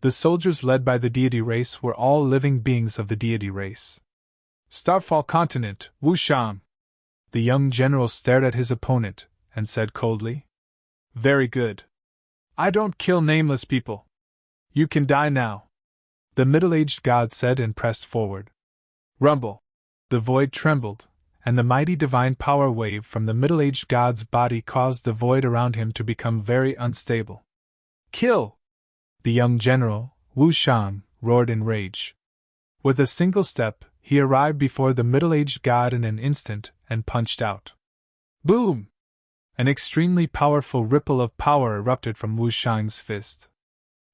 The soldiers led by the deity race were all living beings of the deity race. Starfall continent, Wu Shang! The young general stared at his opponent and said coldly. Very good. I don't kill nameless people. You can die now, the middle-aged god said and pressed forward. Rumble. The void trembled, and the mighty divine power wave from the middle-aged god's body caused the void around him to become very unstable. Kill! The young general, Wu Shan, roared in rage. With a single step, he arrived before the middle-aged god in an instant and punched out. Boom! An extremely powerful ripple of power erupted from Wu Shan's fist.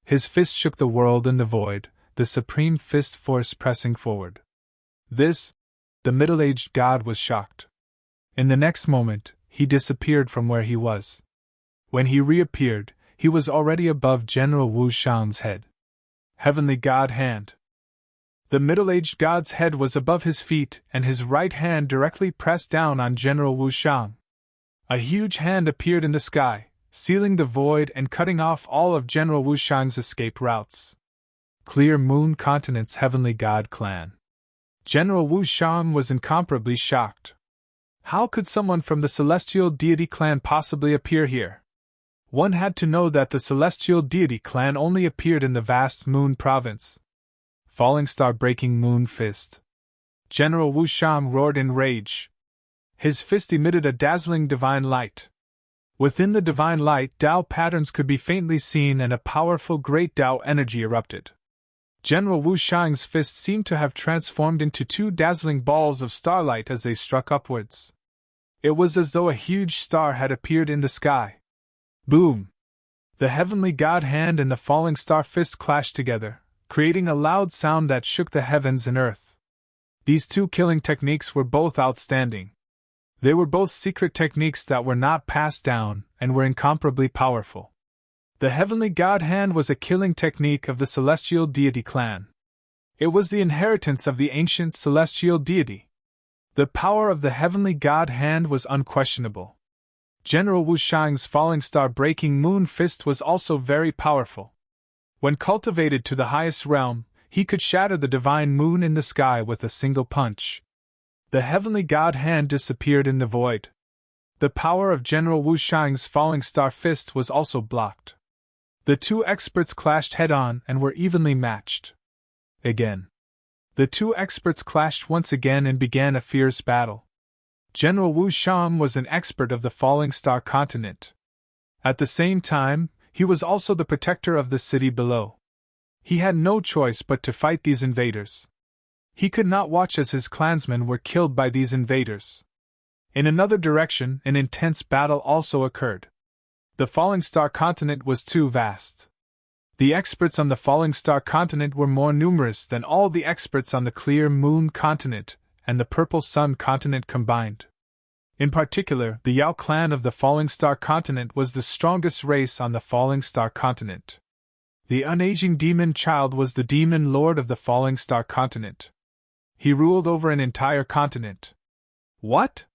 His fist shook the world in the void, the supreme fist force pressing forward. The middle-aged god was shocked. In the next moment, he disappeared from where he was. When he reappeared, he was already above General Wu Shan's head. Heavenly God Hand. The middle-aged god's head was above his feet, and his right hand directly pressed down on General Wu Shan. A huge hand appeared in the sky, sealing the void and cutting off all of General Wu Shan's escape routes. Clear Moon Continent's Heavenly God Clan. General Wu Shan was incomparably shocked. How could someone from the Celestial Deity Clan possibly appear here? One had to know that the Celestial Deity Clan only appeared in the vast Moon Province. Falling Star Breaking Moon Fist. General Wu Shan roared in rage. His fist emitted a dazzling divine light. Within the divine light, Tao patterns could be faintly seen and a powerful great Tao energy erupted. General Wu Shan's fist seemed to have transformed into two dazzling balls of starlight as they struck upwards. It was as though a huge star had appeared in the sky. Boom! The Heavenly God Hand and the falling star fist clashed together, creating a loud sound that shook the heavens and earth. These two killing techniques were both outstanding. They were both secret techniques that were not passed down and were incomparably powerful. The Heavenly God Hand was a killing technique of the Celestial Deity Clan. It was the inheritance of the ancient Celestial Deity. The power of the Heavenly God Hand was unquestionable. General Wu Shan's falling star breaking moon fist was also very powerful. When cultivated to the highest realm, he could shatter the divine moon in the sky with a single punch. The Heavenly God Hand disappeared in the void. The power of General Wu Shan's falling star fist was also blocked. The two experts clashed head-on and were evenly matched. Again. The two experts clashed once again and began a fierce battle. General Wu Shan was an expert of the Falling Star continent. At the same time, he was also the protector of the city below. He had no choice but to fight these invaders. He could not watch as his clansmen were killed by these invaders. In another direction, an intense battle also occurred. The Falling Star continent was too vast. The experts on the Falling Star continent were more numerous than all the experts on the Clear Moon continent and the Purple Sun continent combined. In particular, the Yao clan of the Falling Star continent was the strongest race on the Falling Star continent. The unaging demon child was the demon lord of the Falling Star continent. He ruled over an entire continent. What?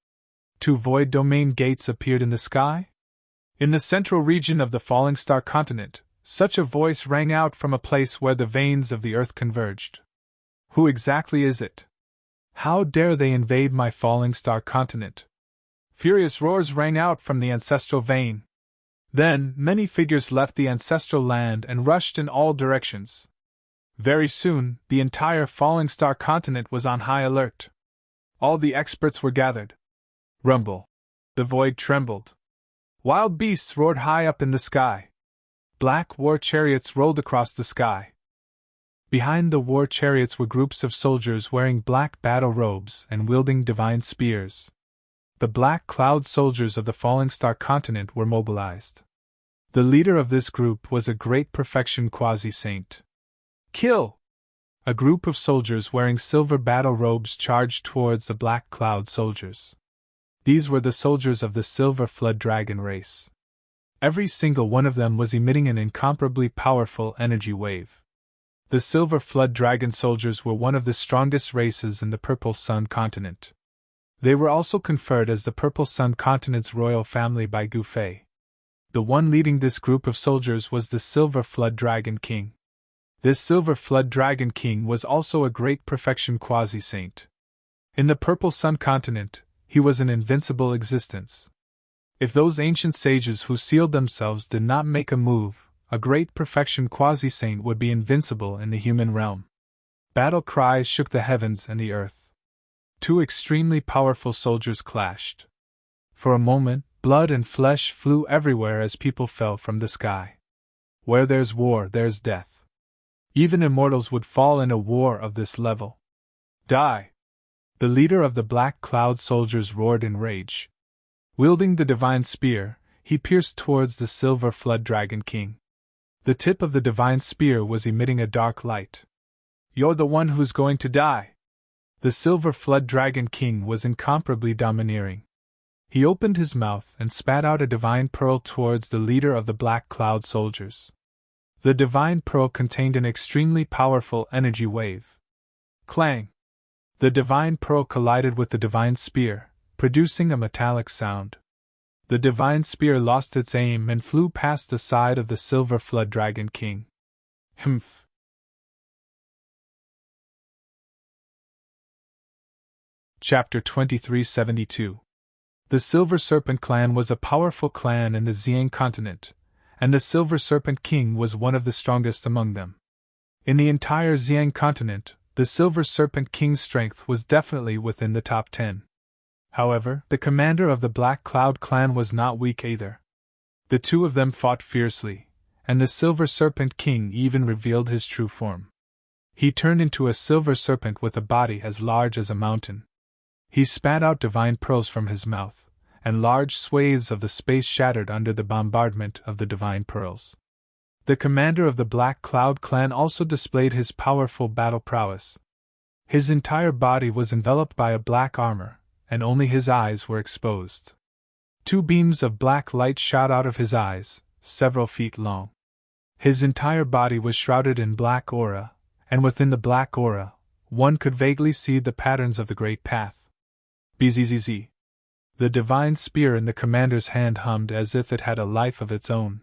Two void domain gates appeared in the sky? In the central region of the Falling Star continent, such a voice rang out from a place where the veins of the earth converged. Who exactly is it? How dare they invade my Falling Star continent? Furious roars rang out from the ancestral vein. Then, many figures left the ancestral land and rushed in all directions. Very soon, the entire Falling Star continent was on high alert. All the experts were gathered. Rumble. The void trembled. Wild beasts roared high up in the sky. Black war chariots rolled across the sky. Behind the war chariots were groups of soldiers wearing black battle robes and wielding divine spears. The Black Cloud soldiers of the Falling Star continent were mobilized. The leader of this group was a great perfection quasi-saint. Kill! A group of soldiers wearing silver battle robes charged towards the Black Cloud soldiers. These were the soldiers of the Silver Flood Dragon race. Every single one of them was emitting an incomparably powerful energy wave. The Silver Flood Dragon soldiers were one of the strongest races in the Purple Sun continent. They were also conferred as the Purple Sun continent's royal family by Gu Fei. The one leading this group of soldiers was the Silver Flood Dragon King. This Silver Flood Dragon King was also a great perfection quasi-saint. In the Purple Sun continent, he was an invincible existence. If those ancient sages who sealed themselves did not make a move, a great perfection quasi-saint would be invincible in the human realm. Battle cries shook the heavens and the earth. Two extremely powerful soldiers clashed. For a moment, blood and flesh flew everywhere as people fell from the sky. Where there's war, there's death. Even immortals would fall in a war of this level. Die! The leader of the Black Cloud soldiers roared in rage. Wielding the divine spear, he pierced towards the Silver Flood Dragon King. The tip of the divine spear was emitting a dark light. You're the one who's going to die! The Silver Flood Dragon King was incomparably domineering. He opened his mouth and spat out a divine pearl towards the leader of the Black Cloud soldiers. The divine pearl contained an extremely powerful energy wave. Clang! The divine pearl collided with the divine spear, producing a metallic sound. The divine spear lost its aim and flew past the side of the Silver Flood Dragon King. Humph! Chapter 2372. The Silver Serpent clan was a powerful clan in the Xiang continent, and the Silver Serpent King was one of the strongest among them. In the entire Xiang continent, the Silver Serpent King's strength was definitely within the top 10. However, the commander of the Black Cloud clan was not weak either. The two of them fought fiercely, and the Silver Serpent King even revealed his true form. He turned into a silver serpent with a body as large as a mountain. He spat out divine pearls from his mouth, and large swathes of the space shattered under the bombardment of the divine pearls. The commander of the Black Cloud clan also displayed his powerful battle prowess. His entire body was enveloped by a black armor, and only his eyes were exposed. Two beams of black light shot out of his eyes, several feet long. His entire body was shrouded in black aura, and within the black aura, one could vaguely see the patterns of the Great Path. Bzzz. The divine spear in the commander's hand hummed as if it had a life of its own.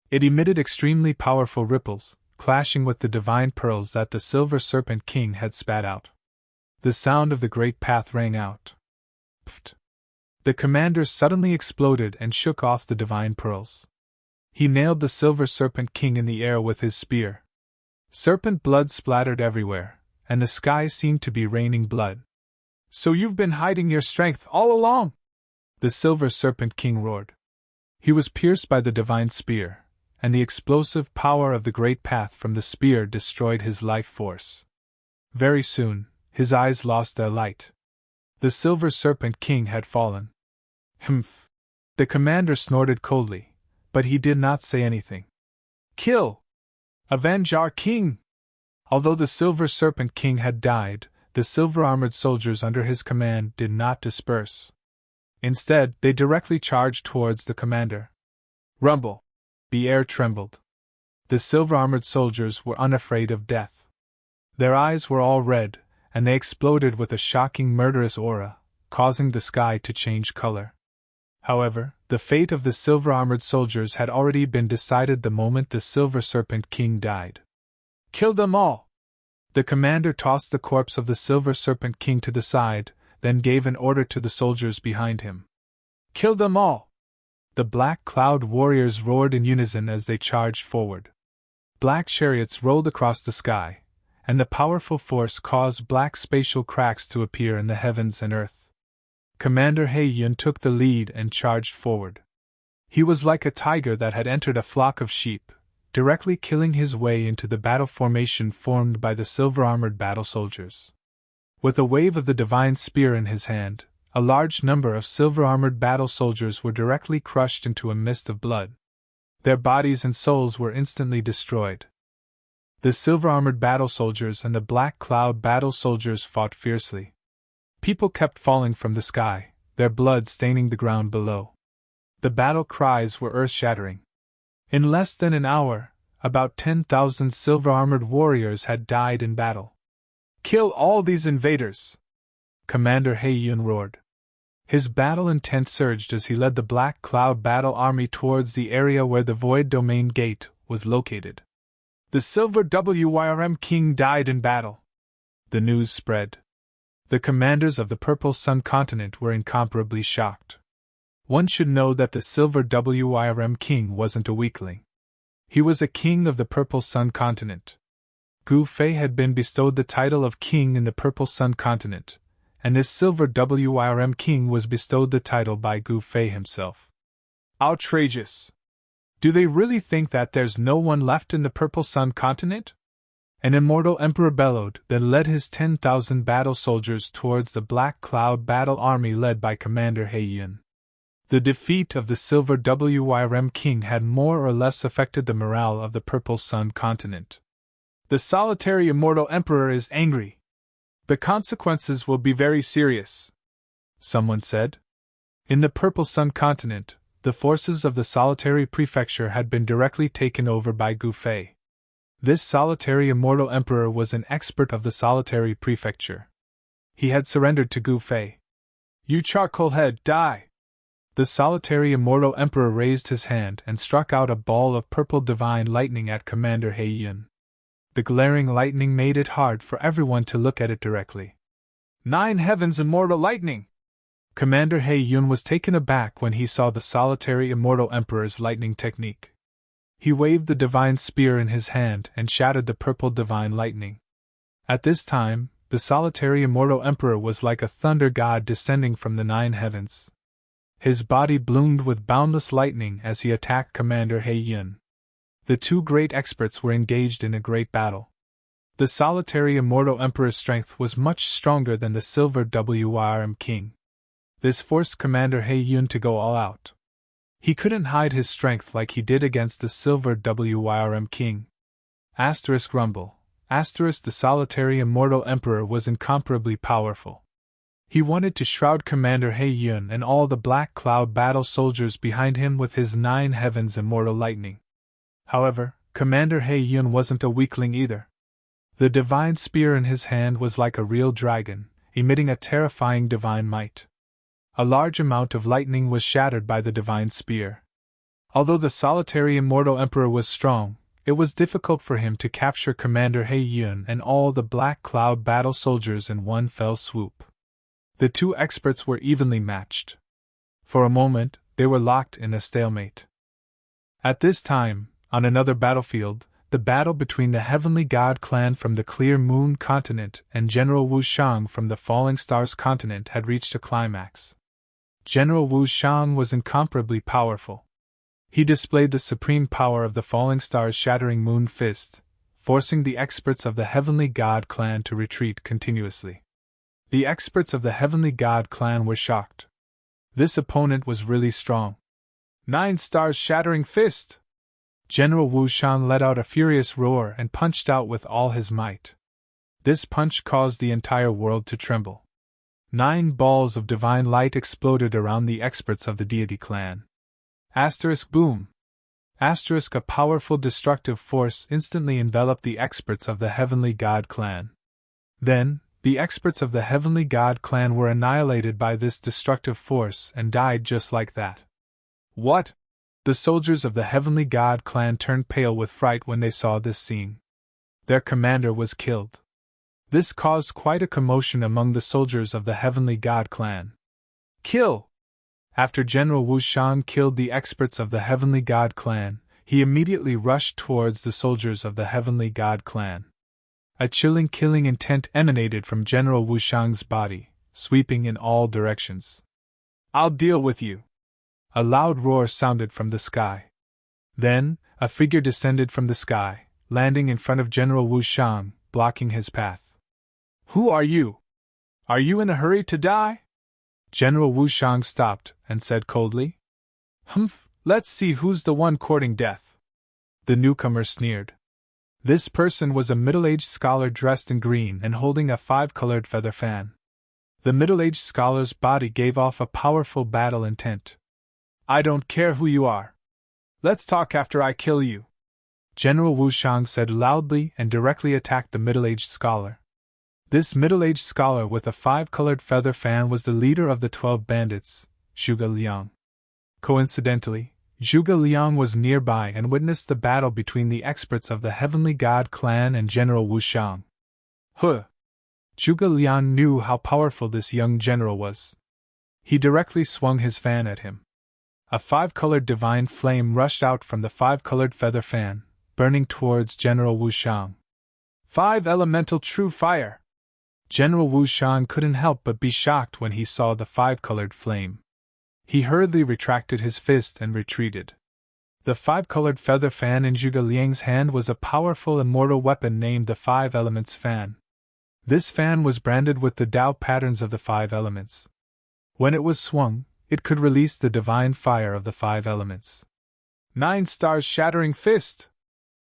It emitted extremely powerful ripples, clashing with the divine pearls that the Silver Serpent King had spat out. The sound of the Great Path rang out. Pfft! The commander suddenly exploded and shook off the divine pearls. He nailed the Silver Serpent King in the air with his spear. Serpent blood splattered everywhere, and the sky seemed to be raining blood. So you've been hiding your strength all along? The Silver Serpent King roared. He was pierced by the divine spear, and the explosive power of the Great Path from the spear destroyed his life force. Very soon, his eyes lost their light. The Silver Serpent King had fallen. Humph! The commander snorted coldly, but he did not say anything. Kill! Avenge our king! Although the Silver Serpent King had died, the silver-armored soldiers under his command did not disperse. Instead, they directly charged towards the commander. Rumble! The air trembled. The silver-armored soldiers were unafraid of death. Their eyes were all red, and they exploded with a shocking murderous aura, causing the sky to change color. However, the fate of the silver-armored soldiers had already been decided the moment the Silver Serpent King died. Kill them all! The commander tossed the corpse of the Silver Serpent King to the side, then gave an order to the soldiers behind him. Kill them all! The Black Cloud warriors roared in unison as they charged forward. Black chariots rolled across the sky, and the powerful force caused black spatial cracks to appear in the heavens and earth. Commander He Yun took the lead and charged forward. He was like a tiger that had entered a flock of sheep, directly killing his way into the battle formation formed by the silver-armored battle soldiers. With a wave of the divine spear in his hand, a large number of silver-armored battle soldiers were directly crushed into a mist of blood. Their bodies and souls were instantly destroyed. The silver-armored battle soldiers and the Black Cloud battle soldiers fought fiercely. People kept falling from the sky, their blood staining the ground below. The battle cries were earth-shattering. In less than an hour, about 10,000 silver-armored warriors had died in battle. Kill all these invaders! Commander He Yun roared. His battle intent surged as he led the Black Cloud battle army towards the area where the Void Domain Gate was located. The Silver WYRM King died in battle. The news spread. The commanders of the Purple Sun continent were incomparably shocked. One should know that the Silver Wyrm King wasn't a weakling. He was a king of the Purple Sun continent. Gu Fei had been bestowed the title of king in the Purple Sun continent, and this Silver Wyrm King was bestowed the title by Gu Fei himself. Outrageous! Do they really think that there's no one left in the Purple Sun continent? An immortal emperor bellowed, then led his 10,000 battle soldiers towards the Black Cloud battle army led by Commander He Yun. The defeat of the Silver Wyrm King had more or less affected the morale of the Purple Sun continent. The solitary immortal emperor is angry. The consequences will be very serious, someone said. In the Purple Sun continent, the forces of the solitary prefecture had been directly taken over by Gu Fei. This solitary immortal emperor was an expert of the solitary prefecture. He had surrendered to Gu Fei. You charcoal head, die! The solitary immortal emperor raised his hand and struck out a ball of purple divine lightning at Commander He Yun. The glaring lightning made it hard for everyone to look at it directly. 9 heavens immortal lightning! Commander He Yun was taken aback when he saw the solitary immortal emperor's lightning technique. He waved the divine spear in his hand and shattered the purple divine lightning. At this time, the solitary immortal emperor was like a thunder god descending from the 9 heavens. His body bloomed with boundless lightning as he attacked Commander He Yun. The two great experts were engaged in a great battle. The solitary immortal emperor's strength was much stronger than the Silver Wyrm King. This forced Commander He Yun to go all out. He couldn't hide his strength like he did against the Silver Wyrm King. Rumble. The solitary immortal emperor was incomparably powerful. He wanted to shroud Commander He Yun and all the Black Cloud battle soldiers behind him with his 9 heavens immortal lightning. However, Commander He Yun wasn't a weakling either. The divine spear in his hand was like a real dragon, emitting a terrifying divine might. A large amount of lightning was shattered by the divine spear. Although the solitary immortal emperor was strong, it was difficult for him to capture Commander He Yun and all the Black Cloud battle soldiers in one fell swoop. The two experts were evenly matched. For a moment, they were locked in a stalemate. At this time, on another battlefield, the battle between the Heavenly God clan from the Clear Moon continent and General Wu Shang from the Falling Stars continent had reached a climax. General Wu Shang was incomparably powerful. He displayed the supreme power of the Falling Stars' shattering moon fist, forcing the experts of the Heavenly God clan to retreat continuously. The experts of the Heavenly God clan were shocked. This opponent was really strong. 9 stars shattering fist! General Wu Shang let out a furious roar and punched out with all his might. This punch caused the entire world to tremble. 9 balls of divine light exploded around the experts of the deity clan. Boom! A powerful destructive force instantly enveloped the experts of the Heavenly God clan. Then, the experts of the Heavenly God clan were annihilated by this destructive force and died just like that. What? The soldiers of the Heavenly God clan turned pale with fright when they saw this scene. Their commander was killed. This caused quite a commotion among the soldiers of the Heavenly God clan. Kill! After General Wu Shang killed the experts of the Heavenly God clan, he immediately rushed towards the soldiers of the Heavenly God clan. A chilling killing intent emanated from General Wu Shang's body, sweeping in all directions. I'll deal with you! A loud roar sounded from the sky. Then, a figure descended from the sky, landing in front of General Wu Shang, blocking his path. Who are you? Are you in a hurry to die? General Wu Shang stopped and said coldly. Humph, let's see who's the one courting death. The newcomer sneered. This person was a middle-aged scholar dressed in green and holding a 5-colored feather fan. The middle-aged scholar's body gave off a powerful battle intent. I don't care who you are. Let's talk after I kill you. General Wu Shang said loudly and directly attacked the middle-aged scholar. This middle-aged scholar with a 5-colored feather fan was the leader of the 12 bandits, Zhuge Liang. Coincidentally, Zhuge Liang was nearby and witnessed the battle between the experts of the Heavenly God clan and General Wu Shang. Huh! Zhuge Liang knew how powerful this young general was. He directly swung his fan at him. A five-colored divine flame rushed out from the five-colored feather fan, burning towards General Wu Shang. Five elemental true fire! General Wu Shang couldn't help but be shocked when he saw the five-colored flame. He hurriedly retracted his fist and retreated. The five-colored feather fan in Zhuge Liang's hand was a powerful immortal weapon named the Five Elements Fan. This fan was branded with the Tao patterns of the five elements. When it was swung, it could release the divine fire of the five elements. 9 stars shattering fist!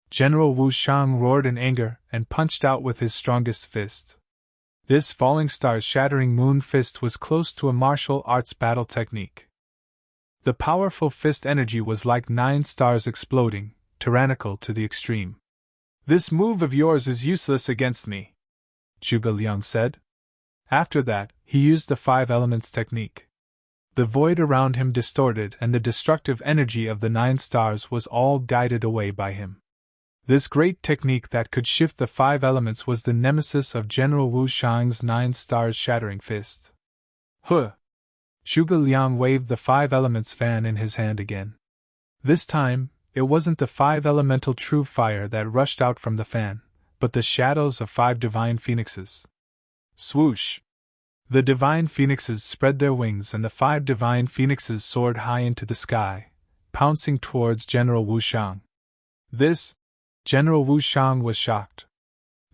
General Wu Shang roared in anger and punched out with his strongest fist. This falling stars shattering moon fist was close to a martial arts battle technique. The powerful fist energy was like 9 stars exploding, tyrannical to the extreme. This move of yours is useless against me, Zhuge Liang said. After that, he used the five elements technique. The void around him distorted and the destructive energy of the 9 stars was all guided away by him. This great technique that could shift the five elements was the nemesis of General Wu Shang's 9 stars shattering fist. Huh! Zhuge Liang waved the five elements fan in his hand again. This time, it wasn't the five elemental true fire that rushed out from the fan, but the shadows of 5 divine phoenixes. Swoosh! The divine phoenixes spread their wings and the 5 divine phoenixes soared high into the sky, pouncing towards General Wu Shang. This? General Wu Shang was shocked.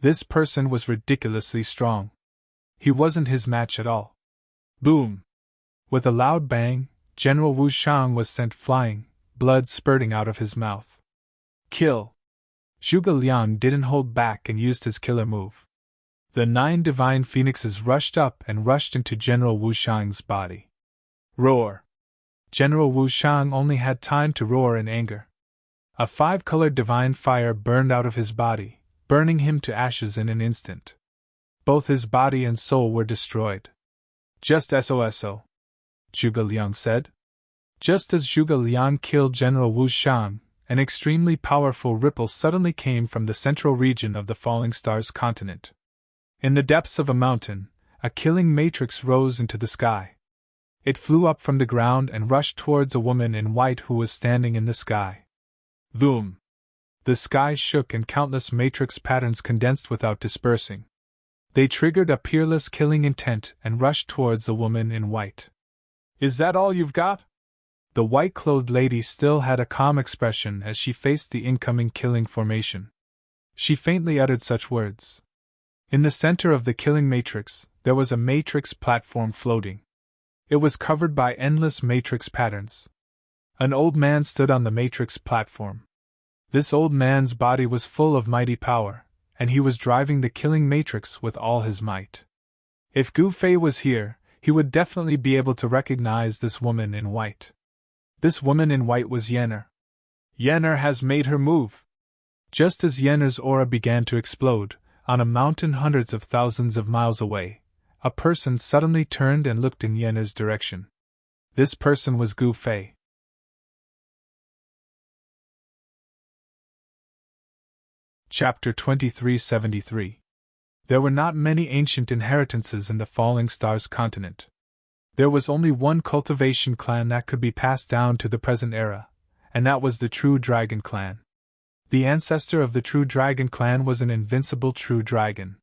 This person was ridiculously strong. He wasn't his match at all. Boom! With a loud bang, General Wu Shang was sent flying, blood spurting out of his mouth. Kill! Zhuge Liang didn't hold back and used his killer move. The 9 divine phoenixes rushed up and rushed into General Wu Shang's body. Roar! General Wu Shang only had time to roar in anger. A 5-colored divine fire burned out of his body, burning him to ashes in an instant. Both his body and soul were destroyed. Just SOSO, Zhuge Liang said. Just as Zhuge Liang killed General Wu Shang, an extremely powerful ripple suddenly came from the central region of the Falling Stars continent. In the depths of a mountain, a killing matrix rose into the sky. It flew up from the ground and rushed towards a woman in white who was standing in the sky. Boom! The sky shook and countless matrix patterns condensed without dispersing. They triggered a peerless killing intent and rushed towards the woman in white. Is that all you've got? The white-clothed lady still had a calm expression as she faced the incoming killing formation. She faintly uttered such words. In the center of the killing matrix, there was a matrix platform floating. It was covered by endless matrix patterns. An old man stood on the matrix platform. This old man's body was full of mighty power, and he was driving the killing matrix with all his might. If Gu Fei was here, he would definitely be able to recognize this woman in white. This woman in white was Yenner. Yenner has made her move. Just as Yenner's aura began to explode, on a mountain hundreds of thousands of miles away, a person suddenly turned and looked in Yenner's direction. This person was Gu Fei. Chapter 2373. There were not many ancient inheritances in the Falling Stars continent. There was only one cultivation clan that could be passed down to the present era, and that was the True Dragon clan. The ancestor of the True Dragon clan was an invincible True Dragon.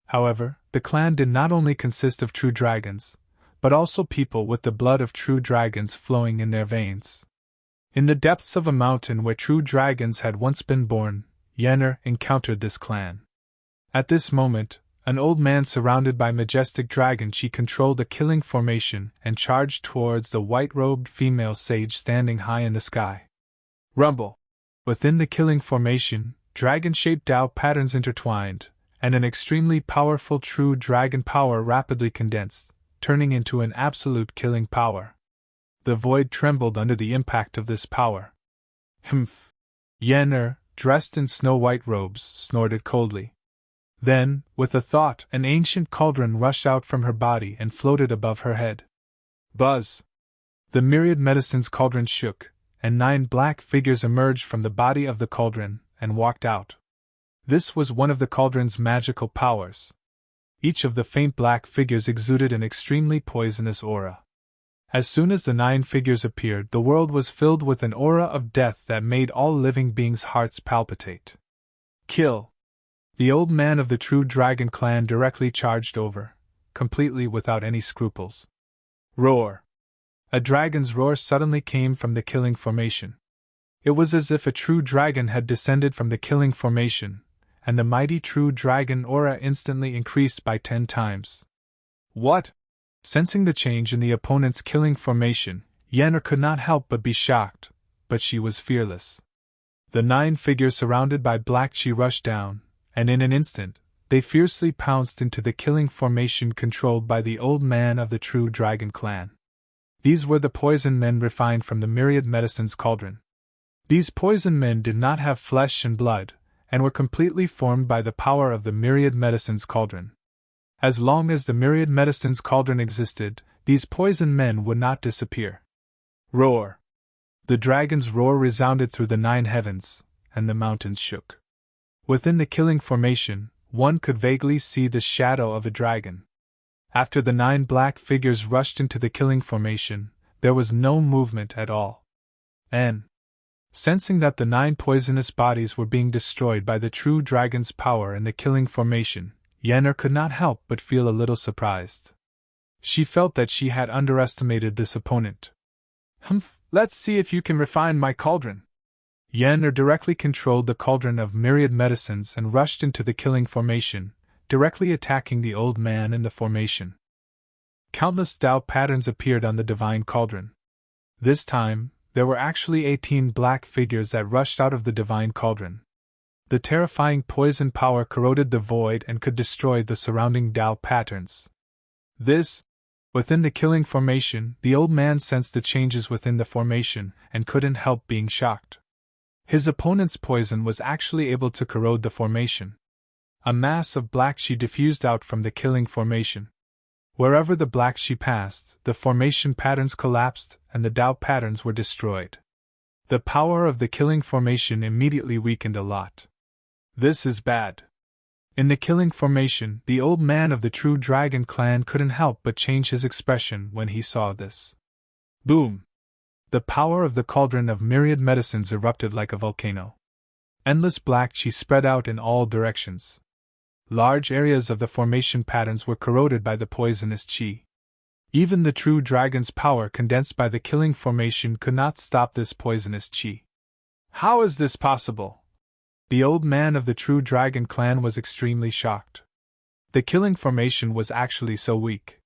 However, the clan did not only consist of true dragons, but also people with the blood of true dragons flowing in their veins. In the depths of a mountain where true dragons had once been born, Yenner encountered this clan. At this moment, an old man surrounded by majestic dragon chi controlled a killing formation and charged towards the white-robed female sage standing high in the sky. Rumble! Within the killing formation, dragon-shaped Tao patterns intertwined, and an extremely powerful true dragon power rapidly condensed, turning into an absolute killing power. The void trembled under the impact of this power. Humph! Yenner, dressed in snow-white robes, snorted coldly. Then, with a thought, an ancient cauldron rushed out from her body and floated above her head. Buzz! The myriad medicines cauldron shook, and 9 black figures emerged from the body of the cauldron and walked out. This was one of the cauldron's magical powers. Each of the faint black figures exuded an extremely poisonous aura. As soon as the 9 figures appeared, the world was filled with an aura of death that made all living beings' hearts palpitate. Kill! The old man of the true dragon clan directly charged over, completely without any scruples. Roar! A dragon's roar suddenly came from the killing formation. It was as if a true dragon had descended from the killing formation, and the mighty true dragon aura instantly increased by 10 times. What? Sensing the change in the opponent's killing formation, Yennefer could not help but be shocked, but she was fearless. The 9 figures surrounded by black chi rushed down, and in an instant, they fiercely pounced into the killing formation controlled by the old man of the true dragon clan. These were the poison men refined from the myriad medicines cauldron. These poison men did not have flesh and blood, and were completely formed by the power of the myriad medicines cauldron. As long as the myriad medicines cauldron existed, these poison men would not disappear. Roar! The dragon's roar resounded through the 9 heavens, and the mountains shook. Within the killing formation, one could vaguely see the shadow of a dragon. After the 9 black figures rushed into the killing formation, there was no movement at all. Sensing that the 9 poisonous bodies were being destroyed by the true dragon's power in the killing formation, Yennefer could not help but feel a little surprised. She felt that she had underestimated this opponent. Let's see if you can refine my cauldron. Yennefer directly controlled the cauldron of myriad medicines and rushed into the killing formation, directly attacking the old man in the formation. Countless Tao patterns appeared on the divine cauldron. This time, there were actually 18 black figures that rushed out of the divine cauldron. The terrifying poison power corroded the void and could destroy the surrounding Tao patterns. Within the killing formation, the old man sensed the changes within the formation and couldn't help being shocked. His opponent's poison was actually able to corrode the formation. A mass of black chi diffused out from the killing formation. Wherever the black chi passed, the formation patterns collapsed and the Tao patterns were destroyed. The power of the killing formation immediately weakened a lot. This is bad. In the killing formation, the old man of the true dragon clan couldn't help but change his expression when he saw this. Boom! The power of the cauldron of myriad medicines erupted like a volcano. Endless black chi spread out in all directions. Large areas of the formation patterns were corroded by the poisonous chi. Even the true dragon's power condensed by the killing formation could not stop this poisonous chi. How is this possible? The old man of the true dragon clan was extremely shocked. The killing formation was actually so weak.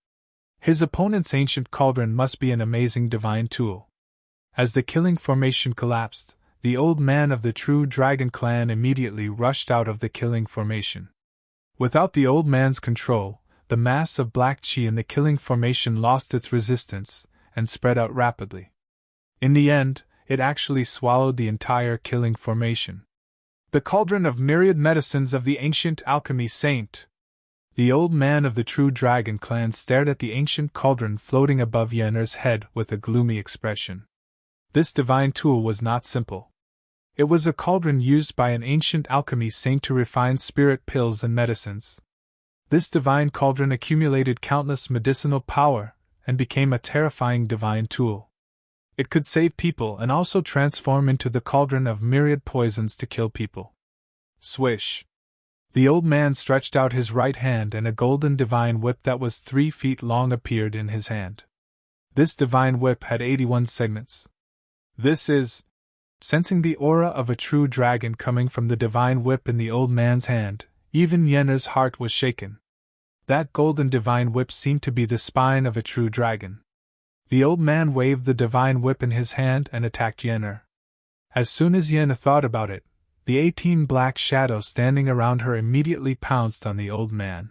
His opponent's ancient cauldron must be an amazing divine tool. As the killing formation collapsed, the old man of the true dragon clan immediately rushed out of the killing formation. Without the old man's control, the mass of black chi in the killing formation lost its resistance and spread out rapidly. In the end, it actually swallowed the entire killing formation. The cauldron of myriad medicines of the ancient alchemy saint. The old man of the true dragon clan stared at the ancient cauldron floating above Yennefer's head with a gloomy expression. This divine tool was not simple. It was a cauldron used by an ancient alchemy saint to refine spirit pills and medicines. This divine cauldron accumulated countless medicinal power and became a terrifying divine tool. It could save people and also transform into the cauldron of myriad poisons to kill people. Swish! The old man stretched out his right hand and a golden divine whip that was 3 feet long appeared in his hand. This divine whip had 81 segments. Sensing the aura of a true dragon coming from the divine whip in the old man's hand, even Yennefer's heart was shaken. That golden divine whip seemed to be the spine of a true dragon. The old man waved the divine whip in his hand and attacked Yennefer. As soon as Yennefer thought about it, the 18 black shadows standing around her immediately pounced on the old man.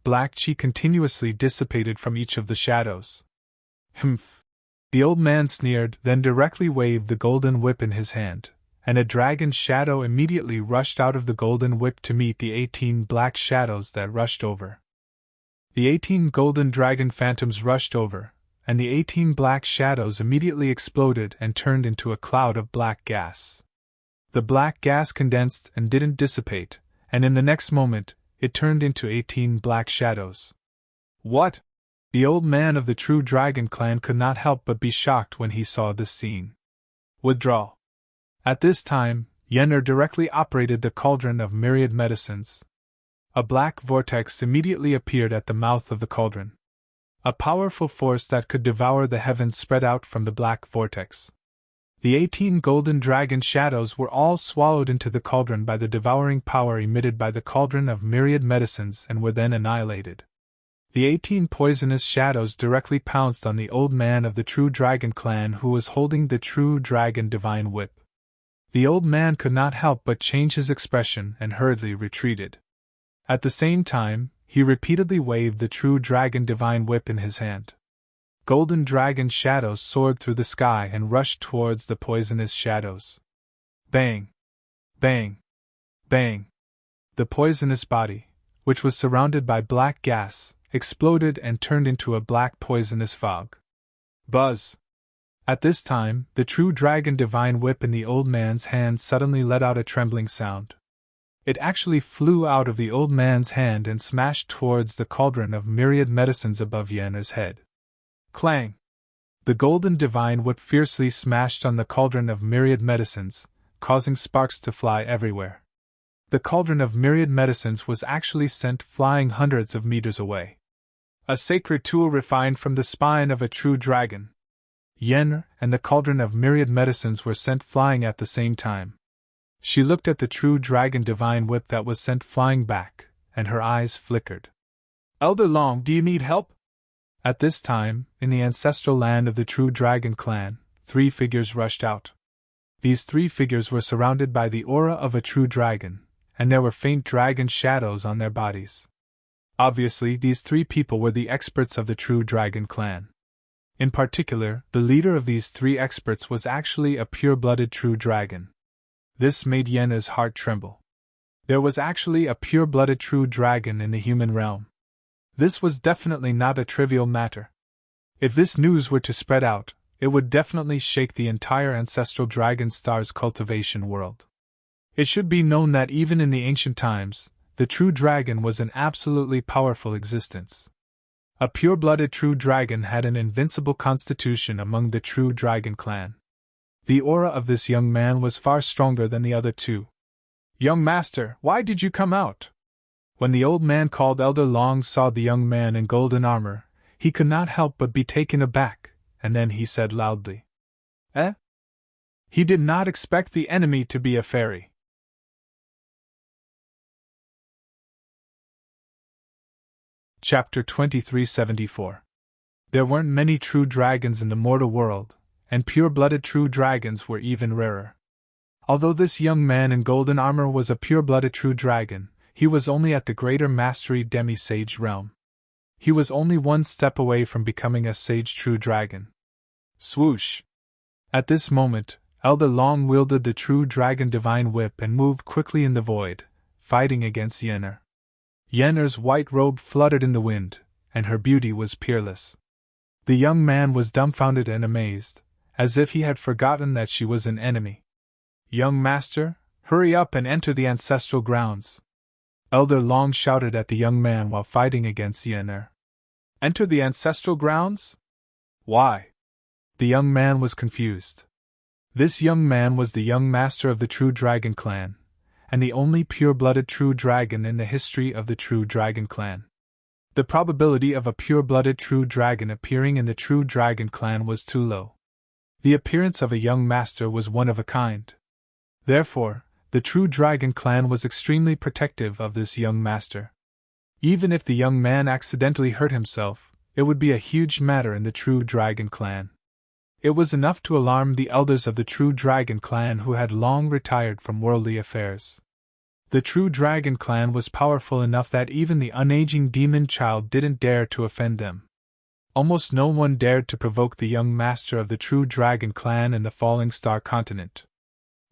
Black chi continuously dissipated from each of the shadows. Humph! The old man sneered, then directly waved the golden whip in his hand, and a dragon shadow immediately rushed out of the golden whip to meet the 18 black shadows that rushed over. The 18 golden dragon phantoms rushed over, and the 18 black shadows immediately exploded and turned into a cloud of black gas. The black gas condensed and didn't dissipate, and in the next moment, it turned into 18 black shadows. What? The old man of the true dragon clan could not help but be shocked when he saw this scene. Withdraw. At this time, Yennefer directly operated the cauldron of myriad medicines. A black vortex immediately appeared at the mouth of the cauldron. A powerful force that could devour the heavens spread out from the black vortex. The 18 golden dragon shadows were all swallowed into the cauldron by the devouring power emitted by the cauldron of myriad medicines and were then annihilated. The 18 poisonous shadows directly pounced on the old man of the true dragon clan who was holding the true dragon divine whip. The old man could not help but change his expression and hurriedly retreated. At the same time, he repeatedly waved the true dragon divine whip in his hand. Golden dragon shadows soared through the sky and rushed towards the poisonous shadows. Bang! Bang! Bang! The poisonous body, which was surrounded by black gas, exploded and turned into a black poisonous fog. Buzz! At this time, the true dragon divine whip in the old man's hand suddenly let out a trembling sound. It actually flew out of the old man's hand and smashed towards the cauldron of myriad medicines above Yennefer's head. Clang! The golden divine whip fiercely smashed on the cauldron of myriad medicines, causing sparks to fly everywhere. The cauldron of myriad medicines was actually sent flying hundreds of meters away. A sacred tool refined from the spine of a true dragon. Yennefer and the cauldron of myriad medicines were sent flying at the same time. She looked at the true dragon divine whip that was sent flying back, and her eyes flickered. Elder Long, do you need help? At this time, in the ancestral land of the true dragon clan, 3 figures rushed out. These 3 figures were surrounded by the aura of a true dragon, and there were faint dragon shadows on their bodies. Obviously, these 3 people were the experts of the true dragon clan. In particular, the leader of these 3 experts was actually a pure-blooded true dragon. This made Yennefer's heart tremble. There was actually a pure-blooded true dragon in the human realm. This was definitely not a trivial matter. If this news were to spread out, it would definitely shake the entire ancestral dragon star's cultivation world. It should be known that even in the ancient times, the true dragon was an absolutely powerful existence. A pure-blooded true dragon had an invincible constitution among the true dragon clan. The aura of this young man was far stronger than the other 2. Young master, why did you come out? When the old man called Elder Long saw the young man in golden armor, he could not help but be taken aback, and then he said loudly, "Eh?" He did not expect the enemy to be a fairy. Chapter 2374. There weren't many true dragons in the mortal world, and pure-blooded true dragons were even rarer. Although this young man in golden armor was a pure-blooded true dragon, he was only at the greater mastery demi-sage realm. He was only 1 step away from becoming a sage true dragon. Swoosh! At this moment, Elder Long wielded the true dragon divine whip and moved quickly in the void, fighting against Yennefer. Yennefer's white robe fluttered in the wind, and her beauty was peerless. The young man was dumbfounded and amazed, as if he had forgotten that she was an enemy. Young master, hurry up and enter the ancestral grounds. Elder Long shouted at the young man while fighting against Yennefer. Enter the ancestral grounds? Why? The young man was confused. This young man was the young master of the true dragon clan, and the only pure-blooded true dragon in the history of the true dragon clan. The probability of a pure-blooded true dragon appearing in the true dragon clan was too low. The appearance of a young master was one of a kind. Therefore, the true dragon clan was extremely protective of this young master. Even if the young man accidentally hurt himself, it would be a huge matter in the true dragon clan. It was enough to alarm the elders of the true dragon clan who had long retired from worldly affairs. The true dragon clan was powerful enough that even the unaging demon child didn't dare to offend them. Almost no one dared to provoke the young master of the true dragon clan in the Falling Star continent.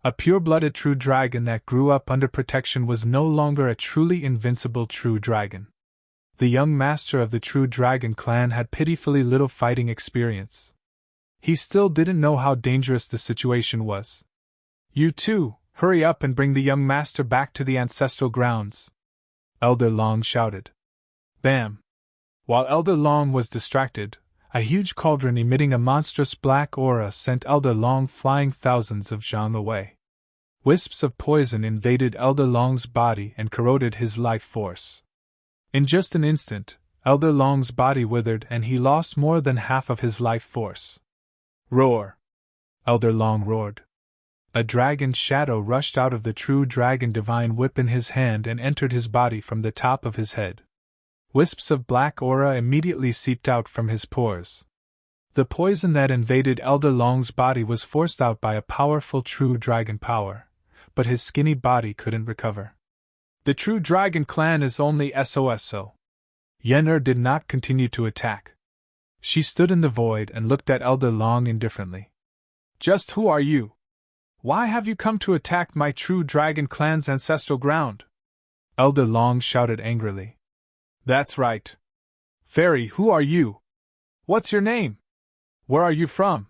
A pure-blooded true dragon that grew up under protection was no longer a truly invincible true dragon. The young master of the true dragon clan had pitifully little fighting experience. He still didn't know how dangerous the situation was. You two, hurry up and bring the young master back to the ancestral grounds. Elder Long shouted. Bam! While Elder Long was distracted, a huge cauldron emitting a monstrous black aura sent Elder Long flying thousands of zhang away. Wisps of poison invaded Elder Long's body and corroded his life force. In just an instant, Elder Long's body withered and he lost more than half of his life force. Roar! Elder Long roared. A dragon's shadow rushed out of the true dragon divine whip in his hand and entered his body from the top of his head. Wisps of black aura immediately seeped out from his pores. The poison that invaded Elder Long's body was forced out by a powerful true dragon power, but his skinny body couldn't recover. The true dragon clan is only SOSO. Yen did not continue to attack. She stood in the void and looked at Elder Long indifferently. Just who are you? Why have you come to attack my true dragon clan's ancestral ground? Elder Long shouted angrily. That's right. Fairy, who are you? What's your name? Where are you from?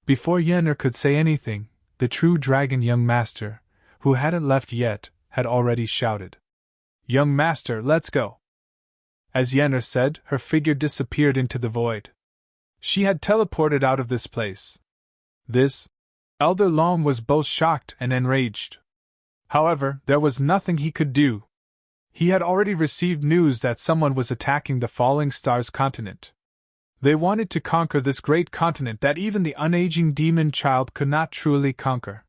Before Yenner could say anything, the true dragon young master, who hadn't left yet, had already shouted. Young master, let's go. As Yenner said, her figure disappeared into the void. She had teleported out of this place. Elder Long was both shocked and enraged. However, there was nothing he could do. He had already received news that someone was attacking the Falling Stars continent. They wanted to conquer this great continent that even the unaging demon child could not truly conquer.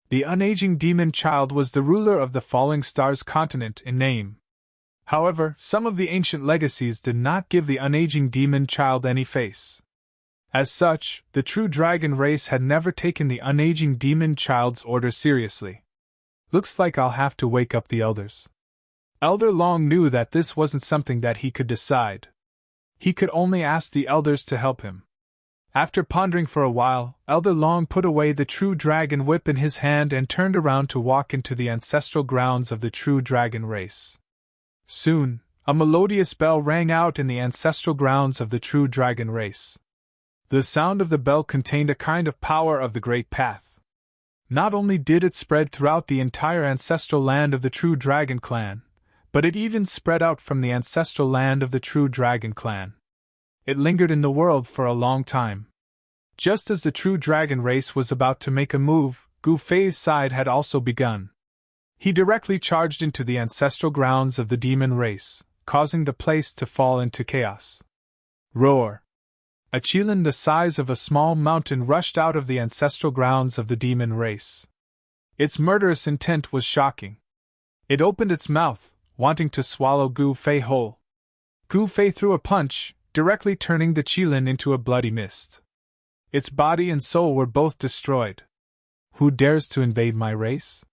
The unaging demon child was the ruler of the Falling Stars continent in name. However, some of the ancient legacies did not give the unaging demon child any face. As such, the true dragon race had never taken the unaging demon child's order seriously. Looks like I'll have to wake up the elders. Elder Long knew that this wasn't something that he could decide. He could only ask the elders to help him. After pondering for a while, Elder Long put away the true dragon whip in his hand and turned around to walk into the ancestral grounds of the true dragon race. Soon, a melodious bell rang out in the ancestral grounds of the true dragon race. The sound of the bell contained a kind of power of the Great Path. Not only did it spread throughout the entire ancestral land of the true dragon clan, but it even spread out from the ancestral land of the true dragon clan. It lingered in the world for a long time. Just as the true dragon race was about to make a move, Gu Fei's side had also begun. He directly charged into the ancestral grounds of the demon race, causing the place to fall into chaos. Roar! A qilin the size of a small mountain rushed out of the ancestral grounds of the demon race. Its murderous intent was shocking. It opened its mouth, wanting to swallow Gu Fei whole. Gu Fei threw a punch, directly turning the qilin into a bloody mist. Its body and soul were both destroyed. Who dares to invade my race?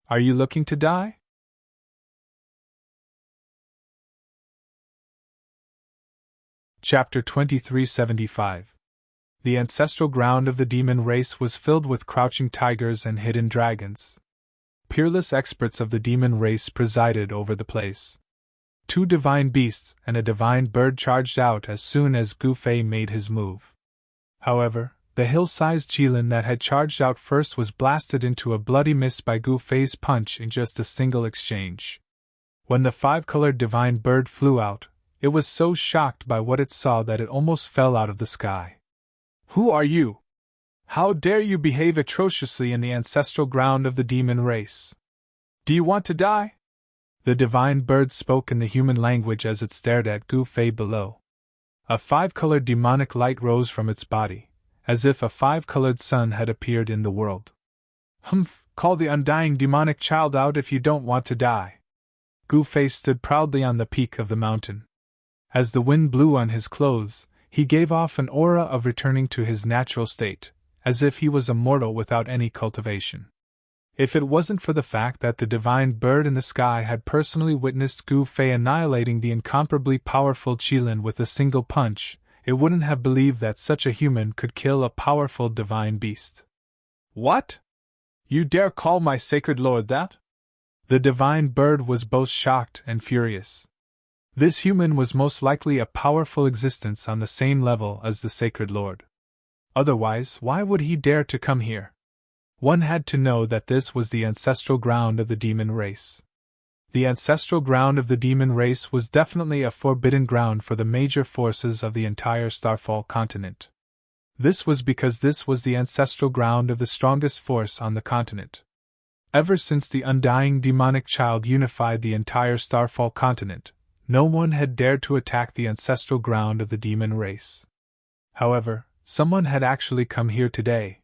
Are you looking to die? Chapter 2375. The ancestral ground of the demon race was filled with crouching tigers and hidden dragons. Peerless experts of the demon race presided over the place. 2 divine beasts and a divine bird charged out as soon as Gu Fei made his move. However, the hill-sized qilin that had charged out first was blasted into a bloody mist by Gu Fei's punch in just a single exchange. When the 5-colored divine bird flew out, it was so shocked by what it saw that it almost fell out of the sky. Who are you? How dare you behave atrociously in the ancestral ground of the demon race? Do you want to die? The divine bird spoke in the human language as it stared at Gu Fei below. A 5-colored demonic light rose from its body, as if a 5-colored sun had appeared in the world. Humph, call the undying demonic child out if you don't want to die. Gu Fei stood proudly on the peak of the mountain. As the wind blew on his clothes, he gave off an aura of returning to his natural state, as if he was a mortal without any cultivation. If it wasn't for the fact that the divine bird in the sky had personally witnessed Gu Fei annihilating the incomparably powerful qilin with a single punch, it wouldn't have believed that such a human could kill a powerful divine beast. What? You dare call my sacred lord that? The divine bird was both shocked and furious. This human was most likely a powerful existence on the same level as the sacred lord. Otherwise, why would he dare to come here? One had to know that this was the ancestral ground of the demon race. The ancestral ground of the demon race was definitely a forbidden ground for the major forces of the entire Starfall continent. This was because this was the ancestral ground of the strongest force on the continent. Ever since the undying demonic child unified the entire Starfall continent, no one had dared to attack the ancestral ground of the demon race. However, someone had actually come here today.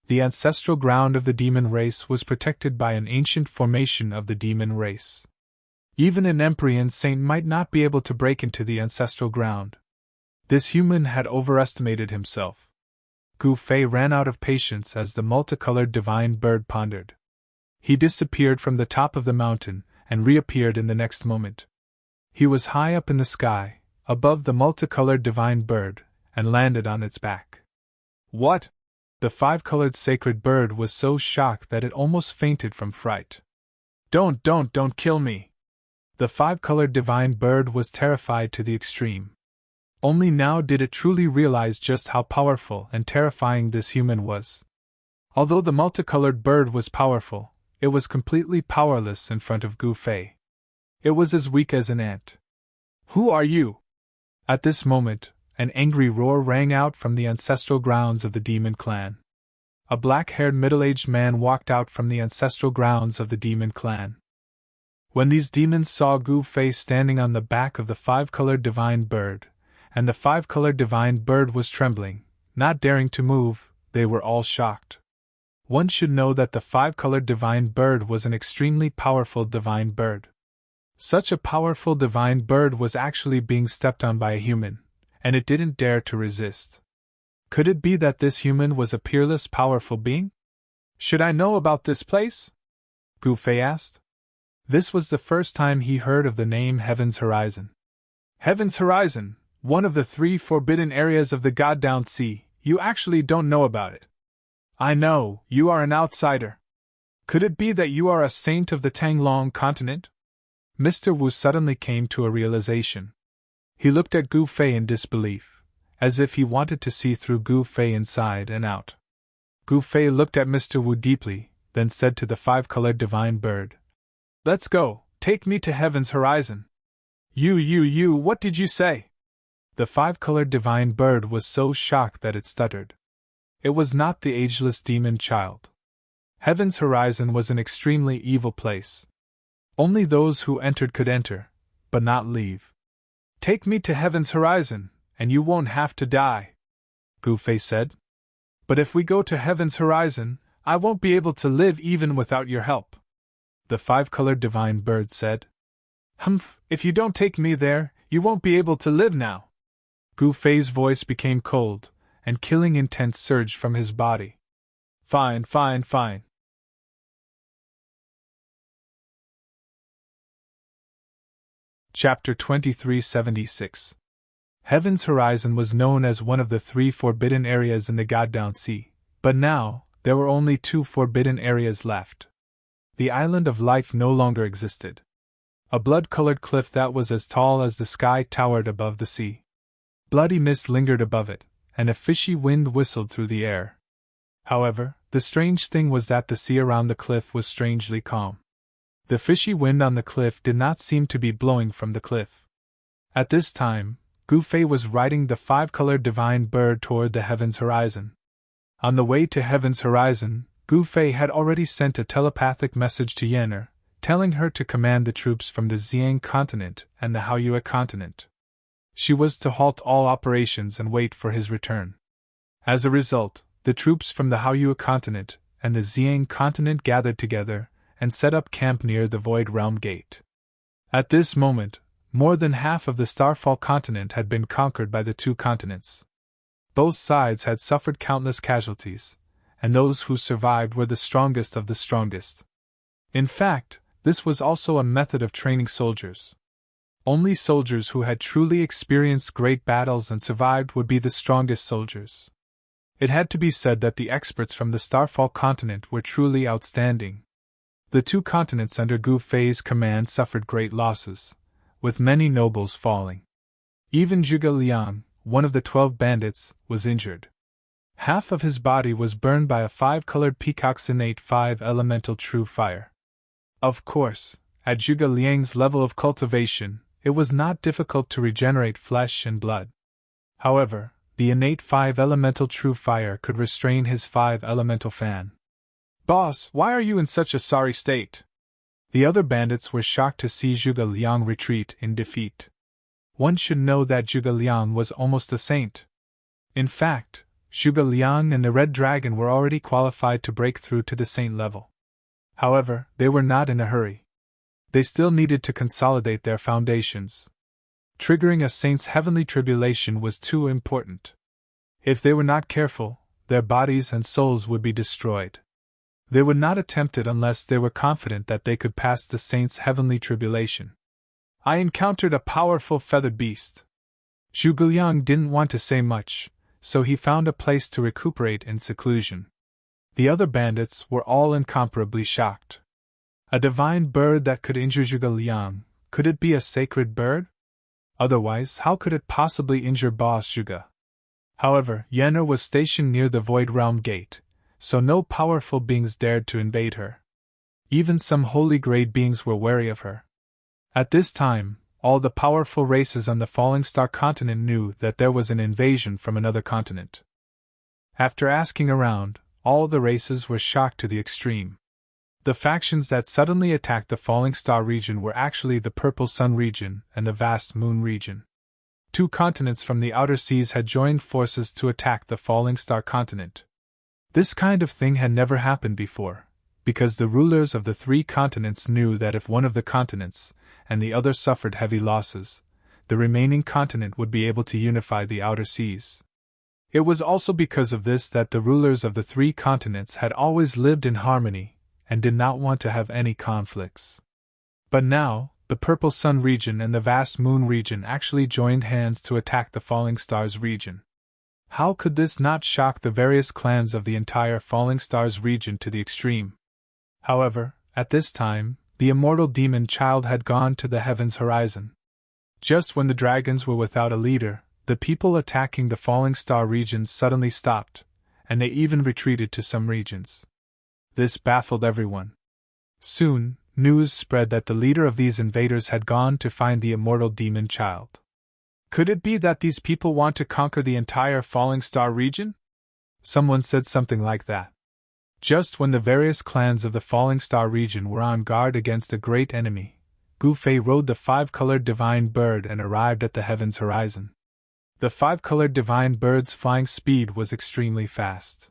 The ancestral ground of the demon race was protected by an ancient formation of the demon race. Even an Empyrean saint might not be able to break into the ancestral ground. This human had overestimated himself. Gu Fei ran out of patience as the multicolored divine bird pondered. He disappeared from the top of the mountain and reappeared in the next moment. He was high up in the sky, above the multicolored divine bird, and landed on its back. What? The five-colored sacred bird was so shocked that it almost fainted from fright. Don't kill me! The five-colored divine bird was terrified to the extreme. Only now did it truly realize just how powerful and terrifying this human was. Although the multicolored bird was powerful, it was completely powerless in front of Gu Fei. It was as weak as an ant. Who are you? At this moment, an angry roar rang out from the ancestral grounds of the demon clan. A black-haired middle-aged man walked out from the ancestral grounds of the demon clan. When these demons saw Gu Fei standing on the back of the five-colored divine bird, and the five-colored divine bird was trembling, not daring to move, they were all shocked. One should know that the five-colored divine bird was an extremely powerful divine bird. Such a powerful divine bird was actually being stepped on by a human, and it didn't dare to resist. Could it be that this human was a peerless, powerful being? Should I know about this place? Gu Fei asked. This was the first time he heard of the name Heaven's Horizon. Heaven's Horizon, one of the 3 forbidden areas of the God-Down Sea, you actually don't know about it. I know, you are an outsider. Could it be that you are a saint of the Tanglong continent? Mr. Wu suddenly came to a realization. He looked at Gu Fei in disbelief, as if he wanted to see through Gu Fei inside and out. Gu Fei looked at Mr. Wu deeply, then said to the five-colored divine bird, "Let's go, take me to Heaven's Horizon." You, what did you say? The five-colored divine bird was so shocked that it stuttered. It was not the ageless demon child. Heaven's Horizon was an extremely evil place. Only those who entered could enter, but not leave. Take me to Heaven's Horizon, and you won't have to die, Gu Fei said. But if we go to Heaven's Horizon, I won't be able to live even without your help, the five-colored divine bird said. Humph, if you don't take me there, you won't be able to live now. Gu Fei's voice became cold, and killing intent surged from his body. Fine. Chapter 2376. Heaven's Horizon was known as one of the 3 forbidden areas in the God-Down Sea, but now, there were only 2 forbidden areas left. The Island of Life no longer existed. A blood-colored cliff that was as tall as the sky towered above the sea. Bloody mist lingered above it, and a fishy wind whistled through the air. However, the strange thing was that the sea around the cliff was strangely calm. The fishy wind on the cliff did not seem to be blowing from the cliff. At this time, Gu Fei was riding the five-colored divine bird toward the Heaven's Horizon. On the way to Heaven's Horizon, Gu Fei had already sent a telepathic message to Yen'er, telling her to command the troops from the Xiang continent and the Haoyue continent. She was to halt all operations and wait for his return. As a result, the troops from the Haoyue continent and the Xiang continent gathered together and set up camp near the Void Realm Gate. At this moment, more than half of the Starfall continent had been conquered by the 2 continents. Both sides had suffered countless casualties, and those who survived were the strongest of the strongest. In fact, this was also a method of training soldiers. Only soldiers who had truly experienced great battles and survived would be the strongest soldiers. It had to be said that the experts from the Starfall continent were truly outstanding. The 2 continents under Gu Fei's command suffered great losses, with many nobles falling. Even Zhuge Liang, one of the 12 bandits, was injured. Half of his body was burned by a 5-colored peacock's innate 5 elemental true fire. Of course, At Zhuge Liang's level of cultivation, it was not difficult to regenerate flesh and blood. However, the innate 5-elemental true fire could restrain his 5-elemental fan. "Boss, why are you in such a sorry state?" The other bandits were shocked to see Zhuge Liang retreat in defeat. One should know that Zhuge Liang was almost a saint. In fact, Zhuge Liang and the Red Dragon were already qualified to break through to the saint level. However, they were not in a hurry. They still needed to consolidate their foundations. Triggering a saint's heavenly tribulation was too important. If they were not careful, their bodies and souls would be destroyed. They would not attempt it unless they were confident that they could pass the saint's heavenly tribulation. "I encountered a powerful feathered beast." Zhuge Liang didn't want to say much, so he found a place to recuperate in seclusion. The other bandits were all incomparably shocked. A divine bird that could injure Zhuge Liang, could it be a sacred bird? Otherwise, how could it possibly injure Boss Zhuge? However, Yen'er was stationed near the Void Realm Gate, so no powerful beings dared to invade her. Even some holy grade beings were wary of her. At this time, all the powerful races on the Falling Star continent knew that there was an invasion from another continent. After asking around, all the races were shocked to the extreme. The factions that suddenly attacked the Falling Star region were actually the Purple Sun region and the Vast Moon region. 2 continents from the outer seas had joined forces to attack the Falling Star continent. This kind of thing had never happened before, because the rulers of the 3 continents knew that if one of the continents, and the other suffered heavy losses, the remaining continent would be able to unify the outer seas. It was also because of this that the rulers of the 3 continents had always lived in harmony, and did not want to have any conflicts. But now, the Purple Sun region and the Vast Moon region actually joined hands to attack the Falling Stars region. How could this not shock the various clans of the entire Falling Stars region to the extreme? However, at this time, the immortal demon child had gone to the heavens horizon. Just when the dragons were without a leader, the people attacking the Falling Star region suddenly stopped, and they even retreated to some regions. This baffled everyone. Soon, news spread that the leader of these invaders had gone to find the immortal demon child. Could it be that these people want to conquer the entire Falling Star region? Someone said something like that. Just when the various clans of the Falling Star region were on guard against a great enemy, Gu Fei rode the 5-colored divine bird and arrived at the heavens horizon. The 5-colored divine bird's flying speed was extremely fast.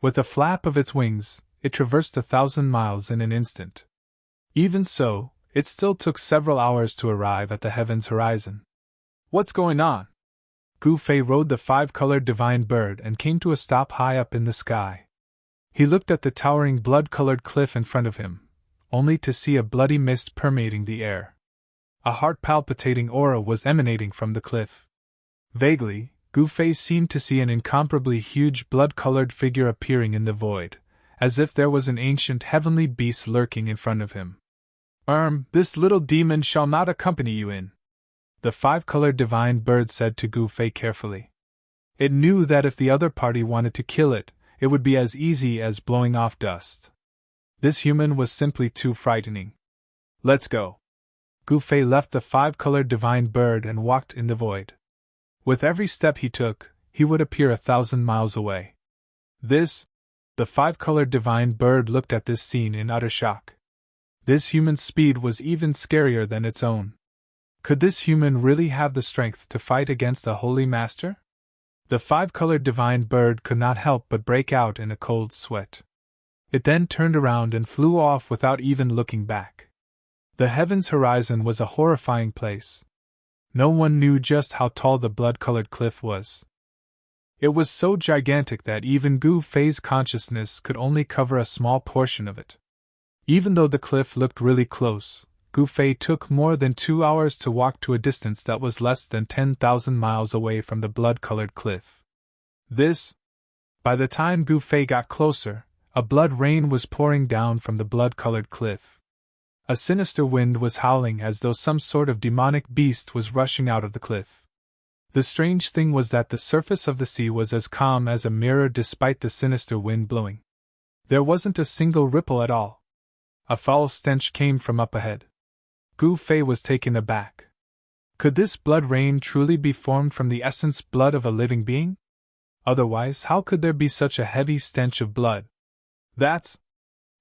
With a flap of its wings, it traversed 1,000 miles in an instant. Even so, it still took several hours to arrive at the heavens horizon. "What's going on?" Gu Fei rode the 5-colored divine bird and came to a stop high up in the sky. He looked at the towering blood-colored cliff in front of him, only to see a bloody mist permeating the air. A heart-palpitating aura was emanating from the cliff. Vaguely, Gu Fei seemed to see an incomparably huge blood-colored figure appearing in the void, as if there was an ancient heavenly beast lurking in front of him. This little demon shall not accompany you in," the 5-colored divine bird said to Gu Fei carefully. It knew that if the other party wanted to kill it, it would be as easy as blowing off dust. This human was simply too frightening. "Let's go." Gu Fei left the 5-colored divine bird and walked in the void. With every step he took, he would appear 1,000 miles away. The 5-colored divine bird looked at this scene in utter shock. This human's speed was even scarier than its own. Could this human really have the strength to fight against a holy master? The 5-colored divine bird could not help but break out in a cold sweat. It then turned around and flew off without even looking back. The heavens horizon was a horrifying place. No one knew just how tall the blood-colored cliff was. It was so gigantic that even Gu Fei's consciousness could only cover a small portion of it. Even though the cliff looked really close, Gu Fei took more than 2 hours to walk to a distance that was less than 10,000 miles away from the blood-colored cliff. By the time Gu Fei got closer, a blood rain was pouring down from the blood-colored cliff. A sinister wind was howling as though some sort of demonic beast was rushing out of the cliff. The strange thing was that the surface of the sea was as calm as a mirror despite the sinister wind blowing. There wasn't a single ripple at all. A foul stench came from up ahead. Gu Fei was taken aback. Could this blood rain truly be formed from the essence blood of a living being? Otherwise, how could there be such a heavy stench of blood? That's…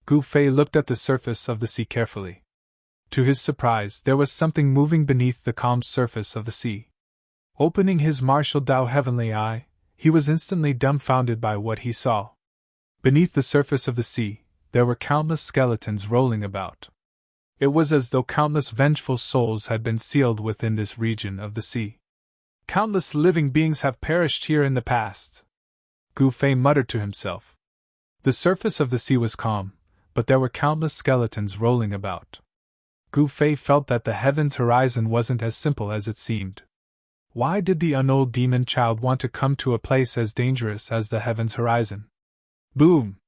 Gu Fei looked at the surface of the sea carefully. To his surprise, there was something moving beneath the calm surface of the sea. Opening his martial Dao heavenly eye, he was instantly dumbfounded by what he saw. Beneath the surface of the sea, there were countless skeletons rolling about. It was as though countless vengeful souls had been sealed within this region of the sea. Countless living beings have perished here in the past, Gu Fei muttered to himself. The surface of the sea was calm, but there were countless skeletons rolling about. Gu Fei felt that the heaven's horizon wasn't as simple as it seemed. Why did the unold demon child want to come to a place as dangerous as the heaven's horizon? Boom!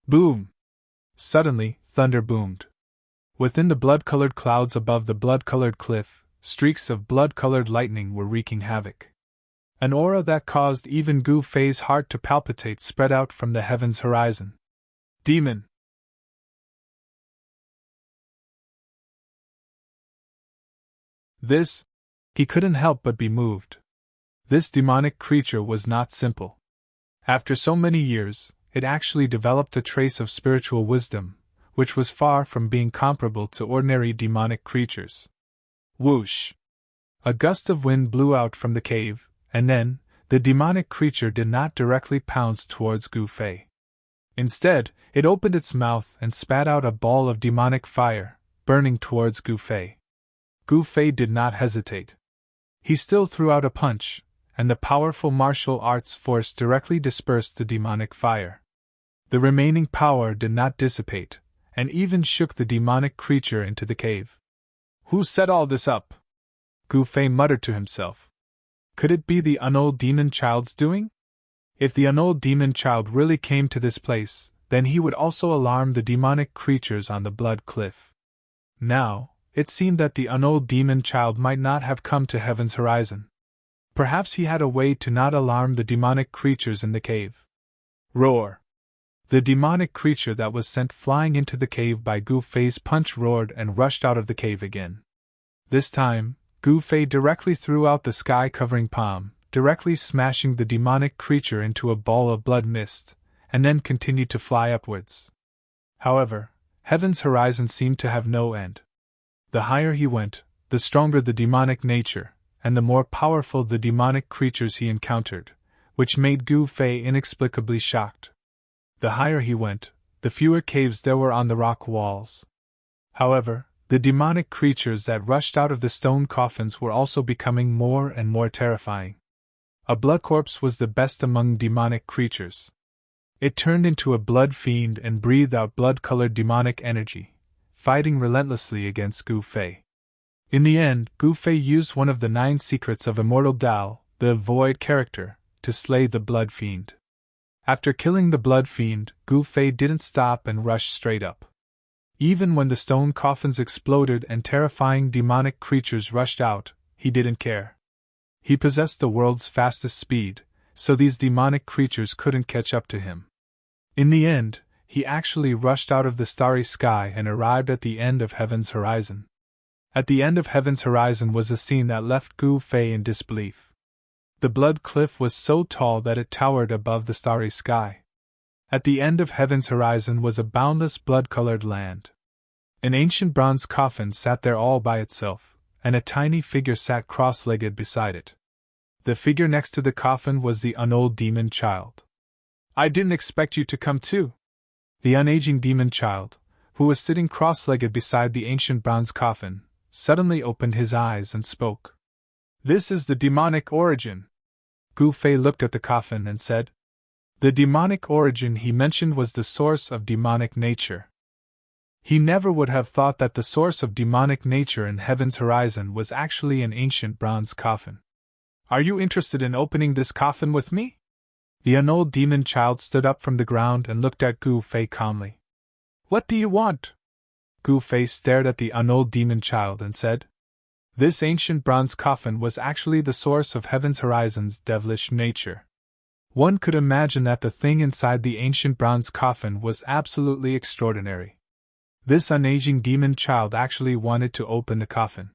Boom! Suddenly, thunder boomed. Within the blood-colored clouds above the blood-colored cliff, streaks of blood-colored lightning were wreaking havoc. An aura that caused even Gu Fei's heart to palpitate spread out from the heaven's horizon. Demon! This… He couldn't help but be moved. This demonic creature was not simple. After so many years, it actually developed a trace of spiritual wisdom, which was far from being comparable to ordinary demonic creatures. Whoosh! A gust of wind blew out from the cave, and then, the demonic creature did not directly pounce towards Gu Fei. Instead, it opened its mouth and spat out a ball of demonic fire, burning towards Gu Fei. Gu Fei did not hesitate. He still threw out a punch, and the powerful martial arts force directly dispersed the demonic fire. The remaining power did not dissipate, and even shook the demonic creature into the cave. Who set all this up? Gu Fei muttered to himself. Could it be the unold demon child's doing? If the unold demon child really came to this place, then he would also alarm the demonic creatures on the blood cliff. Now, it seemed that the unold demon child might not have come to heaven's horizon. Perhaps he had a way to not alarm the demonic creatures in the cave. Roar! The demonic creature that was sent flying into the cave by Gu Fei's punch roared and rushed out of the cave again. This time, Gu Fei directly threw out the sky-covering palm, directly smashing the demonic creature into a ball of blood mist, and then continued to fly upwards. However, heaven's horizon seemed to have no end. The higher he went, the stronger the demonic nature, and the more powerful the demonic creatures he encountered, which made Gu Fei inexplicably shocked. The higher he went, the fewer caves there were on the rock walls. However, the demonic creatures that rushed out of the stone coffins were also becoming more and more terrifying. A blood corpse was the best among demonic creatures. It turned into a blood fiend and breathed out blood-colored demonic energy, fighting relentlessly against Gu Fei. In the end, Gu Fei used one of the 9 secrets of Immortal Dao, the Void character, to slay the blood fiend. After killing the blood fiend, Gu Fei didn't stop and rushed straight up. Even when the stone coffins exploded and terrifying demonic creatures rushed out, he didn't care. He possessed the world's fastest speed, so these demonic creatures couldn't catch up to him. In the end, he actually rushed out of the starry sky and arrived at the end of heaven's horizon. At the end of heaven's horizon was a scene that left Gu Fei in disbelief. The blood cliff was so tall that it towered above the starry sky. At the end of heaven's horizon was a boundless blood-colored land. An ancient bronze coffin sat there all by itself, and a tiny figure sat cross-legged beside it. The figure next to the coffin was the unold demon child. I didn't expect you to come too. The unaging demon child, who was sitting cross-legged beside the ancient bronze coffin, suddenly opened his eyes and spoke. This is the demonic origin. Gu Fei looked at the coffin and said. The demonic origin he mentioned was the source of demonic nature. He never would have thought that the source of demonic nature in heaven's horizon was actually an ancient bronze coffin. Are you interested in opening this coffin with me? The unold demon child stood up from the ground and looked at Gu Fei calmly. What do you want? Gu Fei stared at the unold demon child and said. This ancient bronze coffin was actually the source of heaven's horizon's devilish nature. One could imagine that the thing inside the ancient bronze coffin was absolutely extraordinary. This unaging demon child actually wanted to open the coffin.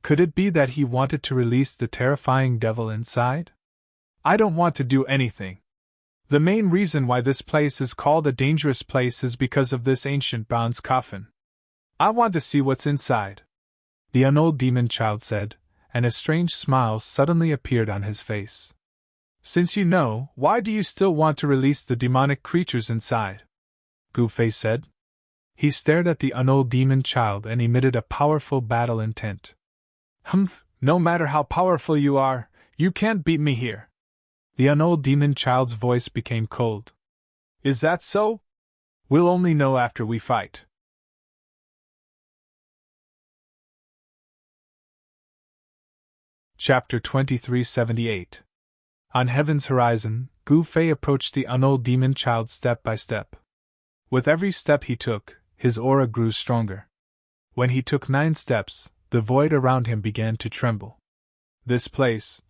Could it be that he wanted to release the terrifying devil inside? I don't want to do anything. The main reason why this place is called a dangerous place is because of this ancient bronze coffin. I want to see what's inside, the unold demon child said, and a strange smile suddenly appeared on his face. Since you know, why do you still want to release the demonic creatures inside? Gu-Fei said. He stared at the unold demon child and emitted a powerful battle intent. Humph, no matter how powerful you are, you can't beat me here. The unold demon child's voice became cold. Is that so? We'll only know after we fight. Chapter 2378. On heaven's horizon, Gu-Fei approached the unold demon child step by step. With every step he took, his aura grew stronger. When he took 9 steps, the void around him began to tremble. This place.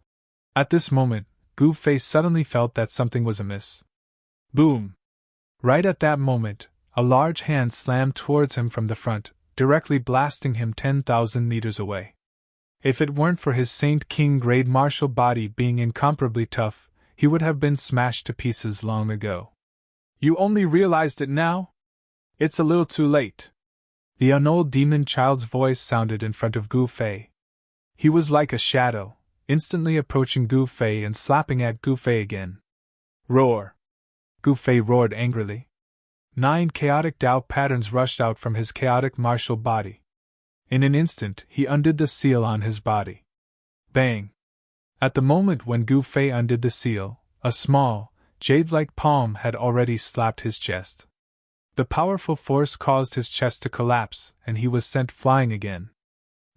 At this moment, Gu-Fei suddenly felt that something was amiss. Boom! Right at that moment, a large hand slammed towards him from the front, directly blasting him 10,000 meters away. If it weren't for his Saint King grade martial body being incomparably tough, he would have been smashed to pieces long ago. You only realized it now? It's a little too late. The unold demon child's voice sounded in front of Gu-Fei. He was like a shadow, instantly approaching Gu-Fei and slapping at Gu-Fei again. Roar! Gu-Fei roared angrily. 9 chaotic Tao patterns rushed out from his chaotic martial body. In an instant, he undid the seal on his body. Bang! At the moment when Gu-Fei undid the seal, a small, jade-like palm had already slapped his chest. The powerful force caused his chest to collapse, and he was sent flying again.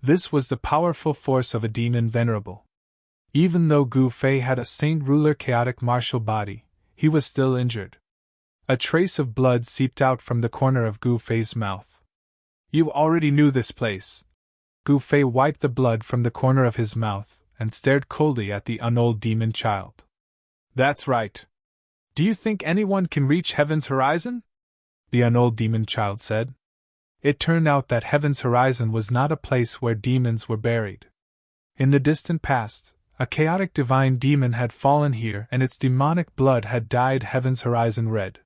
This was the powerful force of a demon Venerable. Even though Gu-Fei had a Saint Ruler chaotic martial body, he was still injured. A trace of blood seeped out from the corner of Gu-Fei's mouth. You already knew this place. Gu-Fei wiped the blood from the corner of his mouth and stared coldly at the unold demon child. That's right. Do you think anyone can reach heaven's horizon? The unold demon child said. It turned out that heaven's horizon was not a place where demons were buried. In the distant past, a chaotic divine demon had fallen here and its demonic blood had dyed heaven's horizon red.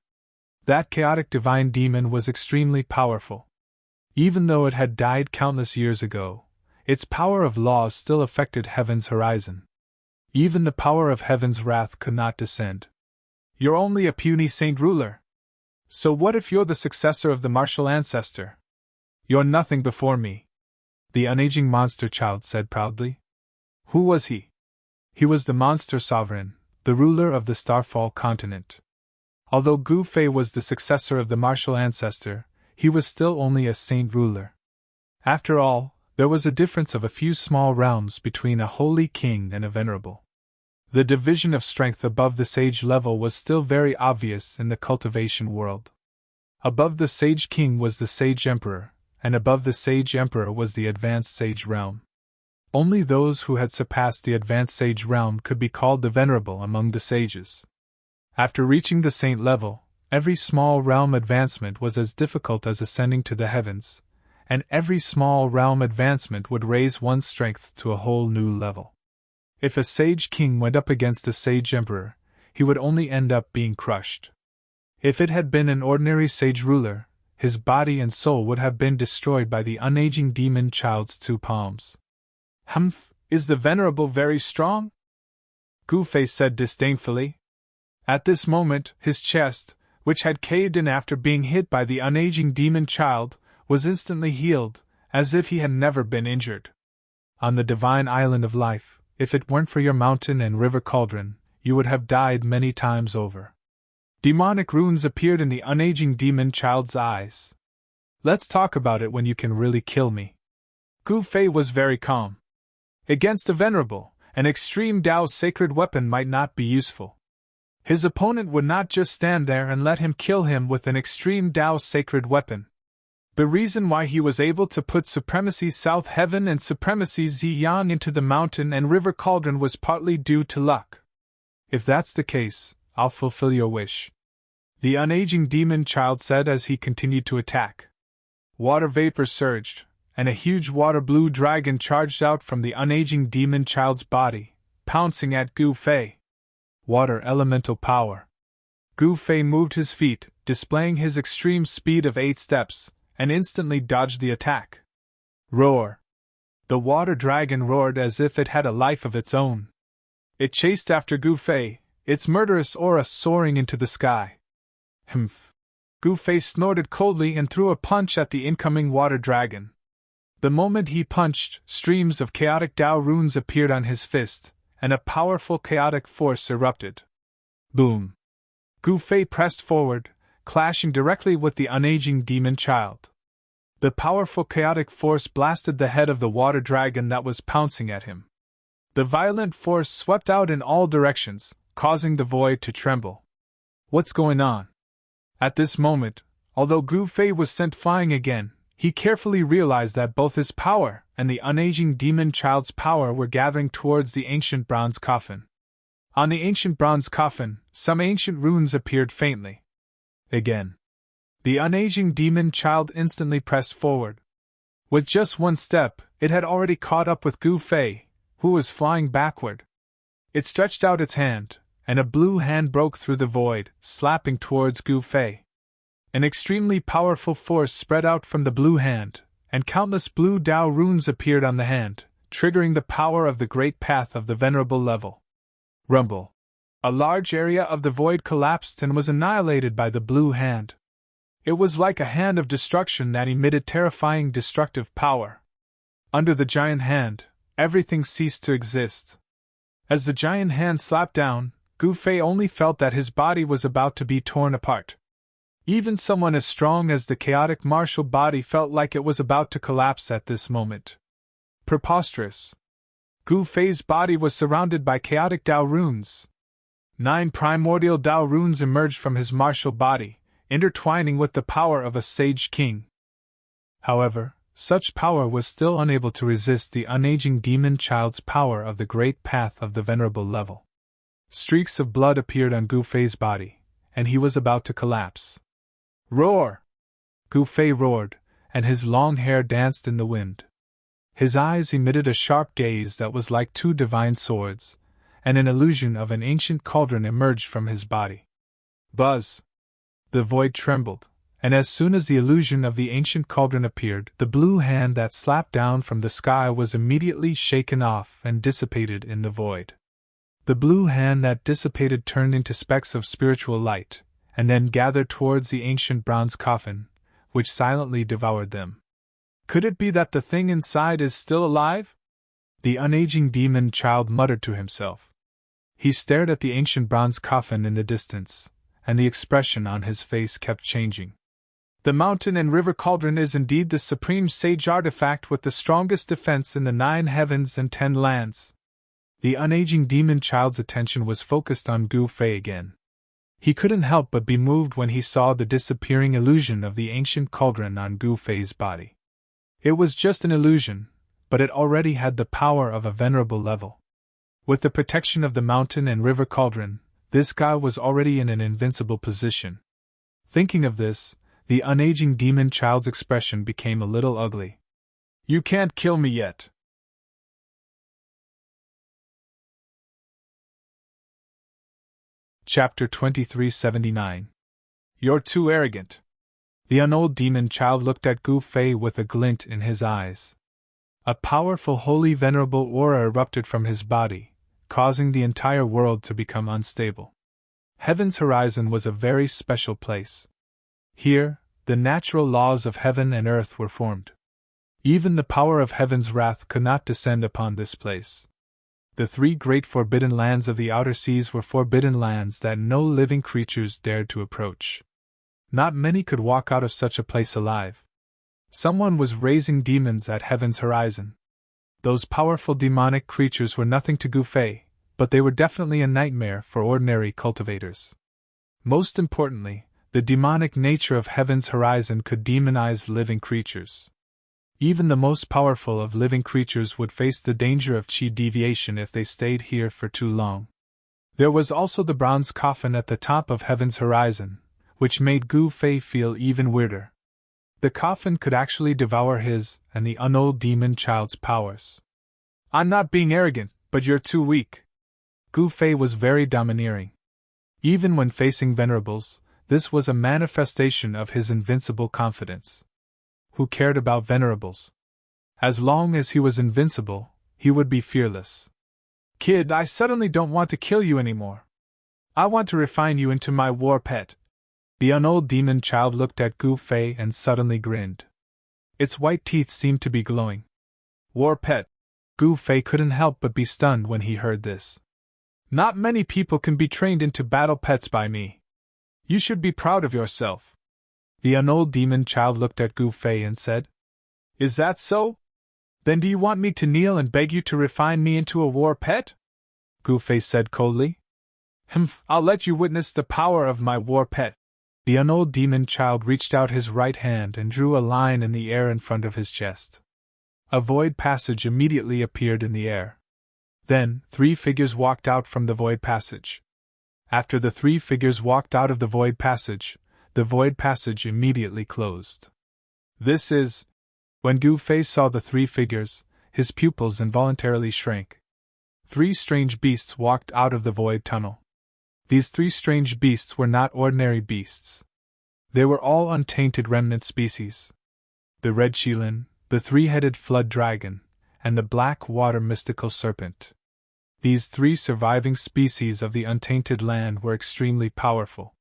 That chaotic divine demon was extremely powerful. Even though it had died countless years ago, its power of laws still affected heaven's horizon. Even the power of heaven's wrath could not descend. You're only a puny Saint Ruler. So what if you're the successor of the martial ancestor? You're nothing before me. The unaging monster child said proudly. Who was he? He was the monster sovereign, the ruler of the Starfall continent. Although Gu-Fei was the successor of the martial ancestor, he was still only a Saint Ruler. After all, there was a difference of a few small realms between a holy king and a venerable. The division of strength above the sage level was still very obvious in the cultivation world. Above the sage king was the sage emperor, and above the sage emperor was the advanced sage realm. Only those who had surpassed the advanced sage realm could be called the venerable among the sages. After reaching the saint level, every small realm advancement was as difficult as ascending to the heavens, and every small realm advancement would raise one's strength to a whole new level. If a sage king went up against a sage emperor, he would only end up being crushed. If it had been an ordinary sage ruler, his body and soul would have been destroyed by the unaging demon child's 2 palms. Humph, is the Venerable very strong? Gu-Fei said disdainfully. At this moment, his chest, which had caved in after being hit by the unaging demon child, was instantly healed, as if he had never been injured. On the divine island of life, if it weren't for your mountain and river cauldron, you would have died many times over. Demonic runes appeared in the unaging demon child's eyes. Let's talk about it when you can really kill me. Gu-Fei was very calm. Against a Venerable, an extreme Tao sacred weapon might not be useful. His opponent would not just stand there and let him kill him with an extreme Tao sacred weapon. The reason why he was able to put Supremacy South Heaven and Supremacy Ziyang into the mountain and river cauldron was partly due to luck. If that's the case, I'll fulfill your wish. The unaging demon child said as he continued to attack. Water vapor surged, and a huge water-blue dragon charged out from the unaging demon child's body, pouncing at Gu Fei. Water elemental power. Gu Fei moved his feet, displaying his extreme speed of 8 steps, and instantly dodged the attack. Roar! The water dragon roared as if it had a life of its own. It chased after Gu Fei, its murderous aura soaring into the sky. Humph! Gu Fei snorted coldly and threw a punch at the incoming water dragon. The moment he punched, streams of chaotic Dao runes appeared on his fist, and a powerful chaotic force erupted. Boom! Gu Fei pressed forward, clashing directly with the unaging demon child. The powerful chaotic force blasted the head of the water dragon that was pouncing at him. The violent force swept out in all directions, causing the void to tremble. What's going on? At this moment, although Gu Fei was sent flying again, he carefully realized that both his power and the unaging demon child's power were gathering towards the ancient bronze coffin. On the ancient bronze coffin, some ancient runes appeared faintly. Again. The unaging demon child instantly pressed forward. With just one step, it had already caught up with Gu Fei, who was flying backward. It stretched out its hand, and a blue hand broke through the void, slapping towards Gu Fei. An extremely powerful force spread out from the blue hand, and countless blue Dao runes appeared on the hand, triggering the power of the great path of the Venerable level. Rumble! A large area of the void collapsed and was annihilated by the blue hand. It was like a hand of destruction that emitted terrifying destructive power. Under the giant hand, everything ceased to exist. As the giant hand slapped down, Gu Fei only felt that his body was about to be torn apart. Even someone as strong as the chaotic martial body felt like it was about to collapse at this moment. Preposterous. Gu Fei's body was surrounded by chaotic Dao runes. 9 primordial Dao runes emerged from his martial body, intertwining with the power of a sage king. However, such power was still unable to resist the unaging demon child's power of the great path of the Venerable level. Streaks of blood appeared on Gu Fei's body, and he was about to collapse. Roar! Gu Fei roared, and his long hair danced in the wind. His eyes emitted a sharp gaze that was like 2 divine swords, and an illusion of an ancient cauldron emerged from his body. Buzz! The void trembled, and as soon as the illusion of the ancient cauldron appeared, the blue hand that slapped down from the sky was immediately shaken off and dissipated in the void. The blue hand that dissipated turned into specks of spiritual light, and then gathered towards the ancient bronze coffin, which silently devoured them. Could it be that the thing inside is still alive? The unaging demon child muttered to himself. He stared at the ancient bronze coffin in the distance, and the expression on his face kept changing. The mountain and river cauldron is indeed the supreme sage artifact with the strongest defense in the 9 heavens and 10 lands. The unaging demon child's attention was focused on Gu Fei again. He couldn't help but be moved when he saw the disappearing illusion of the ancient cauldron on Gu Fei's body. It was just an illusion, but it already had the power of a venerable level. With the protection of the mountain and river cauldron, this guy was already in an invincible position. Thinking of this, the unaging demon child's expression became a little ugly. You can't kill me yet. Chapter 2379. You're too arrogant. The unold demon child looked at Gu Fei with a glint in his eyes. A powerful holy venerable aura erupted from his body, causing the entire world to become unstable. Heaven's horizon was a very special place. Here, the natural laws of heaven and earth were formed. Even the power of heaven's wrath could not descend upon this place. The 3 great forbidden lands of the outer seas were forbidden lands that no living creatures dared to approach. Not many could walk out of such a place alive. Someone was raising demons at heaven's horizon. Those powerful demonic creatures were nothing to Gu Fei, but they were definitely a nightmare for ordinary cultivators. Most importantly, the demonic nature of heaven's horizon could demonize living creatures. Even the most powerful of living creatures would face the danger of chi deviation if they stayed here for too long. There was also the bronze coffin at the top of heaven's horizon, which made Gu Fei feel even weirder. The coffin could actually devour his and the unold demon child's powers. I'm not being arrogant, but you're too weak. Gu Fei was very domineering. Even when facing Venerables, this was a manifestation of his invincible confidence. Who cared about Venerables? As long as he was invincible, he would be fearless. Kid, I suddenly don't want to kill you anymore. I want to refine you into my war pet. The unold demon child looked at Gu Fei and suddenly grinned. Its white teeth seemed to be glowing. War pet. Gu Fei couldn't help but be stunned when he heard this. Not many people can be trained into battle pets by me. You should be proud of yourself. The unold demon child looked at Gu Fei and said, Is that so? Then do you want me to kneel and beg you to refine me into a war pet? Gu Fei said coldly. I'll let you witness the power of my war pet. The unold demon child reached out his right hand and drew a line in the air in front of his chest. A void passage immediately appeared in the air. Then, 3 figures walked out from the void passage. After the 3 figures walked out of the void passage immediately closed. This is... When Gu Fei saw the 3 figures, his pupils involuntarily shrank. 3 strange beasts walked out of the void tunnel. These 3 strange beasts were not ordinary beasts. They were all untainted remnant species. The red Qilin, the 3-headed flood dragon, and the black water mystical serpent. These 3 surviving species of the untainted land were extremely powerful.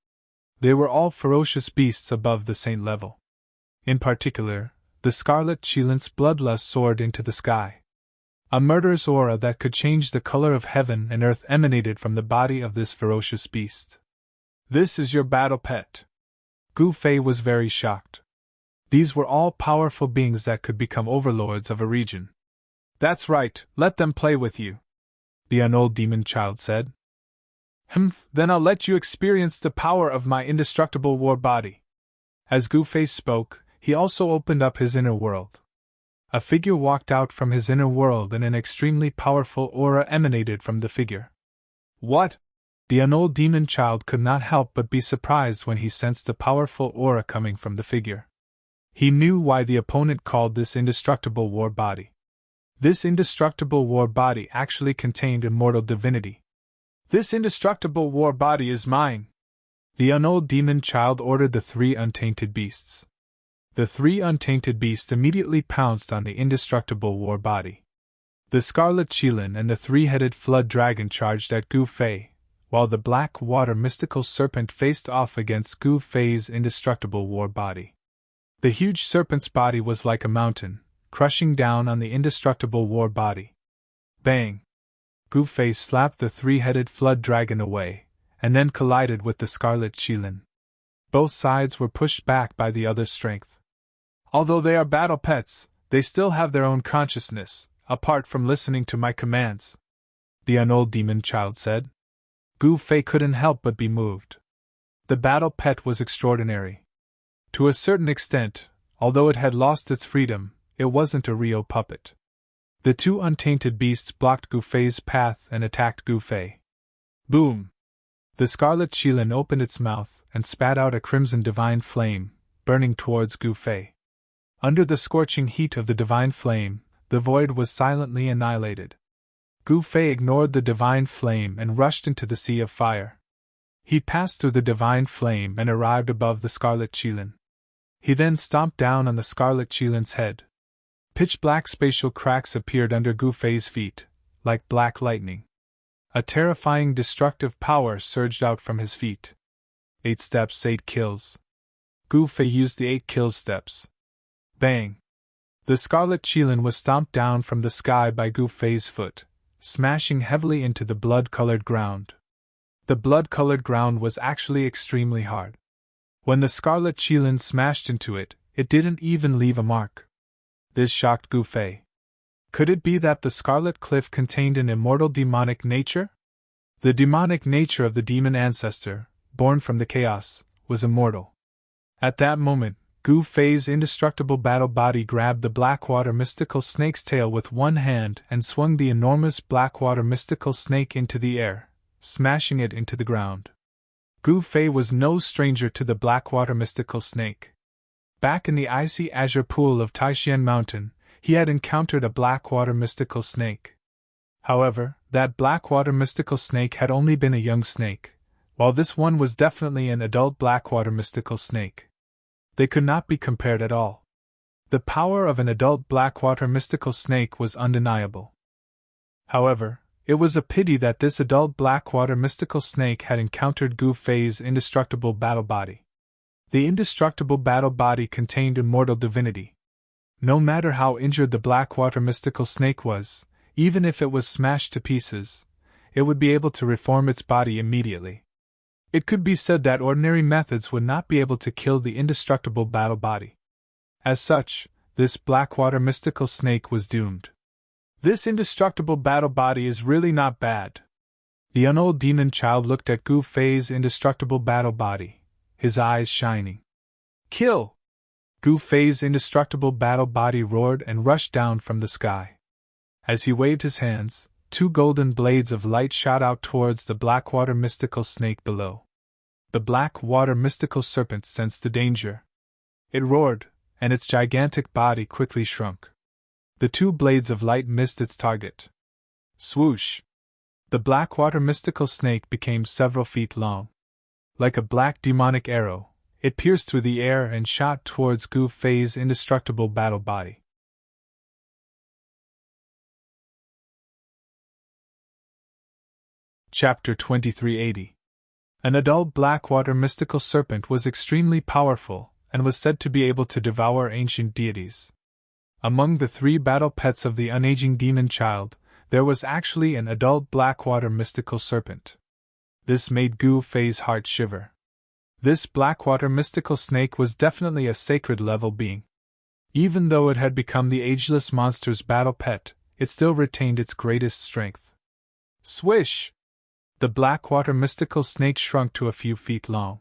They were all ferocious beasts above the saint level. In particular, the scarlet Qilin's bloodlust soared into the sky. A murderous aura that could change the color of heaven and earth emanated from the body of this ferocious beast. This is your battle pet. Gu Fei was very shocked. These were all powerful beings that could become overlords of a region. That's right, let them play with you, the unold demon child said. Then I'll let you experience the power of my indestructible war body. As Gu Fei spoke, he also opened up his inner world. A figure walked out from his inner world and an extremely powerful aura emanated from the figure. What? The unold demon child could not help but be surprised when he sensed the powerful aura coming from the figure. He knew why the opponent called this indestructible war body. This indestructible war body actually contained immortal divinity. This indestructible war body is mine. The unold demon child ordered the 3 untainted beasts. The 3 untainted beasts immediately pounced on the indestructible war body. The scarlet Qilin and the 3-headed flood dragon charged at Gu Fei, while the black water mystical serpent faced off against Gu Fei's indestructible war body. The huge serpent's body was like a mountain, crushing down on the indestructible war body. Bang! Gu Fei slapped the 3-headed flood dragon away, and then collided with the scarlet Qilin. Both sides were pushed back by the other's strength. Although they are battle pets, they still have their own consciousness, apart from listening to my commands, the unold demon child said. Gu Fei couldn't help but be moved. The battle pet was extraordinary. To a certain extent, although it had lost its freedom, it wasn't a real puppet. The 2 untainted beasts blocked Gu Fei's path and attacked Gu Fei. Boom! The scarlet Qilin opened its mouth and spat out a crimson divine flame, burning towards Gu Fei. Under the scorching heat of the divine flame, the void was silently annihilated. Gu Fei ignored the divine flame and rushed into the sea of fire. He passed through the divine flame and arrived above the scarlet Qilin. He then stomped down on the scarlet Qilin's head. Pitch-black spatial cracks appeared under Gu Fei's feet, like black lightning. A terrifying destructive power surged out from his feet. 8 steps, 8 kills. Gu Fei used the 8 kill steps. Bang! The scarlet Qilin was stomped down from the sky by Gu Fei's foot, smashing heavily into the blood-colored ground. The blood-colored ground was actually extremely hard. When the scarlet Qilin smashed into it, it didn't even leave a mark. This shocked Gu Fei. Could it be that the scarlet cliff contained an immortal demonic nature? The demonic nature of the demon ancestor, born from the chaos, was immortal. At that moment, Gu Fei's indestructible battle body grabbed the Blackwater mystical snake's tail with one hand and swung the enormous Blackwater mystical snake into the air, smashing it into the ground. Gu Fei was no stranger to the Blackwater mystical snake. back in the icy azure pool of Taishan Mountain, he had encountered a blackwater mystical snake. However, that blackwater mystical snake had only been a young snake, while this one was definitely an adult blackwater mystical snake. They could not be compared at all. The power of an adult blackwater mystical snake was undeniable. However, it was a pity that this adult blackwater mystical snake had encountered Gu Fei's indestructible battle body. The indestructible battle body contained immortal divinity. No matter how injured the blackwater mystical snake was, even if it was smashed to pieces, it would be able to reform its body immediately. It could be said that ordinary methods would not be able to kill the indestructible battle body. As such, this blackwater mystical snake was doomed. This indestructible battle body is really not bad. The unold demon child looked at Gu Fei's indestructible battle body, his eyes shining. Kill! Gu Fei's indestructible battle body roared and rushed down from the sky. As he waved his hands, 2 golden blades of light shot out towards the blackwater mystical snake below. The blackwater mystical serpent sensed the danger. It roared, and its gigantic body quickly shrunk. The 2 blades of light missed its target. Swoosh! The blackwater mystical snake became several feet long. Like a black demonic arrow, it pierced through the air and shot towards Gu Fei's indestructible battle body. Chapter 2380. An adult blackwater mystical serpent was extremely powerful and was said to be able to devour ancient deities. Among the 3 battle pets of the unaging demon child, there was actually an adult blackwater mystical serpent. This made Gu Fei's heart shiver. This blackwater mystical snake was definitely a sacred level being. Even though it had become the ageless monster's battle pet, it still retained its greatest strength. Swish! The blackwater mystical snake shrunk to a few feet long.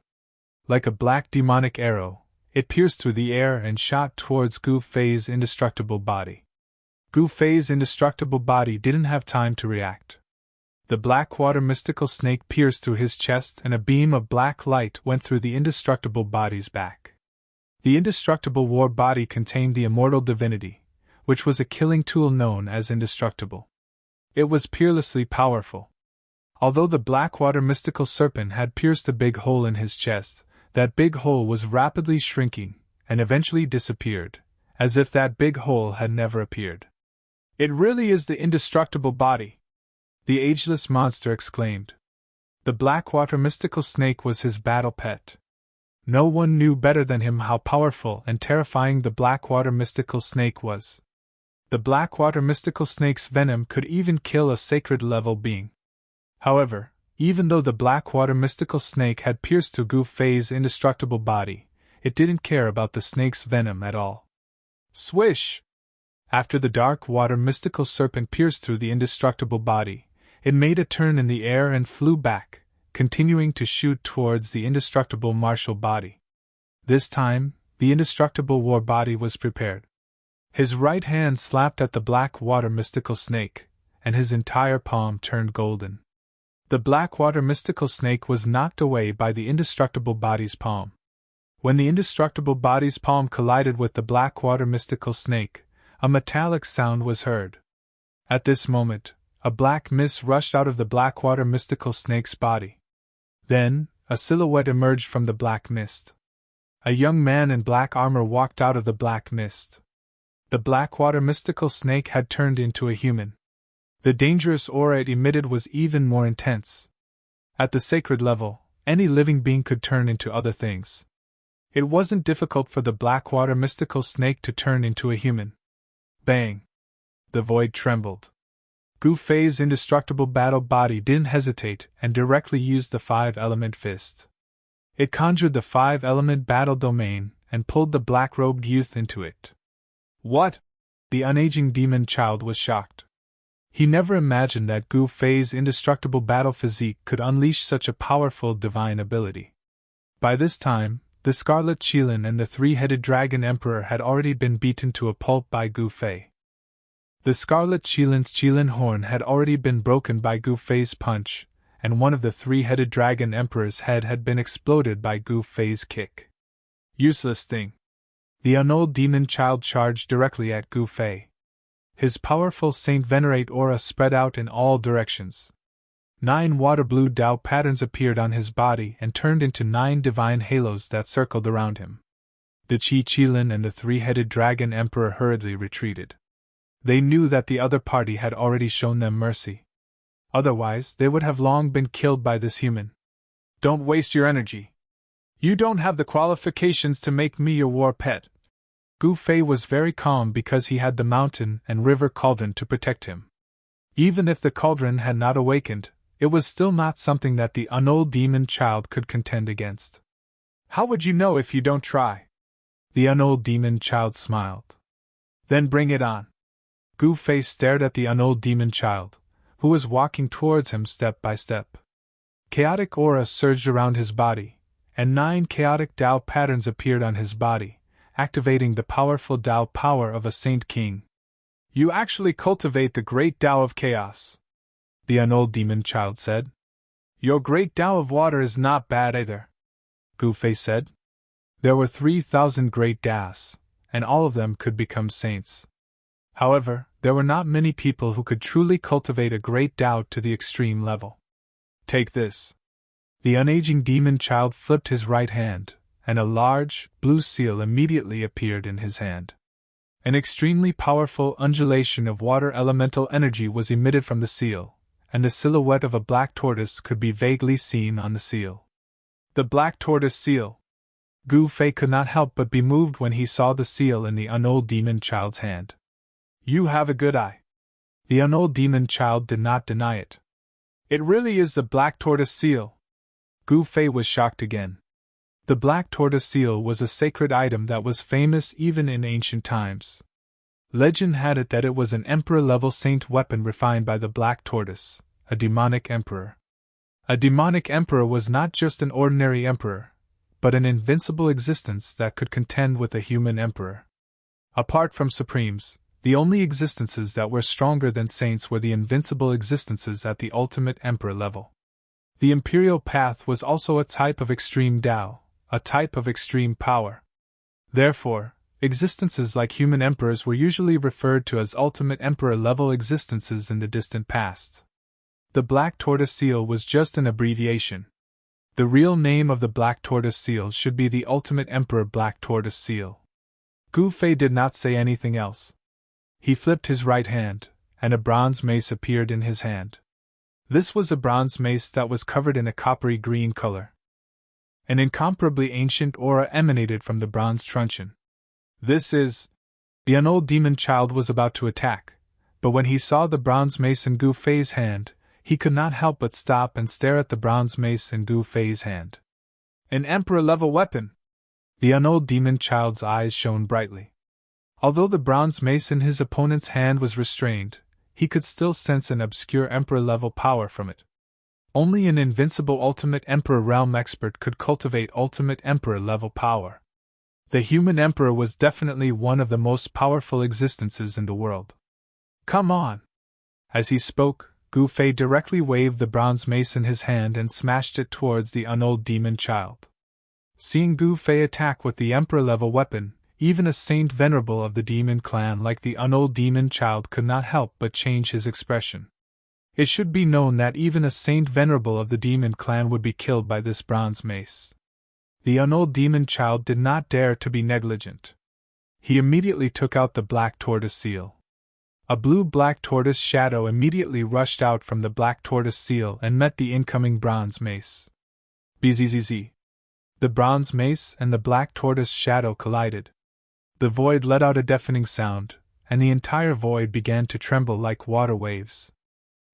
Like a black demonic arrow, it pierced through the air and shot towards Gu Fei's indestructible body. Gu Fei's indestructible body didn't have time to react. The blackwater mystical snake pierced through his chest and a beam of black light went through the indestructible body's back. The indestructible war body contained the immortal divinity, which was a killing tool known as indestructible. It was peerlessly powerful. Although the blackwater mystical serpent had pierced a big hole in his chest, that big hole was rapidly shrinking and eventually disappeared, as if that big hole had never appeared. It really is the indestructible body! The ageless monster exclaimed. The blackwater mystical snake was his battle pet. No one knew better than him how powerful and terrifying the blackwater mystical snake was. The blackwater mystical snake's venom could even kill a sacred level being. However, even though the blackwater mystical snake had pierced through Gu Fei's indestructible body, it didn't care about the snake's venom at all. Swish! After the dark water mystical serpent pierced through the indestructible body, it made a turn in the air and flew back, continuing to shoot towards the indestructible martial body. This time, the indestructible war body was prepared. His right hand slapped at the blackwater mystical snake, and his entire palm turned golden. The blackwater mystical snake was knocked away by the indestructible body's palm. When the indestructible body's palm collided with the blackwater mystical snake, a metallic sound was heard. At this moment, a black mist rushed out of the blackwater mystical snake's body. Then, a silhouette emerged from the black mist. A young man in black armor walked out of the black mist. The blackwater mystical snake had turned into a human. The dangerous aura it emitted was even more intense. At the sacred level, any living being could turn into other things. It wasn't difficult for the blackwater mystical snake to turn into a human. Bang! The void trembled. Gu Fei's indestructible battle body didn't hesitate and directly used the 5-element fist. It conjured the 5-element battle domain and pulled the black-robed youth into it. What? The unaging demon child was shocked. He never imagined that Gu Fei's indestructible battle physique could unleash such a powerful divine ability. By this time, the Scarlet Qilin and the 3-headed Dragon Emperor had already been beaten to a pulp by Gu Fei. The Scarlet Qilin's Qilin horn had already been broken by Gu Fei's punch, and one of the 3-headed Dragon Emperor's head had been exploded by Gu Fei's kick. Useless thing! The annulled demon child charged directly at Gu Fei. His powerful Saint Venerate aura spread out in all directions. 9 water-blue Tao patterns appeared on his body and turned into 9 divine halos that circled around him. The Qi Qilin and the 3-headed dragon emperor hurriedly retreated. They knew that the other party had already shown them mercy. Otherwise, they would have long been killed by this human. Don't waste your energy. You don't have the qualifications to make me your war pet. Gu Fei was very calm because he had the mountain and river cauldron to protect him. Even if the cauldron had not awakened, it was still not something that the annulled demon child could contend against. How would you know if you don't try? The annulled demon child smiled. Then bring it on. Gu Fei stared at the annulled demon child, who was walking towards him step by step. Chaotic aura surged around his body, and 9 chaotic Tao patterns appeared on his body, activating the powerful Tao power of a Saint King. You actually cultivate the great Tao of chaos, the annulled demon child said. Your great Tao of water is not bad either, Gu Fei said. There were 3,000 great Taos, and all of them could become saints. However, there were not many people who could truly cultivate a great Tao to the extreme level. Take this. The unaging demon child flipped his right hand, and a large, blue seal immediately appeared in his hand. An extremely powerful undulation of water elemental energy was emitted from the seal, and the silhouette of a black tortoise could be vaguely seen on the seal. The black tortoise seal! Gu Fei could not help but be moved when he saw the seal in the annulled demon child's hand. You have a good eye. The annulled demon child did not deny it. It really is the black tortoise seal. Gu Fei was shocked again. The black tortoise seal was a sacred item that was famous even in ancient times. Legend had it that it was an emperor-level saint weapon refined by the black tortoise, a demonic emperor. A demonic emperor was not just an ordinary emperor, but an invincible existence that could contend with a human emperor. Apart from supremes, the only existences that were stronger than saints were the invincible existences at the ultimate emperor level. The imperial path was also a type of extreme Tao, a type of extreme power. Therefore, existences like human emperors were usually referred to as ultimate emperor-level existences in the distant past. The black tortoise seal was just an abbreviation. The real name of the black tortoise seal should be the ultimate emperor black tortoise seal. Gu Fei did not say anything else. He flipped his right hand, and a bronze mace appeared in his hand. This was a bronze mace that was covered in a coppery green color. An incomparably ancient aura emanated from the bronze truncheon. This is... The annulled demon child was about to attack, but when he saw the bronze mace in Gu Fei's hand, he could not help but stop and stare at the bronze mace in Gu Fei's hand. An emperor-level weapon! The annulled demon child's eyes shone brightly. Although the bronze mace in his opponent's hand was restrained, he could still sense an obscure emperor-level power from it. Only an invincible ultimate emperor realm expert could cultivate ultimate emperor-level power. The human emperor was definitely one of the most powerful existences in the world. Come on! As he spoke, Gu Fei directly waved the bronze mace in his hand and smashed it towards the annulled demon child. Seeing Gu Fei attack with the emperor-level weapon, even a Saint Venerable of the demon clan like the annulled demon child could not help but change his expression. It should be known that even a Saint Venerable of the demon clan would be killed by this bronze mace. The annulled demon child did not dare to be negligent. He immediately took out the black tortoise seal. A blue-black tortoise shadow immediately rushed out from the black tortoise seal and met the incoming bronze mace. Bzzz. The bronze mace and the black tortoise shadow collided. The void let out a deafening sound, and the entire void began to tremble like water waves.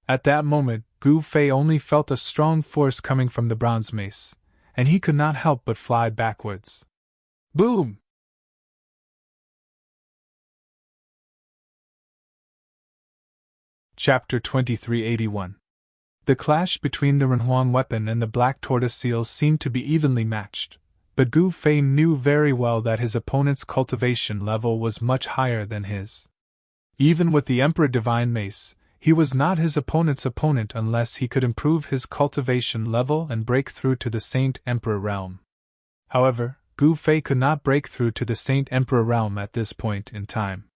At that moment, Gu Fei only felt a strong force coming from the bronze mace, and he could not help but fly backwards. Boom! Chapter 2381. The clash between the Renhuang weapon and the black tortoise seal seemed to be evenly matched, but Gu Fei knew very well that his opponent's cultivation level was much higher than his. Even with the Emperor Divine Mace, he was not his opponent's opponent unless he could improve his cultivation level and break through to the Saint Emperor realm. However, Gu Fei could not break through to the Saint Emperor realm at this point in time.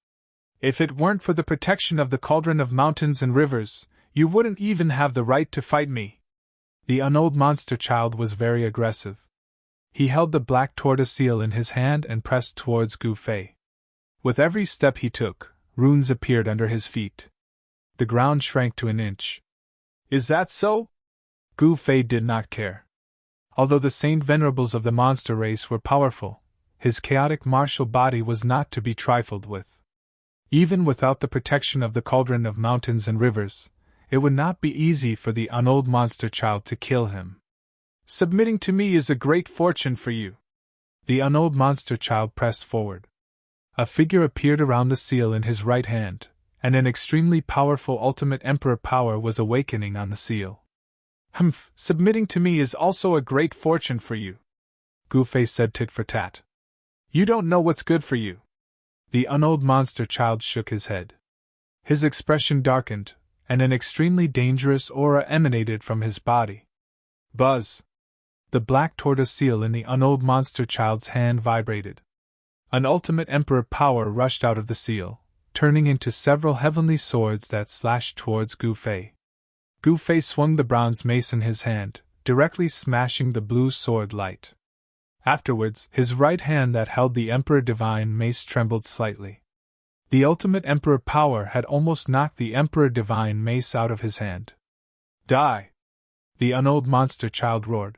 If it weren't for the protection of the cauldron of mountains and rivers, you wouldn't even have the right to fight me. The unold monster child was very aggressive. He held the black tortoise seal in his hand and pressed towards Gu Fei. With every step he took, runes appeared under his feet. The ground shrank to an inch. Is that so? Gu Fei did not care. Although the Saint Venerables of the monster race were powerful, his chaotic martial body was not to be trifled with. Even without the protection of the cauldron of mountains and rivers, it would not be easy for the unold monster child to kill him. Submitting to me is a great fortune for you. The unold monster child pressed forward. A figure appeared around the seal in his right hand, and an extremely powerful ultimate emperor power was awakening on the seal. Submitting to me is also a great fortune for you, Gu Fei said tit for tat. You don't know what's good for you. The unold monster child shook his head. His expression darkened, and an extremely dangerous aura emanated from his body. Buzz! The black tortoise seal in the unold monster child's hand vibrated. An ultimate emperor power rushed out of the seal, turning into several heavenly swords that slashed towards Gu Fei. Gu Fei swung the bronze mace in his hand, directly smashing the blue sword light. Afterwards, his right hand that held the Emperor Divine Mace trembled slightly. The ultimate Emperor power had almost knocked the Emperor Divine Mace out of his hand. Die! The unold monster child roared.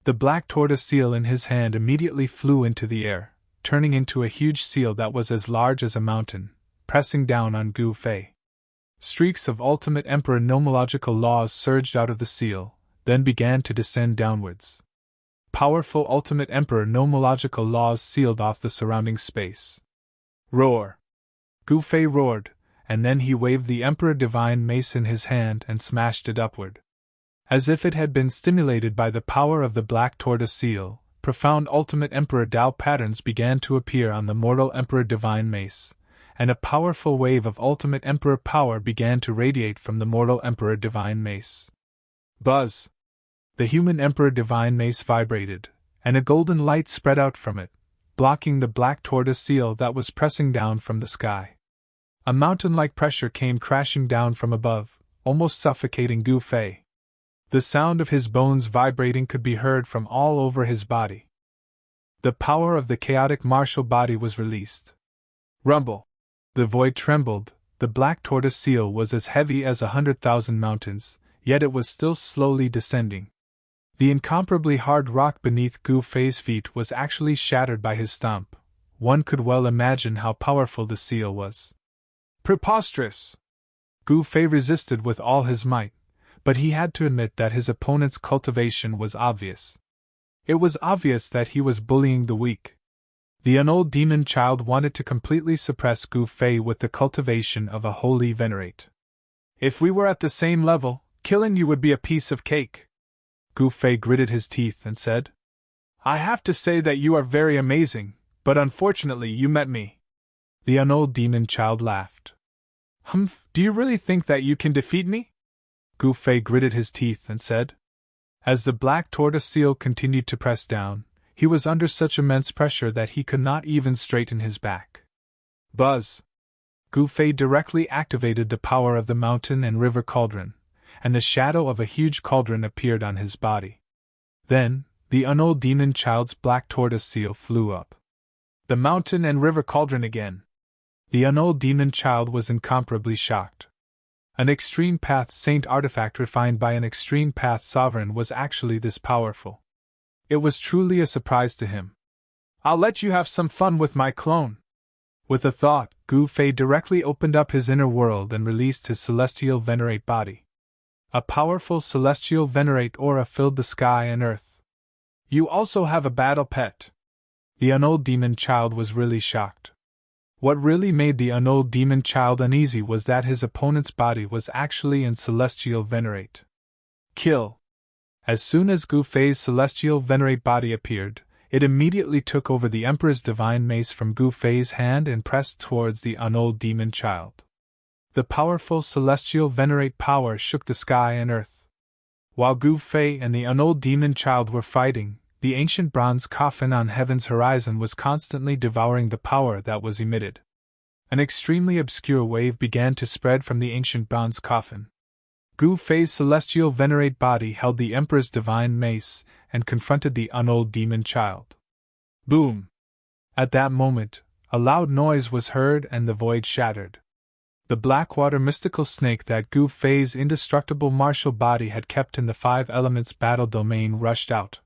The black tortoise seal in his hand immediately flew into the air, turning into a huge seal that was as large as a mountain, pressing down on Gu Fei. Streaks of ultimate Emperor nomological laws surged out of the seal, then began to descend downwards. Powerful ultimate Emperor nomological laws sealed off the surrounding space. Roar! Gu Fei roared, and then he waved the Emperor Divine Mace in his hand and smashed it upward. As if it had been stimulated by the power of the black tortoise seal, profound ultimate Emperor Dao patterns began to appear on the mortal Emperor Divine Mace, and a powerful wave of ultimate Emperor power began to radiate from the mortal Emperor Divine Mace. Buzz! The human Emperor Divine Mace vibrated, and a golden light spread out from it, blocking the black tortoise seal that was pressing down from the sky. A mountain-like pressure came crashing down from above, almost suffocating Gu Fei. The sound of his bones vibrating could be heard from all over his body. The power of the chaotic martial body was released. Rumble! The void trembled. The black tortoise seal was as heavy as 100,000 mountains, yet it was still slowly descending. The incomparably hard rock beneath Gu Fei's feet was actually shattered by his stomp. One could well imagine how powerful the seal was. Preposterous! Gu Fei resisted with all his might, but he had to admit that his opponent's cultivation was obvious. It was obvious that he was bullying the weak. The unold demon child wanted to completely suppress Gu Fei with the cultivation of a holy venerate. If we were at the same level, killing you would be a piece of cake. Gu Fei gritted his teeth and said, I have to say that you are very amazing, but unfortunately you met me. The unold demon child laughed. Do you really think that you can defeat me? Gu Fei gritted his teeth and said. As the black tortoise seal continued to press down, he was under such immense pressure that he could not even straighten his back. Buzz! Gu Fei directly activated the power of the mountain and river cauldron, and the shadow of a huge cauldron appeared on his body. Then, the unold demon child's black tortoise seal flew up. The mountain and river cauldron again. The unold demon child was incomparably shocked. An extreme path saint artifact refined by an extreme path sovereign was actually this powerful. It was truly a surprise to him. I'll let you have some fun with my clone. With a thought, Gu Fei directly opened up his inner world and released his celestial venerate body. A powerful celestial venerate aura filled the sky and earth. You also have a battle pet. The unold demon child was really shocked. What really made the unold demon child uneasy was that his opponent's body was actually in celestial venerate. Kill! As soon as Gu Fei's celestial venerate body appeared, it immediately took over the Emperor's divine mace from Gu Fei's hand and pressed towards the unold demon child. The powerful celestial venerate power shook the sky and earth. While Gu Fei and the unold demon child were fighting, the ancient bronze coffin on heaven's horizon was constantly devouring the power that was emitted. An extremely obscure wave began to spread from the ancient bronze coffin. Gu Fei's celestial venerate body held the Emperor's divine mace and confronted the unold demon child. Boom! At that moment, a loud noise was heard and the void shattered. The Blackwater mystical snake that Gu Fei's indestructible martial body had kept in the five elements battle domain rushed out.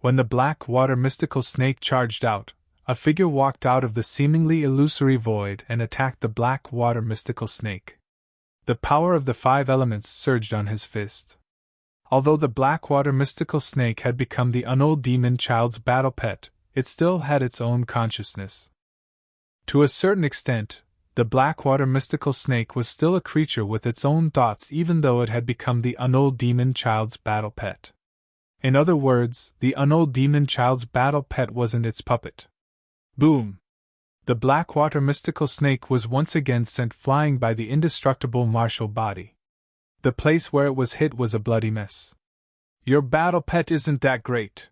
When the Blackwater mystical snake charged out, a figure walked out of the seemingly illusory void and attacked the Blackwater mystical snake. The power of the five elements surged on his fist. Although the Blackwater mystical snake had become the unold demon child's battle pet, it still had its own consciousness. To a certain extent, the Blackwater mystical snake was still a creature with its own thoughts even though it had become the unold demon child's battle pet. In other words, the unold demon child's battle pet wasn't its puppet. Boom! The Blackwater mystical snake was once again sent flying by the indestructible martial body. The place where it was hit was a bloody mess. Your battle pet isn't that great.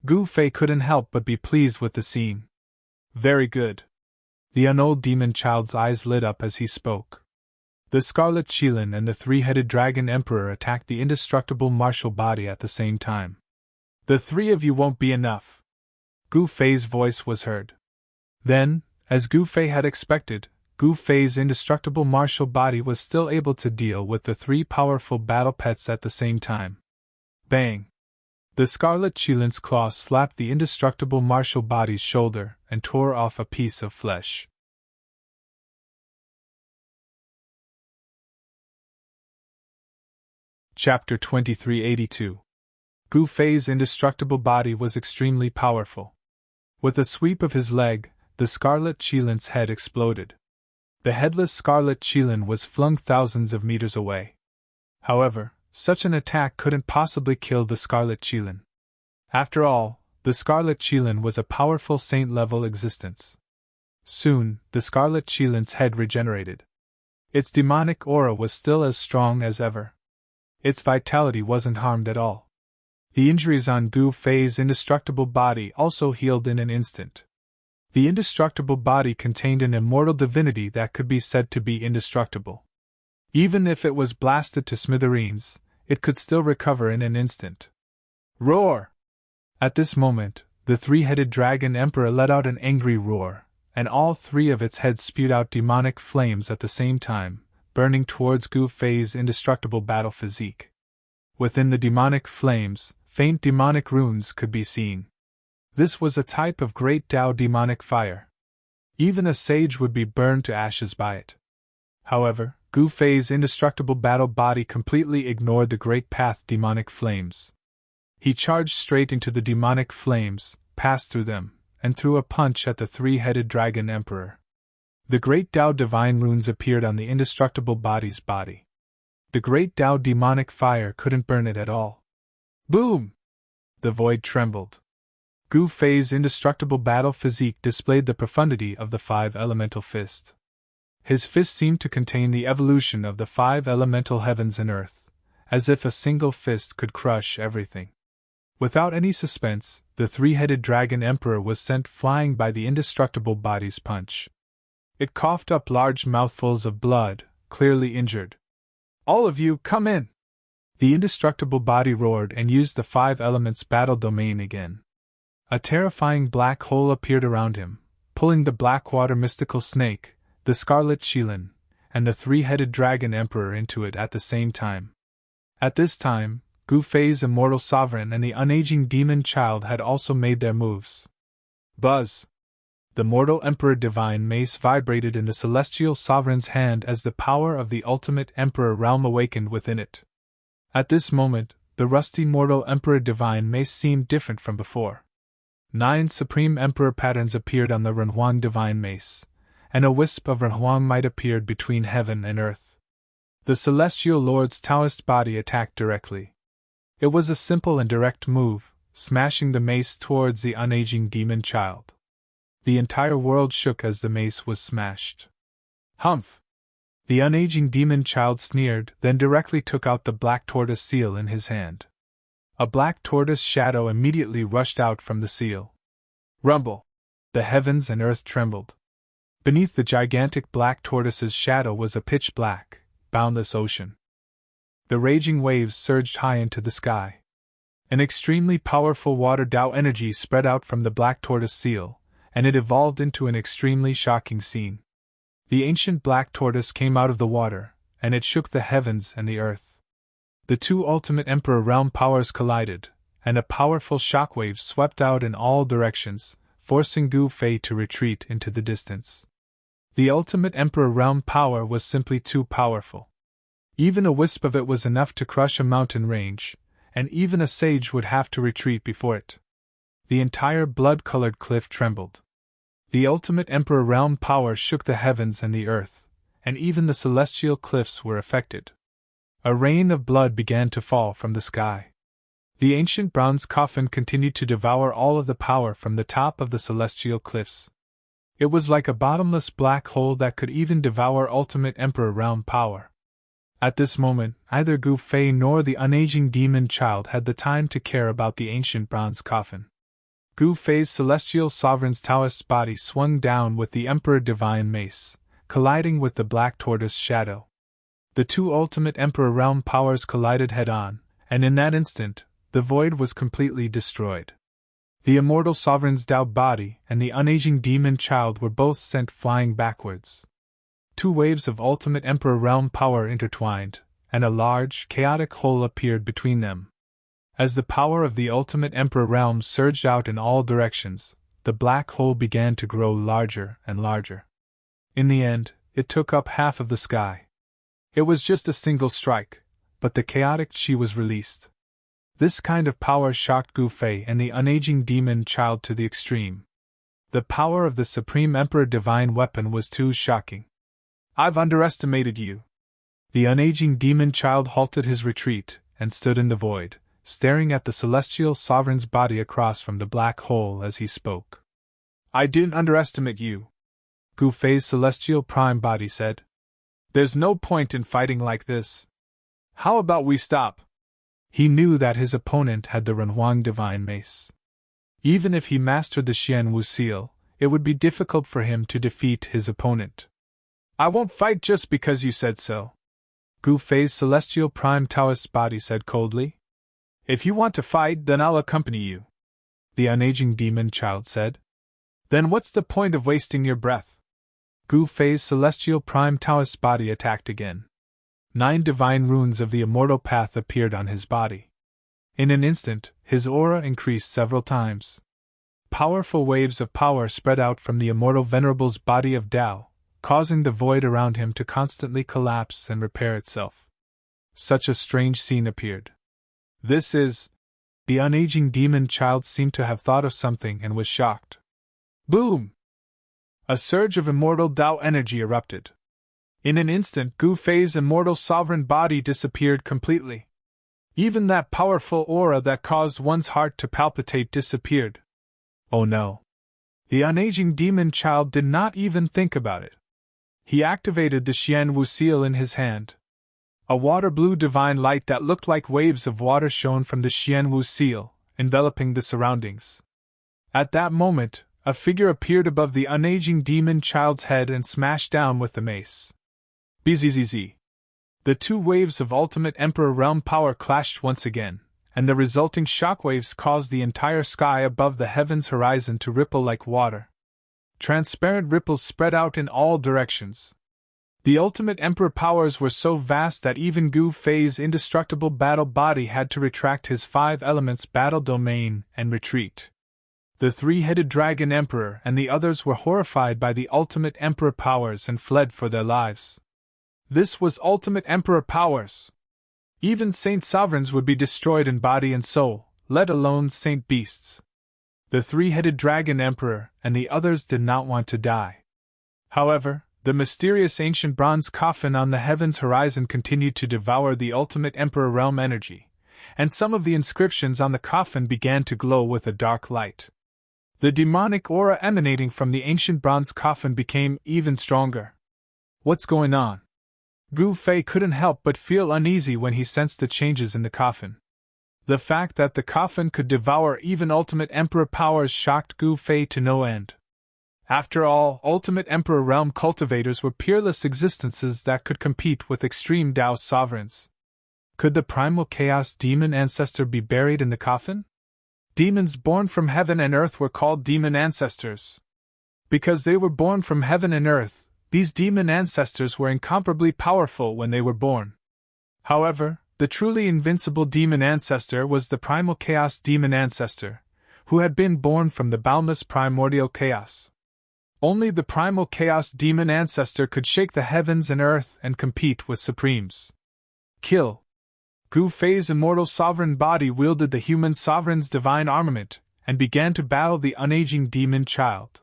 Gu Fei couldn't help but be pleased with the scene. Very good. The unold demon child's eyes lit up as he spoke. The Scarlet Qilin and the three-headed dragon emperor attacked the indestructible martial body at the same time. The three of you won't be enough. Gu Fei's voice was heard. Then, as Gu Fei had expected, Gu Fei's indestructible martial body was still able to deal with the three powerful battle pets at the same time. Bang! The Scarlet Qilin's claw slapped the indestructible martial body's shoulder and tore off a piece of flesh. Chapter 2382. Gu Fei's indestructible body was extremely powerful. With a sweep of his leg, the Scarlet Qilin's head exploded. The headless Scarlet Qilin was flung thousands of meters away. However, such an attack couldn't possibly kill the Scarlet Qilin. After all, the Scarlet Qilin was a powerful saint-level existence. Soon, the Scarlet Qilin's head regenerated. Its demonic aura was still as strong as ever. Its vitality wasn't harmed at all. The injuries on Gu Fei's indestructible body also healed in an instant. The indestructible body contained an immortal divinity that could be said to be indestructible. Even if it was blasted to smithereens, it could still recover in an instant. Roar! At this moment, the three-headed dragon emperor let out an angry roar, and all three of its heads spewed out demonic flames at the same time, burning towards Gu Fei's indestructible battle physique. Within the demonic flames, faint demonic runes could be seen. This was a type of great Tao demonic fire. Even a sage would be burned to ashes by it. However, Gu Fei's indestructible battle body completely ignored the Great Path demonic flames. He charged straight into the demonic flames, passed through them, and threw a punch at the three-headed dragon emperor. The Great Tao divine runes appeared on the indestructible body's body. The Great Tao demonic fire couldn't burn it at all. Boom! The void trembled. Gu Fei's indestructible battle physique displayed the profundity of the five elemental fist. His fist seemed to contain the evolution of the five elemental heavens and earth, as if a single fist could crush everything. Without any suspense, the three-headed dragon emperor was sent flying by the indestructible body's punch. It coughed up large mouthfuls of blood, clearly injured. All of you, come in! The indestructible body roared and used the five elements battle domain again. A terrifying black hole appeared around him, pulling the Blackwater mystical snake, the Scarlet Qilin, and the three-headed dragon emperor into it at the same time. At this time, Gu Fei's immortal sovereign and the unaging demon child had also made their moves. Buzz! The mortal emperor divine mace vibrated in the celestial sovereign's hand as the power of the ultimate emperor realm awakened within it. At this moment, the rusty mortal emperor divine mace seemed different from before. 9 supreme emperor patterns appeared on the Renhuang divine mace, and a wisp of Renhuang might appeared between heaven and earth. The celestial lord's Taoist body attacked directly. It was a simple and direct move, smashing the mace towards the unaging demon child. The entire world shook as the mace was smashed. Humph! The unaging demon child sneered, then directly took out the black tortoise seal in his hand. A black tortoise shadow immediately rushed out from the seal. Rumble! The heavens and earth trembled. Beneath the gigantic black tortoise's shadow was a pitch-black, boundless ocean. The raging waves surged high into the sky. An extremely powerful water Tao energy spread out from the black tortoise seal, and it evolved into an extremely shocking scene. The ancient black tortoise came out of the water, and it shook the heavens and the earth. The two ultimate Emperor realm powers collided, and a powerful shockwave swept out in all directions, forcing Gu Fei to retreat into the distance. The ultimate Emperor realm power was simply too powerful. Even a wisp of it was enough to crush a mountain range, and even a sage would have to retreat before it. The entire blood-colored cliff trembled. The ultimate Emperor realm power shook the heavens and the earth, and even the celestial cliffs were affected. A rain of blood began to fall from the sky. The ancient bronze coffin continued to devour all of the power from the top of the celestial cliffs. It was like a bottomless black hole that could even devour ultimate Emperor realm power. At this moment, neither Gu Fei nor the unaging demon child had the time to care about the ancient bronze coffin. Gu Fei's celestial sovereign's Taoist body swung down with the Emperor divine mace, colliding with the black tortoise shadow. The two ultimate Emperor realm powers collided head-on, and in that instant, the void was completely destroyed. The immortal sovereign's Tao body and the unaging demon child were both sent flying backwards. Two waves of ultimate Emperor realm power intertwined, and a large, chaotic hole appeared between them. As the power of the ultimate Emperor realm surged out in all directions, the black hole began to grow larger and larger. In the end, it took up half of the sky. It was just a single strike, but the chaotic chi was released. This kind of power shocked Gu Fei and the unaging demon child to the extreme. The power of the Supreme Emperor divine weapon was too shocking. I've underestimated you. The unaging demon child halted his retreat and stood in the void, staring at the celestial sovereign's body across from the black hole as he spoke. I didn't underestimate you, Gu Fei's celestial prime body said. There's no point in fighting like this. How about we stop? He knew that his opponent had the Renhuang divine mace. Even if he mastered the Xian Wu seal, it would be difficult for him to defeat his opponent. I won't fight just because you said so, Gu Fei's celestial prime Taoist body said coldly. If you want to fight, then I'll accompany you, the unaging demon child said. Then what's the point of wasting your breath? Gu Fei's celestial prime Taoist body attacked again. 9 divine runes of the immortal path appeared on his body. In an instant, his aura increased several times. Powerful waves of power spread out from the immortal Venerable's body of Tao, causing the void around him to constantly collapse and repair itself. Such a strange scene appeared. This is... The unaging demon child seemed to have thought of something and was shocked. Boom! A surge of immortal Tao energy erupted. In an instant, Gu Fei's immortal sovereign body disappeared completely. Even that powerful aura that caused one's heart to palpitate disappeared. Oh no! The unaging demon child did not even think about it. He activated the Xian Wu seal in his hand. A water-blue divine light that looked like waves of water shone from the Xian Wu seal, enveloping the surroundings. At that moment, a figure appeared above the unaging demon child's head and smashed down with the mace. Bzzz. The two waves of ultimate Emperor realm power clashed once again, and the resulting shockwaves caused the entire sky above the heavens horizon to ripple like water. Transparent ripples spread out in all directions. The ultimate Emperor powers were so vast that even Gu Fei's indestructible battle body had to retract his 5 elements battle domain and retreat. The 3-headed dragon emperor and the others were horrified by the ultimate Emperor powers and fled for their lives. This was ultimate Emperor powers. Even saint sovereigns would be destroyed in body and soul, let alone saint beasts. The 3-headed dragon emperor and the others did not want to die. However, the mysterious ancient bronze coffin on the heavens horizon continued to devour the ultimate Emperor realm energy, and some of the inscriptions on the coffin began to glow with a dark light. The demonic aura emanating from the ancient bronze coffin became even stronger. What's going on? Gu Fei couldn't help but feel uneasy when he sensed the changes in the coffin. The fact that the coffin could devour even Ultimate Emperor powers shocked Gu Fei to no end. After all, Ultimate Emperor realm cultivators were peerless existences that could compete with extreme Tao sovereigns. Could the primal chaos demon ancestor be buried in the coffin? Demons born from heaven and earth were called demon ancestors. Because they were born from heaven and earth, these demon ancestors were incomparably powerful when they were born. However, the truly invincible demon ancestor was the primal chaos demon ancestor, who had been born from the boundless primordial chaos. Only the primal chaos demon ancestor could shake the heavens and earth and compete with supremes. Kill. Gu Fei's immortal sovereign body wielded the human sovereign's divine armament, and began to battle the unaging demon child.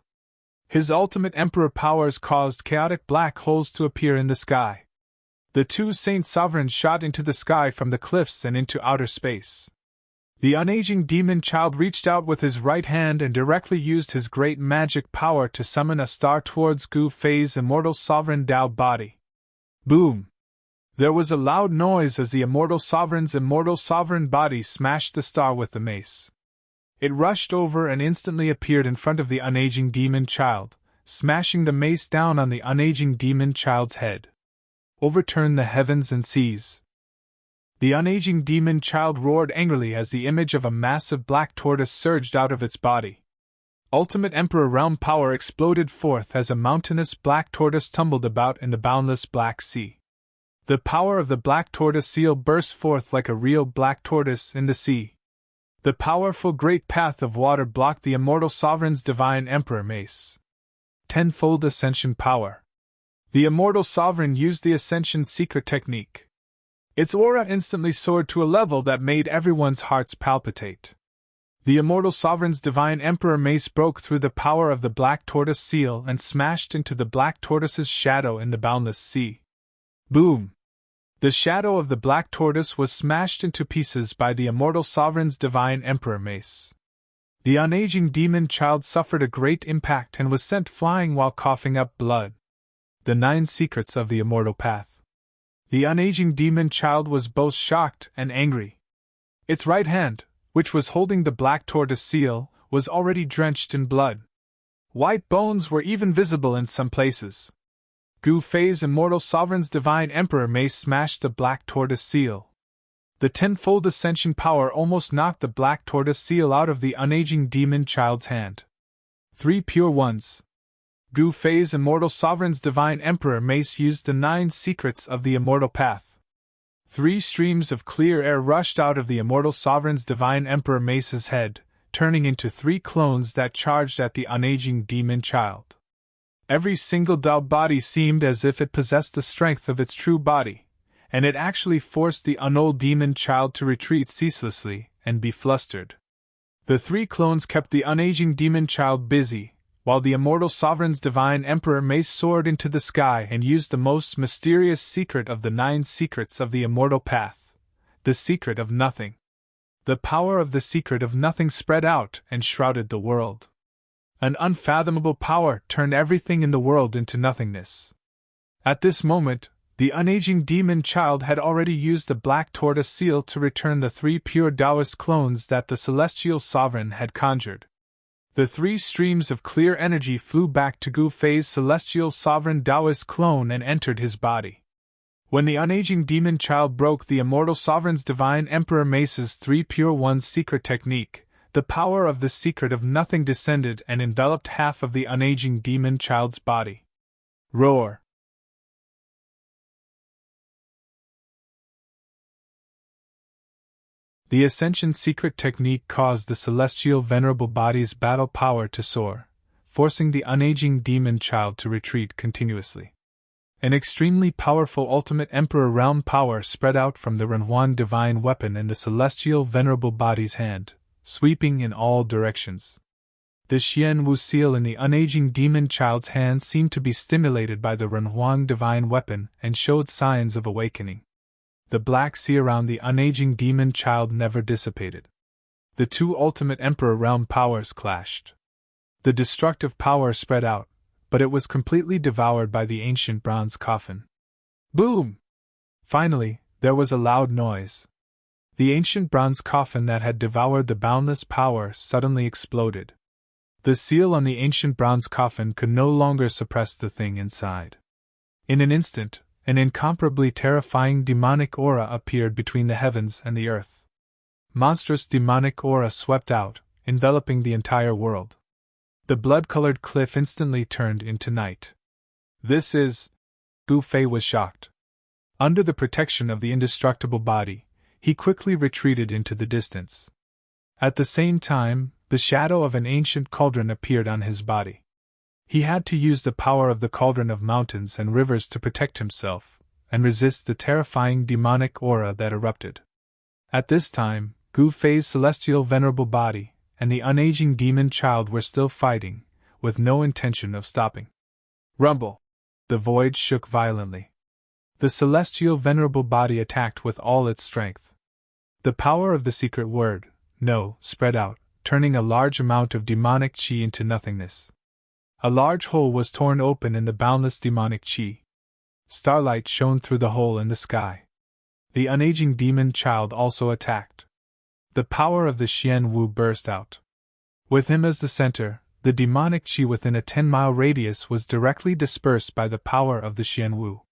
His ultimate emperor powers caused chaotic black holes to appear in the sky. The two saint sovereigns shot into the sky from the cliffs and into outer space. The unaging demon child reached out with his right hand and directly used his great magic power to summon a star towards Gu Fei's immortal sovereign Tao body. Boom! There was a loud noise as the immortal sovereign's immortal sovereign body smashed the star with the mace. It rushed over and instantly appeared in front of the unaging demon child, smashing the mace down on the unaging demon child's head. Overturn the heavens and seas. The unaging demon child roared angrily as the image of a massive black tortoise surged out of its body. Ultimate Emperor realm power exploded forth as a mountainous black tortoise tumbled about in the boundless Black Sea. The power of the black tortoise seal burst forth like a real black tortoise in the sea. The powerful great path of water blocked the immortal sovereign's divine emperor mace. Tenfold ascension power. The immortal sovereign used the ascension secret technique. Its aura instantly soared to a level that made everyone's hearts palpitate. The immortal sovereign's divine emperor mace broke through the power of the black tortoise seal and smashed into the black tortoise's shadow in the boundless sea. Boom! The shadow of the black tortoise was smashed into pieces by the immortal sovereign's divine emperor mace. The unaging demon child suffered a great impact and was sent flying while coughing up blood. The 9 secrets of the immortal path. The unaging demon child was both shocked and angry. Its right hand, which was holding the black tortoise seal, was already drenched in blood. White bones were even visible in some places. Gu Fei's immortal sovereign's divine emperor mace smashed the black tortoise seal. The tenfold ascension power almost knocked the black tortoise seal out of the unaging demon child's hand. 3 pure ones. Gu Fei's immortal sovereign's divine emperor mace used the 9 secrets of the immortal path. 3 streams of clear air rushed out of the immortal sovereign's divine emperor mace's head, turning into 3 clones that charged at the unaging demon child. Every single Tao body seemed as if it possessed the strength of its true body, and it actually forced the unold demon child to retreat ceaselessly and be flustered. The 3 clones kept the unaging demon child busy, while the immortal sovereign's divine emperor mace soared into the sky and used the most mysterious secret of the 9 secrets of the immortal path, the secret of nothing. The power of the secret of nothing spread out and shrouded the world. An unfathomable power turned everything in the world into nothingness. At this moment, the unaging demon child had already used the black tortoise seal to return the 3 pure Taoist clones that the celestial sovereign had conjured. The 3 streams of clear energy flew back to Gu Fei's celestial sovereign Taoist clone and entered his body. When the unaging demon child broke the immortal sovereign's divine emperor mace's 3 pure ones secret technique, the power of the secret of nothing descended and enveloped half of the unaging demon child's body. Roar! The Ascension secret technique caused the celestial Venerable body's battle power to soar, forcing the unaging demon child to retreat continuously. An extremely powerful ultimate Emperor realm power spread out from the Renhuan divine weapon in the celestial Venerable body's hand, sweeping in all directions. The Xian Wu seal in the unaging demon child's hand seemed to be stimulated by the Renhuan divine weapon and showed signs of awakening. The black sea around the unaging demon child never dissipated. The 2 ultimate Emperor realm powers clashed. The destructive power spread out, but it was completely devoured by the ancient bronze coffin. Boom! Finally, there was a loud noise. The ancient bronze coffin that had devoured the boundless power suddenly exploded. The seal on the ancient bronze coffin could no longer suppress the thing inside. In an instant, an incomparably terrifying demonic aura appeared between the heavens and the earth. Monstrous demonic aura swept out, enveloping the entire world. The blood-colored cliff instantly turned into night. This is... Gu Fei was shocked. Under the protection of the indestructible body, he quickly retreated into the distance. At the same time, the shadow of an ancient cauldron appeared on his body. He had to use the power of the cauldron of mountains and rivers to protect himself, and resist the terrifying demonic aura that erupted. At this time, Gu Fei's celestial venerable body and the unaging demon child were still fighting, with no intention of stopping. Rumble! The void shook violently. The celestial venerable body attacked with all its strength. The power of the secret word, no, spread out, turning a large amount of demonic chi into nothingness. A large hole was torn open in the boundless demonic chi. Starlight shone through the hole in the sky. The unaging demon child also attacked. The power of the Xian Wu burst out. With him as the center, the demonic chi within a 10-mile radius was directly dispersed by the power of the Xian Wu.